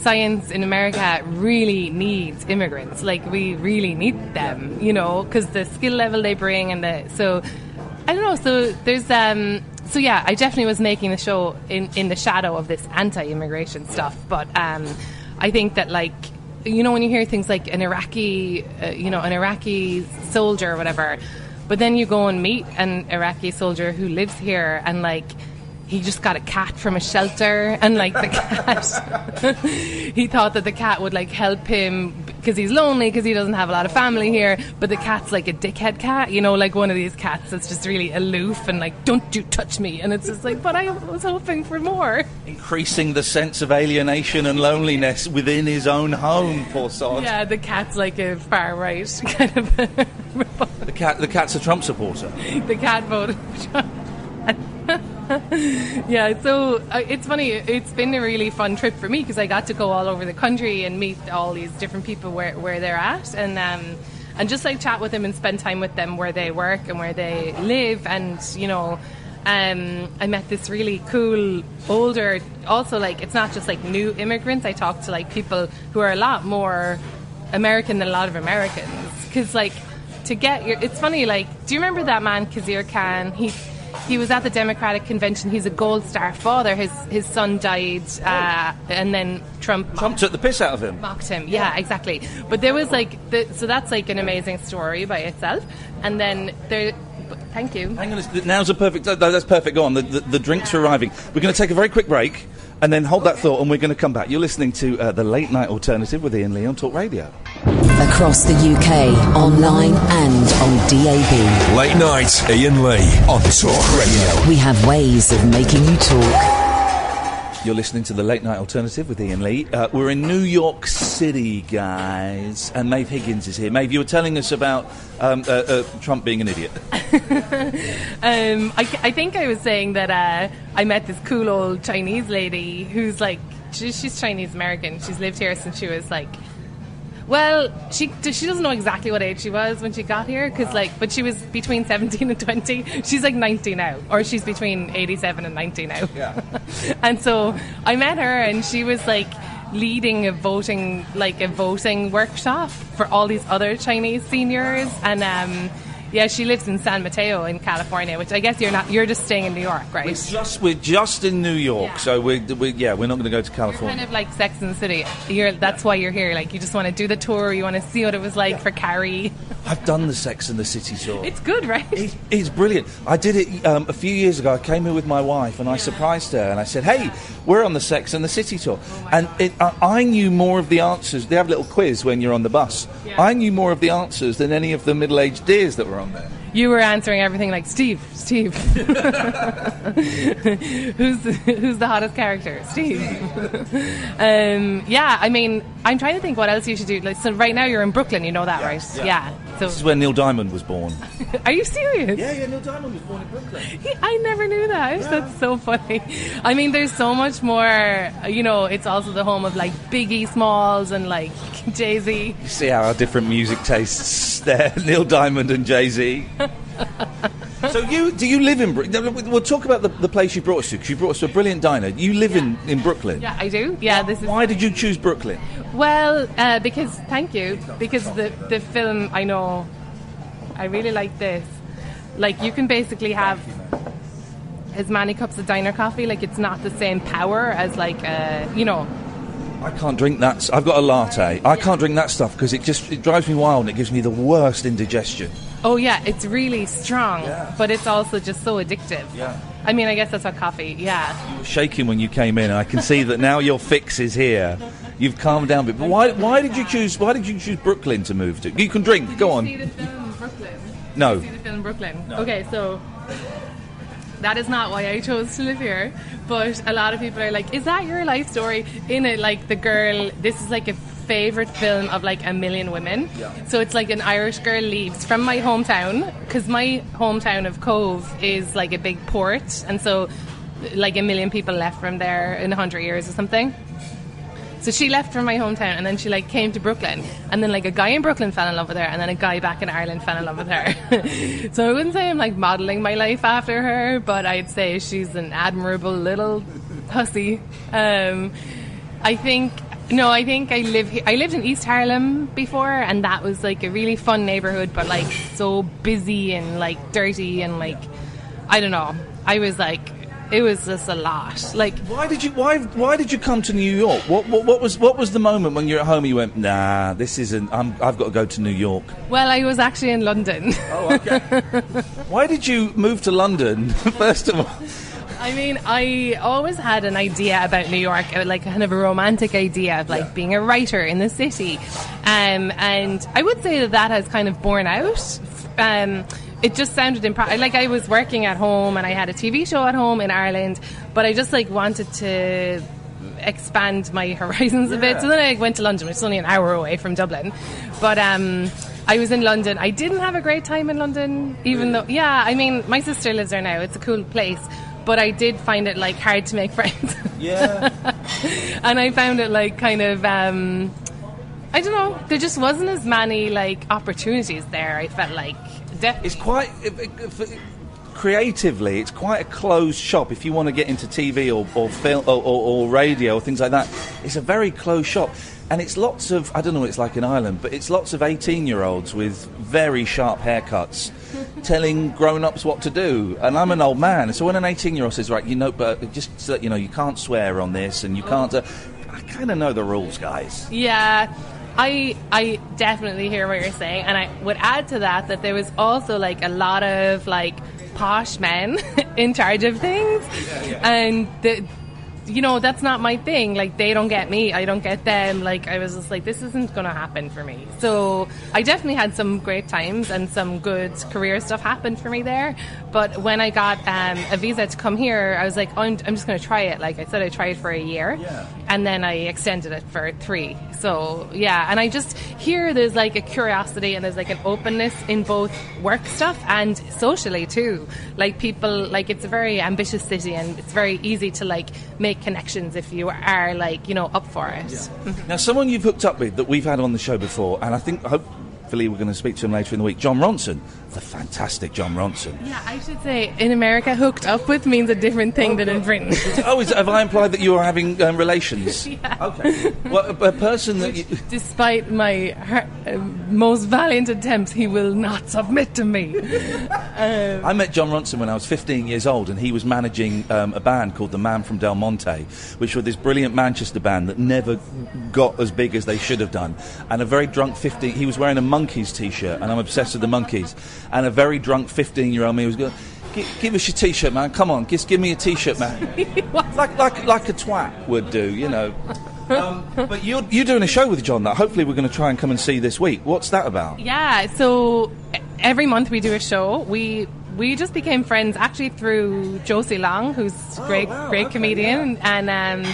science in America really needs immigrants. We really need them, because the skill level they bring, and so I don't know. So there's so yeah, I definitely was making the show in the shadow of this anti-immigration stuff. But I think that when you hear things an Iraqi, an Iraqi soldier or whatever, but then you go and meet an Iraqi soldier who lives here, and he just got a cat from a shelter, and the cat, he thought that the cat would help him because he's lonely, because he doesn't have a lot of family here, but the cat's a dickhead cat, one of these cats that's just really aloof and don't you touch me, and it's just but I was hoping for more. Increasing the sense of alienation and loneliness within his own home, poor sod. Yeah, the cat's a far right kind of the cat's a Trump supporter. The cat voted Trump. Yeah, so it's funny. It's been a really fun trip for me because I got to go all over the country and meet all these different people where they're at, and just chat with them and spend time with them where they work and where they live. And I met this really cool older, also it's not just new immigrants. I talked to people who are a lot more American than a lot of Americans, because to get your, it's funny, do you remember that man Kazir Khan? He was at the Democratic convention. He's a Gold Star father. His son died, and then Trump took the piss out of him. Mocked him. Yeah, exactly. But there was so that's an amazing story by itself. And then there. Thank you. Hang on, now's a perfect. That's perfect. Go on. The drinks are arriving. We're going to take a very quick break, and then hold that thought, and we're going to come back. You're listening to the Late Night Alternative with Iain Lee on Talk Radio. Across the UK, online and on DAB. Late Night, Iain Lee on Talk Radio. We have ways of making you talk. You're listening to the Late Night Alternative with Iain Lee. We're in New York City, guys, and Maeve Higgins is here. Maeve, you were telling us about Trump being an idiot. I think I was saying that I met this cool old Chinese lady who's like, she's Chinese American. She's lived here since she was like, well, she doesn't know exactly what age she was when she got here, but she was between 17 and 20. She's like 90 now, or she's between 87 and 90 now. Yeah. And so I met her, and she was like leading a voting workshop for all these other Chinese seniors, and yeah, she lives in San Mateo in California, which I guess you're just staying in New York, right? We're just in New York, so we're not going to go to California. You're kind of like Sex and the City. That's why you're here. Like, you just want to do the tour, you want to see what it was like for Carrie. I've done the Sex and the City tour. It's good, right? It's brilliant. I did it a few years ago. I came here with my wife and I surprised her and I said, hey, we're on the Sex and the City tour. And I knew more of the answers. They have a little quiz when you're on the bus. Yeah. I knew more of the answers than any of the middle-aged dears that were on there. You were answering everything like, Steve. Who's the hottest character? Steve. Yeah, I mean, I'm trying to think what else you should do. Like, so right now you're in Brooklyn, you know that, right? Yeah. So this is where Neil Diamond was born. Are you serious? Yeah, Neil Diamond was born in Brooklyn. I never knew that. Yeah. That's so funny. I mean, there's so much more, it's also the home of like Biggie Smalls and like Jay-Z. You see how our different music tastes there, Neil Diamond and Jay-Z. So do you live in Brooklyn? We'll talk about the place you brought us to, because you brought us to a brilliant diner. You live in Brooklyn? Yeah, I do. Yeah, Why did you choose Brooklyn? Well, because the film, I know, I really like this. Like, you can basically have as many cups of diner coffee, like it's not the same power as like, I can't drink that. I've got a latte. I can't drink that stuff because it drives me wild and it gives me the worst indigestion. Oh yeah, it's really strong, but it's also just so addictive. Yeah. I mean, I guess that's what coffee. Yeah. You were shaking when you came in. I can see that now your fix is here. You've calmed down a bit. But why did you choose Brooklyn to move to? You can drink. Go on. Did you see the film Brooklyn? No. Did you see the film Brooklyn? No. Okay, so that is not why I chose to live here. But a lot of people are like, is that your life story? In it, like the girl, this is like a favourite film of like a million women. Yeah. So it's like an Irish girl leaves from my hometown, because my hometown of Cove is like a big port, and so like a million people left from there in 100 years or something. So she left from my hometown, and then she like came to Brooklyn, and then like a guy in Brooklyn fell in love with her, and then a guy back in Ireland fell in love with her. So I wouldn't say I'm like modelling my life after her, but I'd say she's an admirable little hussy. I think I lived in East Harlem before, and that was like a really fun neighborhood, but like so busy and like dirty and like, I don't know. I was like, it was just a lot. Like, why did you come to New York? What was the moment when you're at home and you went, nah, this isn't. I've got to go to New York. Well, I was actually in London. Oh, okay. Why did you move to London first of all? I mean, I always had an idea about New York, like kind of a romantic idea of like being a writer in the city, and I would say that has kind of borne out. It just sounded like I was working at home and I had a TV show at home in Ireland, but I just like wanted to expand my horizons a bit. So then I went to London, which is only an hour away from Dublin. But I was in London. I didn't have a great time in London, even though, I mean, my sister lives there now. It's a cool place. But I did find it like hard to make friends. Yeah. And I found it like kind of, I don't know, there just wasn't as many like opportunities there. I felt like it's quite creatively, it's quite a closed shop. If you want to get into TV or film or radio or things like that, it's a very closed shop. And it's lots of, I don't know what it's like in Ireland, but it's lots of 18-year-olds with very sharp haircuts telling grown-ups what to do. And I'm an old man, so when an 18-year-old says, right, but just so that you know, you can't swear on this and you can't, I kind of know the rules, guys. Yeah. I definitely hear what you're saying, and I would add to that there was also like a lot of like posh men in charge of things, and that's not my thing. Like, they don't get me, I don't get them. Like, I was just like, this isn't going to happen for me. So I definitely had some great times and some good career stuff happened for me there. But when I got a visa to come here, I was like, I'm just going to try it. Like I said, I tried for a year, and then I extended it for 3. So, yeah, and I just hear there's like a curiosity and there's like an openness in both work stuff and socially too. Like, people, like, it's a very ambitious city and it's very easy to like make connections if you are like, up for it. Yeah. Now, someone you've hooked up with that we've had on the show before, and I think hopefully we're going to speak to him later in the week, John Ronson, the fantastic John Ronson. Yeah, I should say in America, hooked up with means a different thing than in Britain. Have I implied that you are having relations? Yeah. Okay. Well, a person that despite my most valiant attempts, he will not submit to me. I met John Ronson when I was 15 years old, and he was managing a band called the Man from Del Monte, which were this brilliant Manchester band that never got as big as they should have done. And a very drunk 15... He was wearing a Monkeys T-shirt, and I'm obsessed with the Monkeys. And a very drunk 15-year-old me was going, give us your T-shirt, man. Come on, just give me a T-shirt, man. like a twat would do, But you're doing a show with John that hopefully we're going to try and come and see this week. What's that about? Yeah, so every month we do a show. We just became friends actually through Josie Long, who's a great comedian, and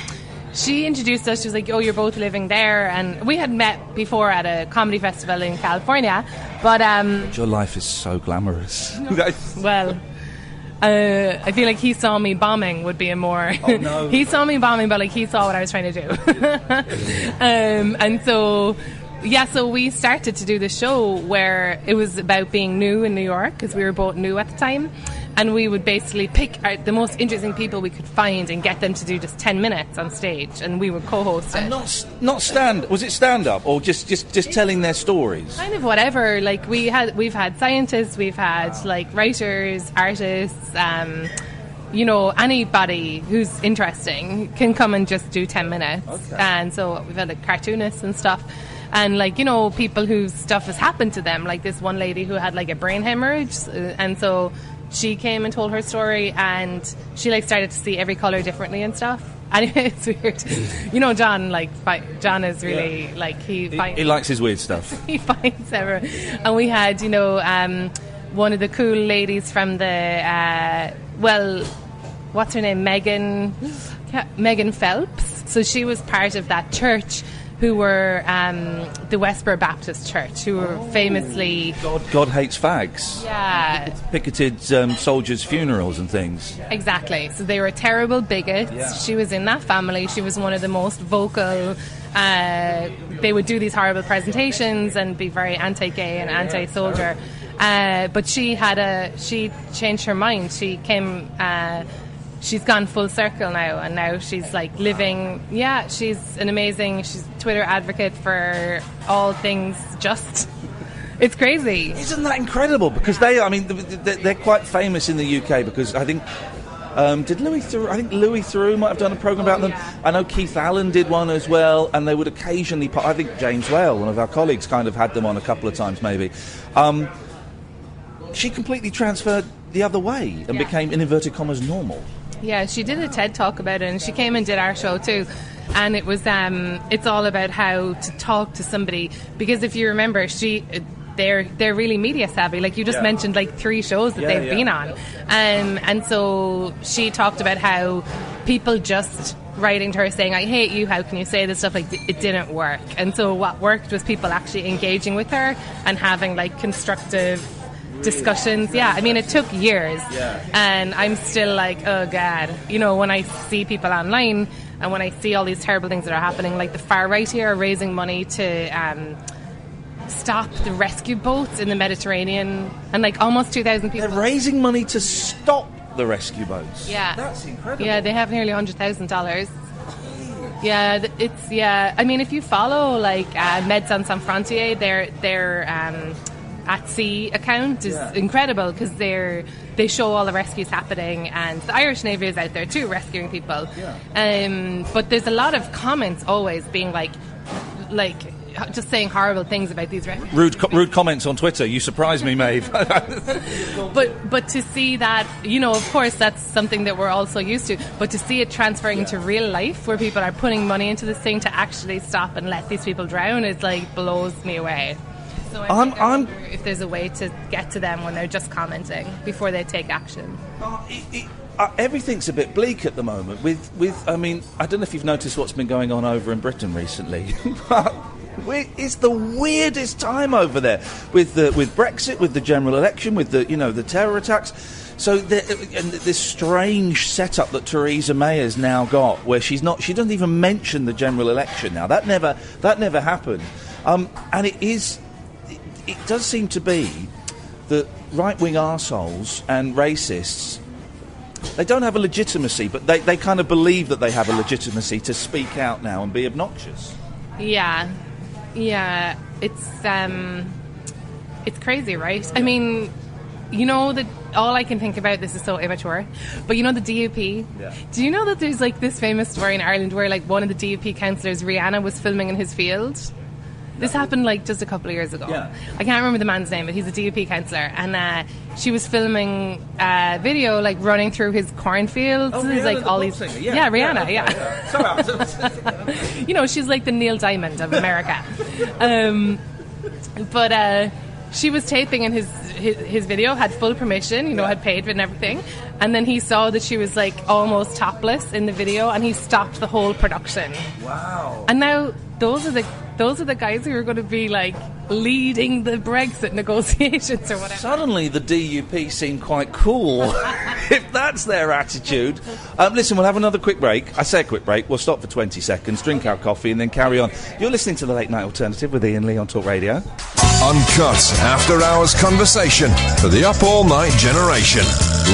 she introduced us. She was like, "Oh, you're both living there," and we had met before at a comedy festival in California. But your life is so glamorous. Well, I feel like he saw me bombing would be a more. Oh, no. He saw me bombing, but like he saw what I was trying to do, and so. Yeah, so we started to do the show where it was about being new in New York, because we were both new at the time, and we would basically pick out the most interesting people we could find and get them to do just 10 minutes on stage, and we would co-host it. And not stand. Was it stand-up or just telling their stories? Kind of whatever. Like we've had scientists, we've had like writers, artists. Anybody who's interesting can come and just do 10 minutes. Okay. And so we've had like cartoonists and stuff. And people whose stuff has happened to them, like this one lady who had like a brain hemorrhage, and so she came and told her story, and she like started to see every colour differently and stuff. Anyway, it's weird. John is really he likes his weird stuff. He finds everyone. And we had one of the cool ladies from the what's her name, Megan Phelps. So she was part of that church, who were the Westboro Baptist Church, who were famously... God hates fags. Yeah. Picketed soldiers' funerals and things. Exactly. So they were terrible bigots. Yeah. She was in that family. She was one of the most vocal... they would do these horrible presentations and be very anti-gay and anti-soldier. But she changed her mind. She came... she's gone full circle now, and now she's like living. Yeah, she's an amazing. She's a Twitter advocate for all things just. It's crazy. Isn't that incredible? Because they're quite famous in the UK. Because I think Louis Theroux might have done a program about them. I know Keith Allen did one as well, and they would occasionally. I think James Whale, one of our colleagues, kind of had them on a couple of times, maybe. She completely transferred the other way and became, in inverted commas, normal. Yeah, she did a TED talk about it, and she came and did our show too. And it was, it's all about how to talk to somebody, because if you remember, they're really media savvy. Like you just mentioned, like 3 shows that they've been on, and so she talked about how people just writing to her saying, "I hate you, how can you say this stuff?" Like it didn't work. And so what worked was people actually engaging with her and having like constructive discussions. Yeah, I mean, it took years, and I'm still like, oh god, when I see people online and when I see all these terrible things that are happening, like the far right here are raising money to stop the rescue boats in the Mediterranean, and like almost 2,000 people. They're raising money to stop the rescue boats. Yeah, that's incredible. Yeah, they have nearly $100,000. Yeah, it's I mean, if you follow like Médecins Sans Frontières, their at sea account is incredible, because they show all the rescues happening, and the Irish Navy is out there too rescuing people. But there's a lot of comments always being like just saying horrible things about these refugees. Rude comments on Twitter. You surprise me, Maeve. But to see that, of course, that's something that we're also used to. But to see it transferring into real life, where people are putting money into this thing to actually stop and let these people drown, it blows me away. So I wonder if there's a way to get to them when they're just commenting before they take action. Everything's a bit bleak at the moment. I don't know if you've noticed what's been going on over in Britain recently. It's the weirdest time over there with Brexit, with the general election, with the terror attacks. So this strange setup that Theresa May has now got, where she doesn't even mention the general election now. That never happened. And it does seem to be that right-wing arseholes and racists, they don't have a legitimacy, but they kind of believe that they have a legitimacy to speak out now and be obnoxious. Yeah, it's crazy, right? Yeah. I mean, all I can think about, this is so immature, but the DUP. Yeah. Do you know that there's this famous story in Ireland where one of the DUP councillors, Rihanna, was filming in his field? This happened just a couple of years ago. Yeah. I can't remember the man's name, but he's a DUP councillor, and she was filming a video running through his cornfields. Oh, Rihanna, all these. Rihanna, yeah. She's like the Neil Diamond of America. But she was taping in his video, had full permission, had paid for it and everything, and then he saw that she was almost topless in the video, and he stopped the whole production. Wow. And now those are the guys who are going to be leading the Brexit negotiations or whatever. Suddenly the DUP seem quite cool if that's their attitude. Listen, we'll have another quick break. I say a quick break. We'll stop for 20 seconds, drink our coffee, and then carry on. You're listening to the Late Night Alternative with Iain Lee on Talk Radio. Uncut after-hours conversation for the up-all-night generation.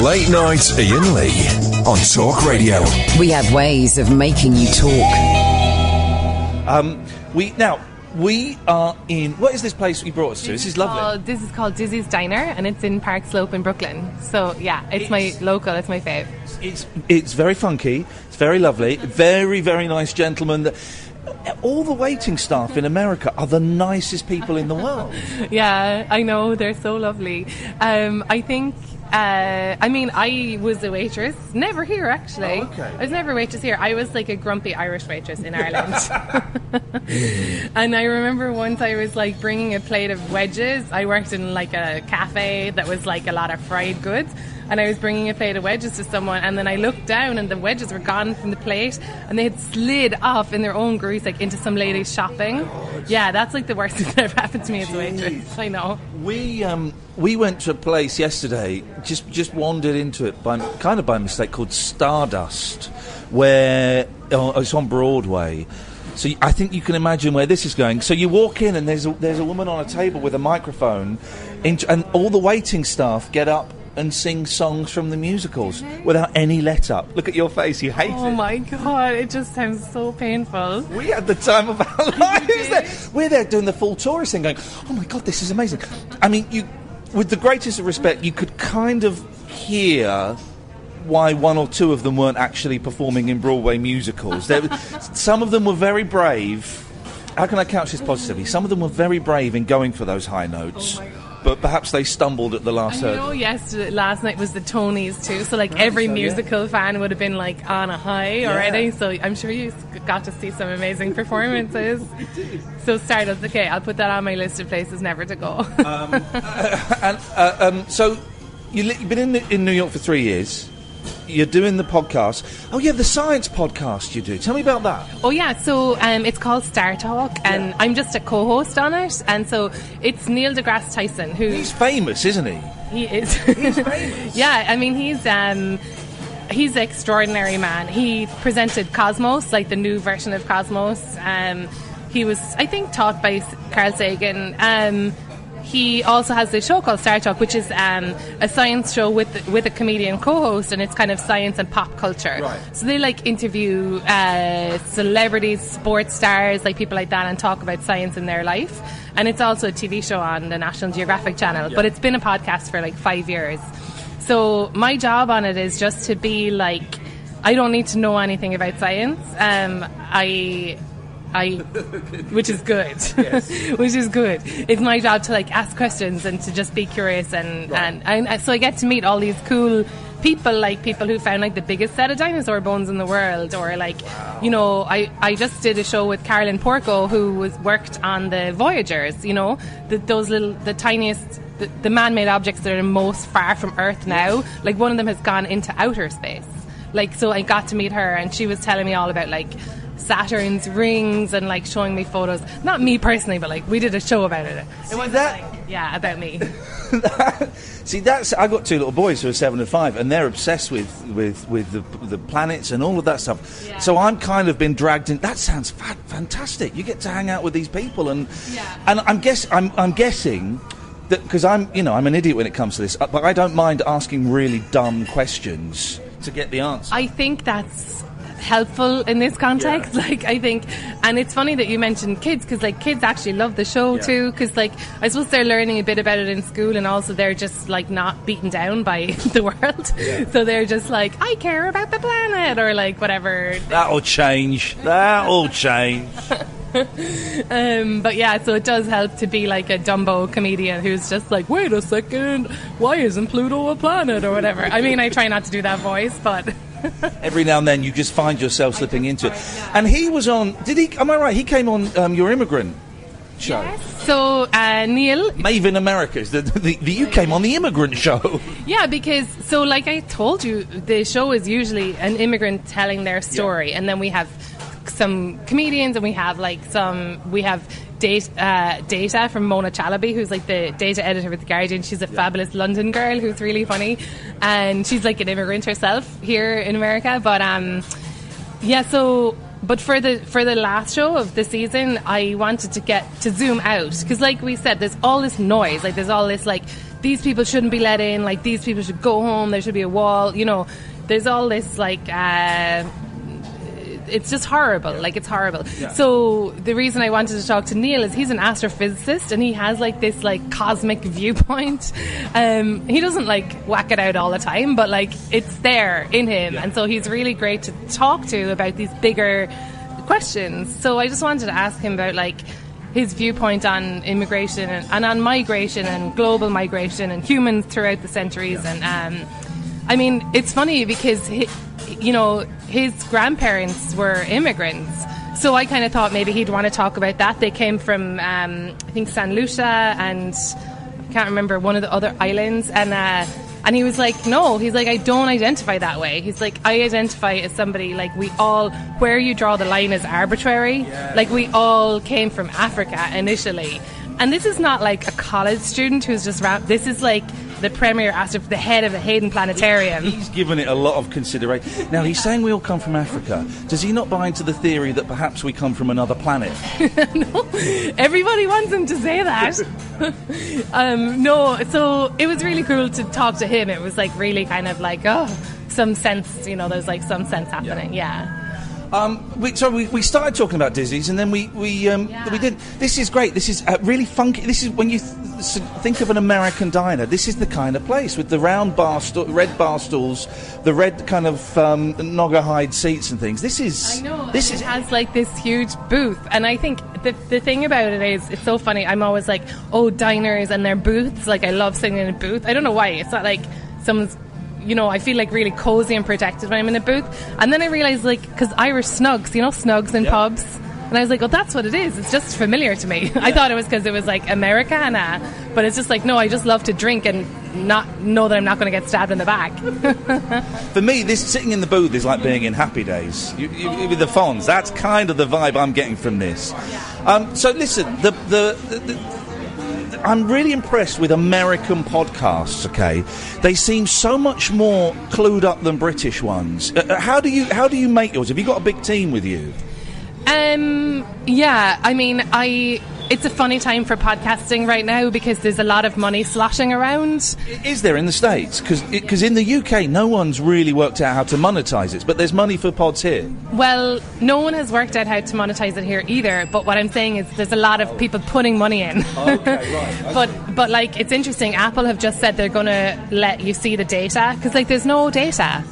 Late Night Iain Lee on Talk Radio. We have ways of making you talk. We are in... What is this place you brought us to? This is lovely. This is called Dizzy's Diner, and it's in Park Slope in Brooklyn. So, yeah, it's my local. It's my fave. It's very funky. It's very lovely. Very, very nice gentleman. All the waiting staff in America are the nicest people in the world. Yeah, I know. They're so lovely. I think... I was a waitress. Never here, actually. Oh, okay. I was never a waitress here. I was a grumpy Irish waitress in Ireland. And I remember once I was bringing a plate of wedges. I worked in a cafe that was a lot of fried goods. And I was bringing a plate of wedges to someone, and then I looked down and the wedges were gone from the plate, and they had slid off in their own grease into some lady's shopping. Yeah, that's the worst thing that ever happened to me as a waitress. I know. We went to a place yesterday, just wandered into it by mistake, called Stardust, where it's on Broadway. So I think you can imagine where this is going. So you walk in and there's a woman on a table with a microphone, and all the waiting staff get up and sing songs from the musicals without any let-up. Look at your face, you hate it. Oh my God, it just sounds so painful. We had the time of our lives. We're there doing the full tourist thing going, oh my God, this is amazing. I mean, with the greatest of respect, you could kind of hear why one or two of them weren't actually performing in Broadway musicals. Some of them were very brave. How can I couch this positively? Some of them were very brave in going for those high notes. Oh my God. But perhaps they stumbled at the last hurdle. Last night was the Tonys too, so every musical fan would have been on a high already. So I'm sure you got to see some amazing performances. So Stardust, okay, I'll put that on my list of places never to go. So you've been in New York for 3 years. You're doing the podcast. Oh, yeah, the science podcast you do. Tell me about that. Oh, yeah. So it's called Star Talk, and I'm just a co-host on it. And so it's Neil deGrasse Tyson, who... He's famous, isn't he? He is. He's famous. Yeah, I mean, he's an extraordinary man. He presented Cosmos, the new version of Cosmos. He was, I think, taught by Carl Sagan. He also has this show called Star Talk, which is a science show with a comedian co-host, and it's kind of science and pop culture. Right. So they interview celebrities, sports stars, people like that, and talk about science in their life. And it's also a TV show on the National Geographic Channel, but it's been a podcast for 5 years. So my job on it is just to be I don't need to know anything about science. which is good. Which is good. It's my job to like ask questions and to just be curious, and so I get to meet all these cool people, like people who found like the biggest set of dinosaur bones in the world, or like, you know, I just did a show with Carolyn Porco, who worked on the Voyagers, you know, the tiniest, the man-made objects that are most far from Earth now. Like one of them has gone into outer space. Like, so I got to meet her, and she was telling me all about like Saturn's rings and like showing me photos. Not me personally, but like we did a show about it. It was about me. See, I got two little boys who are 7 and 5, and they're obsessed with the planets and all of that stuff. Yeah. So I'm kind of been dragged in. That sounds fantastic. You get to hang out with these people, and I'm guessing that because I'm an idiot when it comes to this, but I don't mind asking really dumb questions to get the answer. I think that's helpful in this context. Like, I think, and it's funny that you mentioned kids, because like kids actually love the show too, because like I suppose they're learning a bit about it in school, and also they're just like not beaten down by the world, so they're just like, I care about the planet, or like whatever. That'll change. But yeah, so it does help to be like a Dumbo comedian who's just like, wait a second, why isn't Pluto a planet, or whatever. I mean, I try not to do that voice, but every now and then you just find yourself slipping into it. And he was on, am I right, he came on Your Immigrant show. Yes. So Neil, Maeve in America, you came on the Immigrant show. Yeah, because so like I told you, the show is usually an immigrant telling their story, and then we have some comedians, and we have Data from Mona Chalabi, who's like the data editor with The Guardian. She's a fabulous London girl who's really funny, and she's like an immigrant herself here in America. But but for the last show of the season, I wanted to get to zoom out, because like we said, there's all this noise, like there's all this like, these people shouldn't be let in, like these people should go home, there should be a wall, you know, there's all this like it's just horrible. Like, it's horrible. Yeah. So the reason I wanted to talk to Neil is he's an astrophysicist, and he has like this like cosmic viewpoint. He doesn't like whack it out all the time, but like it's there in him, and so he's really great to talk to about these bigger questions. So I just wanted to ask him about like his viewpoint on immigration and on migration and global migration and humans throughout the centuries. And I mean, it's funny because his grandparents were immigrants, so I kind of thought maybe he'd want to talk about that. They came from I think San Lucia, and I can't remember one of the other islands, and he was like, no, he's like, I don't identify that way. He's like, I identify as somebody, like, we all, where you draw the line is arbitrary. Like, we all came from Africa initially, and this is not like a college student who's just this is like the premier the head of the Hayden Planetarium. He's given it a lot of consideration. Now, he's saying we all come from Africa. Does he not buy into the theory that perhaps we come from another planet? No, everybody wants him to say that. No, so it was really cool to talk to him. It was like really kind of like, some sense, there's like some sense happening, yeah. We started talking about disease, and then we didn't. This is great. This is really funky. This is when you think of an American diner. This is the kind of place with the round red bar stools, the red kind of Naugahyde seats and things. This is. I know. It has like this huge booth, and I think the thing about it is it's so funny. I'm always like, diners and their booths. Like, I love sitting in a booth. I don't know why. It's not like someone's. I feel like really cozy and protected when I'm in a booth. And then I realised, like, because Irish snugs, snugs in pubs. And I was like, that's what it is. It's just familiar to me. I thought it was because it was, like, Americana. But it's just like, no, I just love to drink and not know that I'm not going to get stabbed in the back. For me, this sitting in the booth is like being in Happy Days. With the Fonz. That's kind of the vibe I'm getting from this. So, listen, I'm really impressed with American podcasts, okay? They seem so much more clued up than British ones. How do you make yours? Have you got a big team with you? Yeah, I mean, it's a funny time for podcasting right now because there's a lot of money sloshing around. Is there in the States? Because in the UK, no one's really worked out how to monetize it, but there's money for pods here. Well, no one has worked out how to monetize it here either, but what I'm saying is there's a lot of people putting money in. Okay, right. But like, it's interesting, Apple have just said they're going to let you see the data, because like there's no data.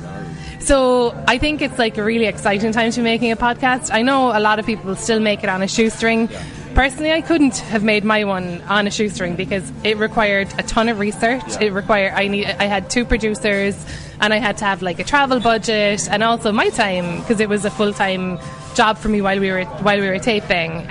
So I think it's like a really exciting time to be making a podcast. I know a lot of people still make it on a shoestring. Personally, I couldn't have made my one on a shoestring because it required a ton of research. It required I had 2 producers, and I had to have like a travel budget and also my time because it was a full-time job for me while we were taping.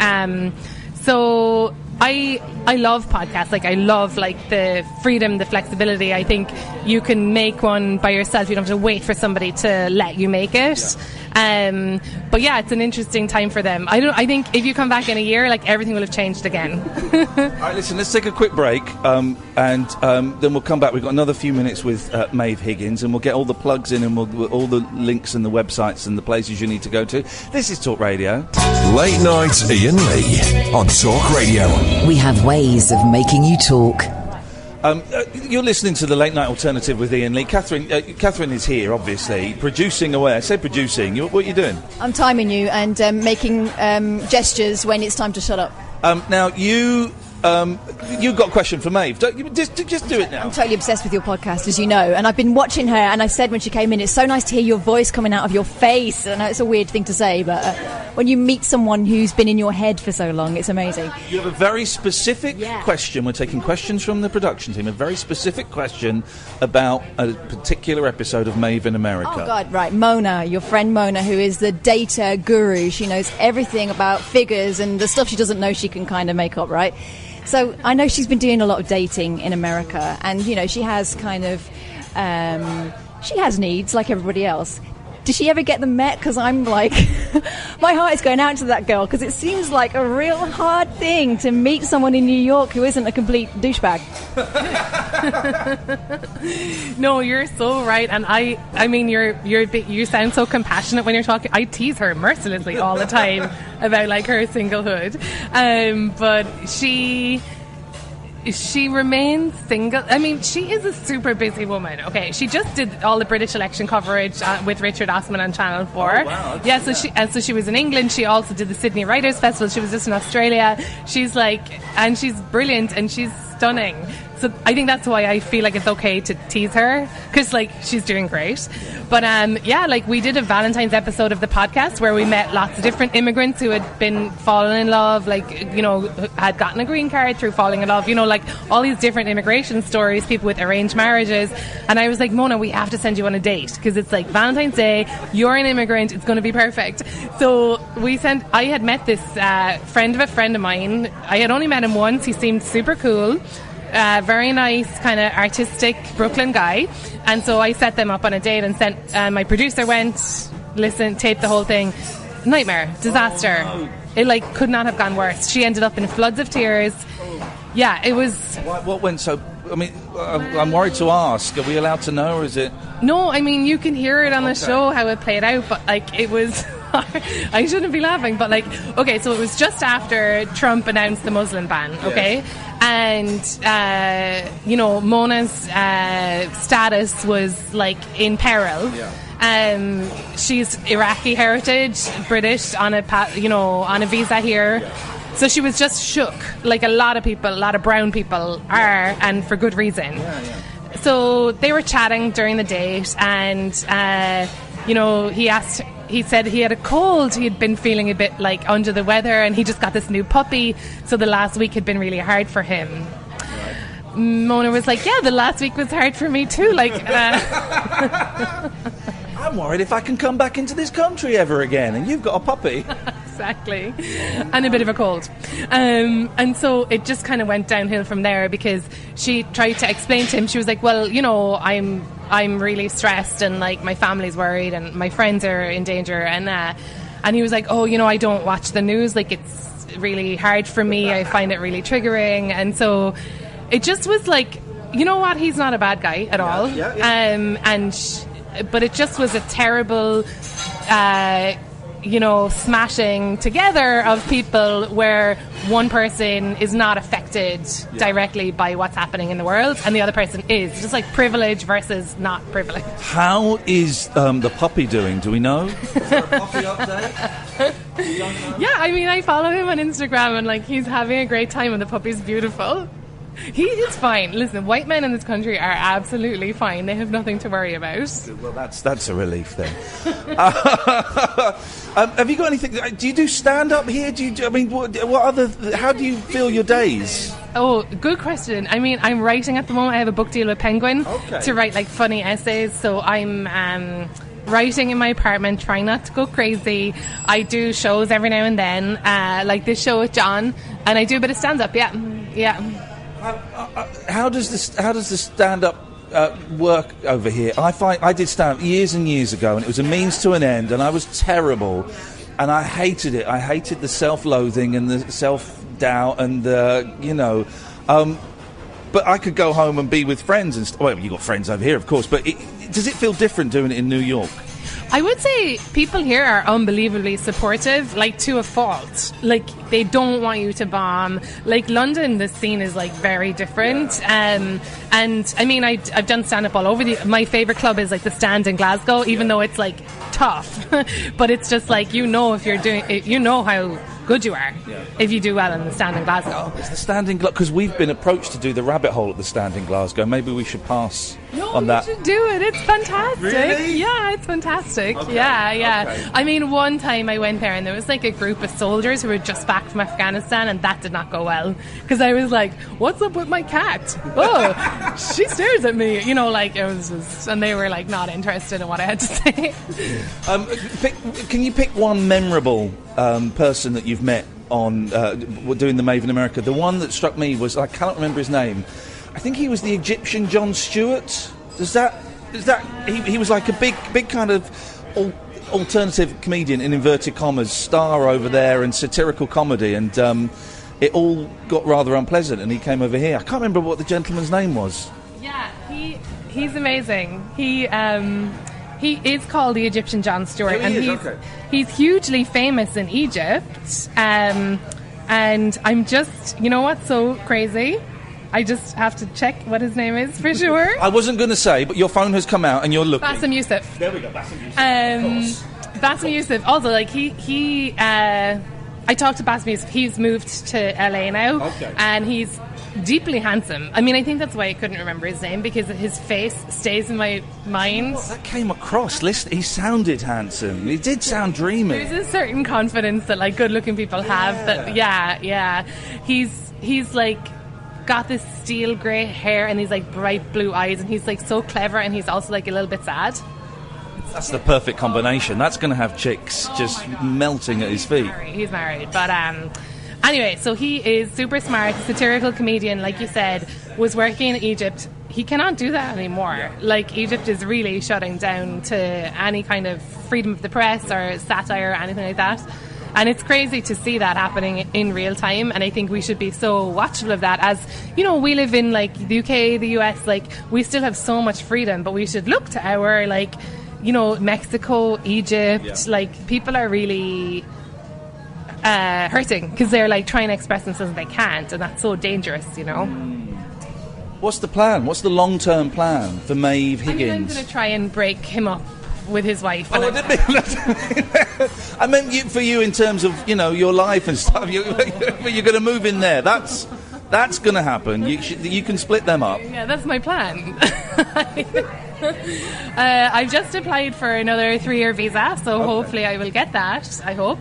So I love podcasts. Like I love like the freedom, the flexibility. I think you can make one by yourself. You don't have to wait for somebody to let you make it. But yeah, it's an interesting time for them. I think if you come back in a year, like everything will have changed again. All right, listen, let's take a quick break, and then we'll come back. We've got another few minutes with Maeve Higgins, and we'll get all the plugs in and all the links and the websites and the places you need to go to. This is Talk Radio. Late Night Iain Lee on Talk Radio. We have ways of making you talk. You're listening to the Late Night Alternative with Iain Lee. Katherine is here, obviously, producing away. I say producing. What are you doing? I'm timing you and making gestures when it's time to shut up. Now, you've got a question for Maeve. Just do it now. I'm totally obsessed with your podcast, as you know, and I've been watching her, and I said when she came in, it's so nice to hear your voice coming out of your face. I know it's a weird thing to say, but when you meet someone who's been in your head for so long, it's amazing. You have a very specific question. We're taking questions from the production team. A very specific question about a particular episode of Maeve in America. Oh, God, right. Mona, your friend Mona, who is the data guru. She knows everything about figures, and the stuff she doesn't know she can kind of make up, right? So I know she's been doing a lot of dating in America, and, you know, she has kind of, she has needs like everybody else. Did she ever get them met? Because I'm like, my heart is going out to that girl, because it seems like a real hard thing to meet someone in New York who isn't a complete douchebag. No, you're so right, and I mean, you sound so compassionate when you're talking. I tease her mercilessly all the time about like her singlehood, but she remains single. I mean, she is a super busy woman. Okay, she just did all the British election coverage with Richard Osman on Channel 4. Oh, wow. Okay. Yeah, so she was in England. She also did the Sydney Writers' Festival. She was just in Australia. She's she's brilliant and she's stunning. So I think that's why I feel like it's okay to tease her, because like she's doing great. But like we did a Valentine's episode of the podcast where we met lots of different immigrants who had been fallen in love, like, you know, had gotten a green card through falling in love, you know, like all these different immigration stories, people with arranged marriages. And I was like, Mona, we have to send you on a date, because it's like Valentine's Day, you're an immigrant, it's going to be perfect. So I had met this friend of a friend of mine. I had only met him once. He seemed super cool. Very nice, kind of artistic Brooklyn guy, and so I set them up on a date and sent. My producer went, taped the whole thing. Nightmare, disaster. Oh, no. It like could not have gone worse. She ended up in floods of tears. Yeah, it was. What went so? I mean, I'm worried to ask. Are we allowed to know, or is it? No, I mean you can hear it on the show how it played out, but like it was. I shouldn't be laughing, but like, okay, so it was just after Trump announced the Muslim ban, okay? Yes. And, you know, Mona's status was like in peril. Yeah. She's Iraqi heritage, British, on a visa here. Yeah. So she was just shook, like a lot of brown people are, and for good reason. Yeah. So they were chatting during the date, and, you know, he said he had a cold, he had been feeling a bit like under the weather, and he just got this new puppy, so the last week had been really hard for him. Right. Mona was like, yeah, the last week was hard for me too, like... I'm worried if I can come back into this country ever again, and you've got a puppy. Exactly. And a bit of a cold. And so it just kind of went downhill from there, because she tried to explain to him, she was like, well, you know, I'm really stressed, and like my family's worried, and my friends are in danger, and he was like, oh, you know, I don't watch the news, like it's really hard for me, I find it really triggering. And so it just was like, you know what, he's not a bad guy at all. But it just was a terrible smashing together of people where one person is not affected directly by what's happening in the world, and the other person is. Just like privilege versus not privilege. How is the puppy doing? Do we know? Is there a puppy update? Yeah, I mean, I follow him on Instagram, and like he's having a great time, and the puppy's beautiful. He is fine. Listen, white men in this country are absolutely fine. They have nothing to worry about. Well, that's a relief then. Have you got anything? Do you do stand up here? What other? How do you fill your days? Oh, good question. I mean, I'm writing at the moment. I have a book deal with Penguin to write like funny essays. So I'm writing in my apartment, trying not to go crazy. I do shows every now and then, like this show with John, and I do a bit of stand up. Yeah. How does the stand up work over here? I did stand up years and years ago, and it was a means to an end, and I was terrible, and I hated it. I hated the self-loathing and the self-doubt, and but I could go home and be with friends and well, you got friends over here, of course, but does it feel different doing it in New York? I would say people here are unbelievably supportive, like to a fault. Like, they don't want you to bomb. Like, London, the scene is, like, very different. And, I mean, I've done stand-up all over. My favourite club is, like, the Stand in Glasgow, even though it's, like, tough. But it's just, like, if you're doing it, you know how good you are if you do well in the Stand in Glasgow. It's the Stand in Glasgow, because we've been approached to do the rabbit hole at the Stand in Glasgow. Maybe we should pass on that. You should do it. It's fantastic. Really? Yeah, it's fantastic. Okay. Yeah. Okay. I mean, one time I went there and there was like a group of soldiers who were just back from Afghanistan, and that did not go well because I was like, "What's up with my cat? Oh, she stares at me." You know, like it was just, and they were like not interested in what I had to say. Can you pick one memorable person that you've met on doing the Maeve in America? The one that struck me was, I cannot remember his name. I think he was the Egyptian Jon Stewart. He was like a big kind of alternative comedian in inverted commas, star over there in satirical comedy, and it all got rather unpleasant, and he came over here. I can't remember what the gentleman's name was. Yeah, he's amazing. He is called the Egyptian Jon Stewart, he's hugely famous in Egypt. And I'm just, you know what's so crazy? I just have to check what his name is for sure. I wasn't going to say, but your phone has come out and you're looking. Bassem Youssef. There we go, Bassem Youssef. Bassem Youssef. Also, like I talked to Bassem Youssef. He's moved to LA now, and he's deeply handsome. I mean, I think that's why I couldn't remember his name, because his face stays in my mind. Well, that came across. Listen, he sounded handsome. He did sound dreamy. There's a certain confidence that like good-looking people have. That he's like got this steel grey hair and he's like bright blue eyes, and he's like so clever, and he's also like a little bit sad. That's the perfect combination. That's going to have chicks just melting at his feet. He's married, but anyway, so he is super smart, satirical comedian, like you said, was working in Egypt. He cannot do that anymore. Yeah. Like, Egypt is really shutting down to any kind of freedom of the press or satire or anything like that. And it's crazy to see that happening in real time, and I think we should be so watchful of that. As, you know, we live in, like, the UK, the US, like, we still have so much freedom, but we should look to our, like, you know, Mexico, Egypt, like, people are really hurting because they're, like, trying to express themselves and they can't, and that's so dangerous, you know. What's the plan? What's the long-term plan for Maeve Higgins? I mean, I'm going to try and break him up with his wife. Oh, I didn't mean that. I meant for you in terms of, you know, your life and stuff. You're going to move in there. That's going to happen. You can split them up. Yeah, that's my plan. I've just applied for another 3-year visa, so hopefully I will get that, I hope.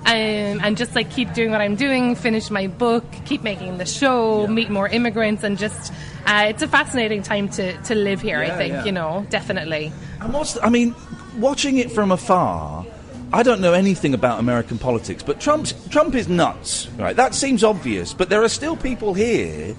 And just like keep doing what I'm doing, finish my book, keep making the show, meet more immigrants, and just it's a fascinating time to live here, I think, you know, definitely. And watching it from afar, I don't know anything about American politics, but Trump is nuts, right? That seems obvious, but there are still people here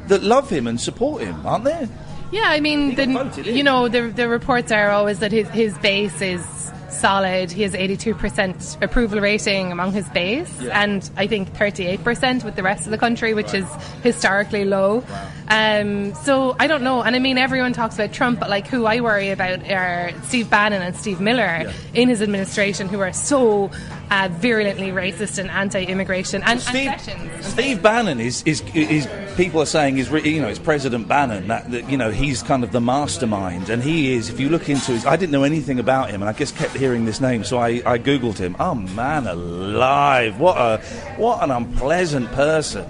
that love him and support him, aren't there? Yeah, I mean, the reports are always that his base is solid. He has 82% approval rating among his base, and I think 38% with the rest of the country, which is historically low. So I don't know. And I mean, everyone talks about Trump, but like who I worry about are Steve Bannon and Steve Miller in his administration, who are so virulently racist and anti-immigration. And Steve Bannon is people are saying is President Bannon, that you know, he's kind of the mastermind, and he is. If you look into his, I didn't know anything about him, and I just kept hearing this name, so I googled him. Oh man alive, what an unpleasant person.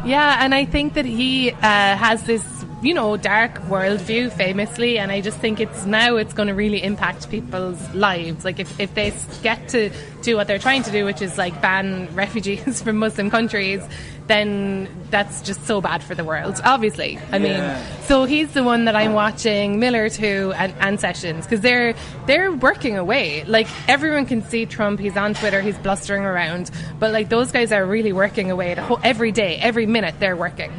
Yeah, and I think that he has this, dark worldview, famously, and I just think it's going to really impact people's lives. Like, if they get to do what they're trying to do, which is, like, ban refugees from Muslim countries, then that's just so bad for the world, obviously. I mean, so he's the one that I'm watching, Miller too, and Sessions, because they're working away. Like, everyone can see Trump, he's on Twitter, he's blustering around, but, like, those guys are really working away every day, every minute they're working.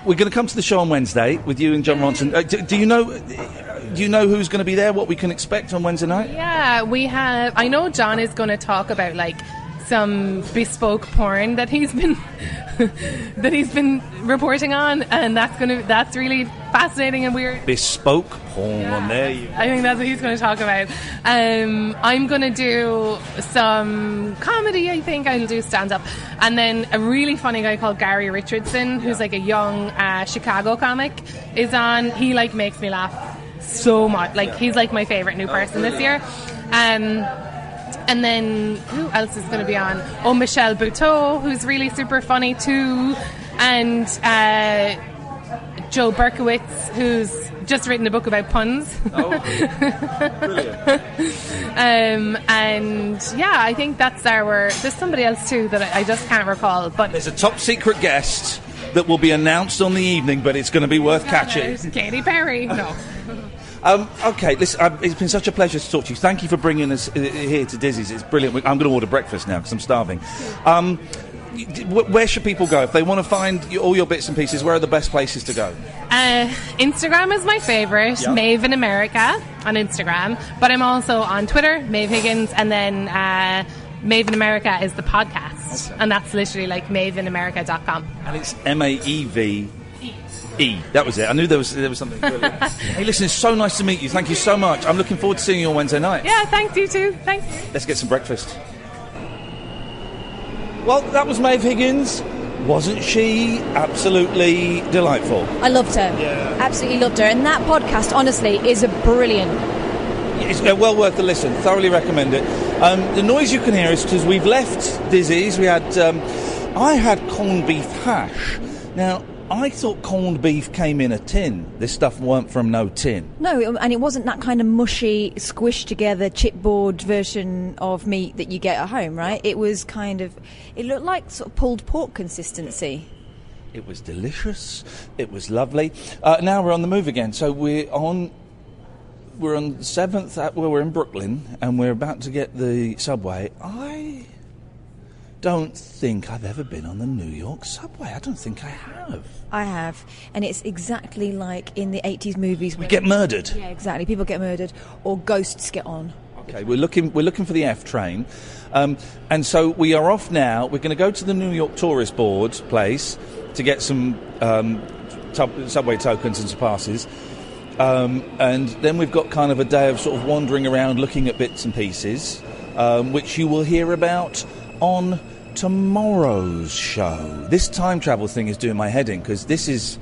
We're going to come to the show on Wednesday with you and John Ronson. Do you know who's going to be there? What we can expect on Wednesday night? Yeah, we have. I know John is going to talk about like some bespoke porn that he's been reporting on, and that's really fascinating and weird. Bespoke porn. There you go. I think that's what he's going to talk about. I'm going to do some comedy. I think I'll do stand-up, and then a really funny guy called Gary Richardson, who's like a young Chicago comic, is on. He like makes me laugh so much. Like, he's like my favorite new person this year. And then, who else is going to be on? Oh, Michelle Buteau, who's really super funny too. And Joe Berkowitz, who's just written a book about puns. Oh, brilliant. And yeah, I think that's there's somebody else too that I just can't recall. But there's a top secret guest that will be announced on the evening, but it's going to be worth catching. Katy Perry. No. Okay, listen, it's been such a pleasure to talk to you. Thank you for bringing us here to Dizzy's. It's brilliant. I'm going to order breakfast now because I'm starving. Where should people go if they want to find all your bits and pieces? Where are the best places to go? Instagram is my favourite, yep. Maeve in America on Instagram. But I'm also on Twitter, Maeve Higgins, and then Maeve in America is the podcast. Okay. And that's literally like maeveinamerika.com. And it's Maeve. That was it. I knew there was something brilliant. Hey, listen, it's so nice to meet you. Thank you so much. I'm looking forward to seeing you on Wednesday night. Yeah, thanks, you too. Thanks. Let's get some breakfast. Well, that was Maeve Higgins. Wasn't she absolutely delightful? I loved her. Yeah. Absolutely loved her. And that podcast, honestly, is a brilliant... It's well worth a listen. Thoroughly recommend it. The noise you can hear is because we've left Dizzy's. We had... I had corned beef hash. Now... I thought corned beef came in a tin. This stuff weren't from no tin. No, and it wasn't that kind of mushy, squished together, chipboard version of meat that you get at home, right? It was kind of... It looked like sort of pulled pork consistency. It was delicious. It was lovely. Now we're on the move again. So we're on 7th... Well, we're in Brooklyn, and we're about to get the subway. I don't think I've ever been on the New York subway. I don't think I have. I have, and it's exactly like in the 80s movies. We get murdered. Yeah, exactly. People get murdered, or ghosts get on. Okay, we're looking for the F train, and so we are off now. We're going to go to the New York Tourist Board place to get some subway tokens and some passes, and then we've got kind of a day of sort of wandering around, looking at bits and pieces, which you will hear about on tomorrow's show. This time travel thing is doing my head in, because this is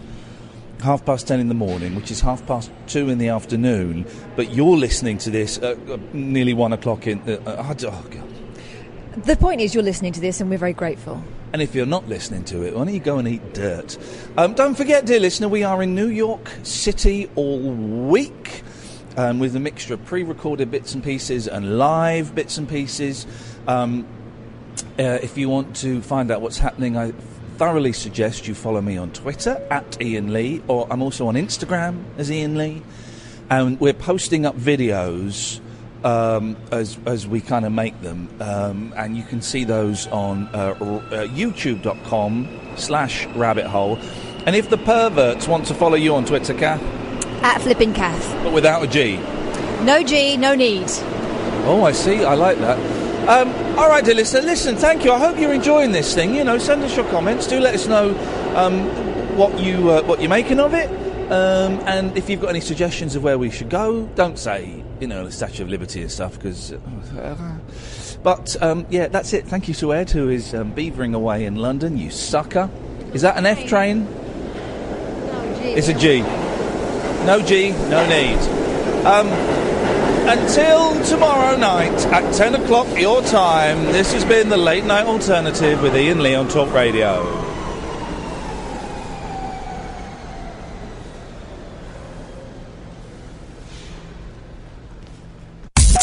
10:30 in the morning, which is 2:30 in the afternoon, but you're listening to this at nearly 1 o'clock in... oh, God. The point is, you're listening to this, and we're very grateful. And if you're not listening to it, why don't you go and eat dirt? Don't forget, dear listener, we are in New York City all week, with a mixture of pre-recorded bits and pieces and live bits and pieces. If you want to find out what's happening, I thoroughly suggest you follow me on Twitter at Iain Lee, or I'm also on Instagram as Iain Lee, and we're posting up videos as we kind of make them, and you can see those on youtube.com/rabbithole. And if the perverts want to follow you on Twitter, Kath? At Flippin' Kath. But without a G? No G, no need. Oh, I see. I like that. All right, dear listener, listen, thank you. I hope you're enjoying this thing. Send us your comments. Do let us know what you're making of it. And if you've got any suggestions of where we should go, don't say, the Statue of Liberty and stuff, because... But, yeah, that's it. Thank you to Ed, who is beavering away in London, you sucker. Is that an F train? No, G. It's a G. No G, no need. Until tomorrow night at 10 o'clock your time, this has been the Late Night Alternative with Iain Lee on Talk Radio.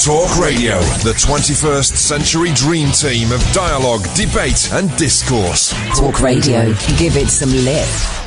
Talk Radio, the 21st century dream team of dialogue, debate and discourse. Talk Radio. Give it some lip.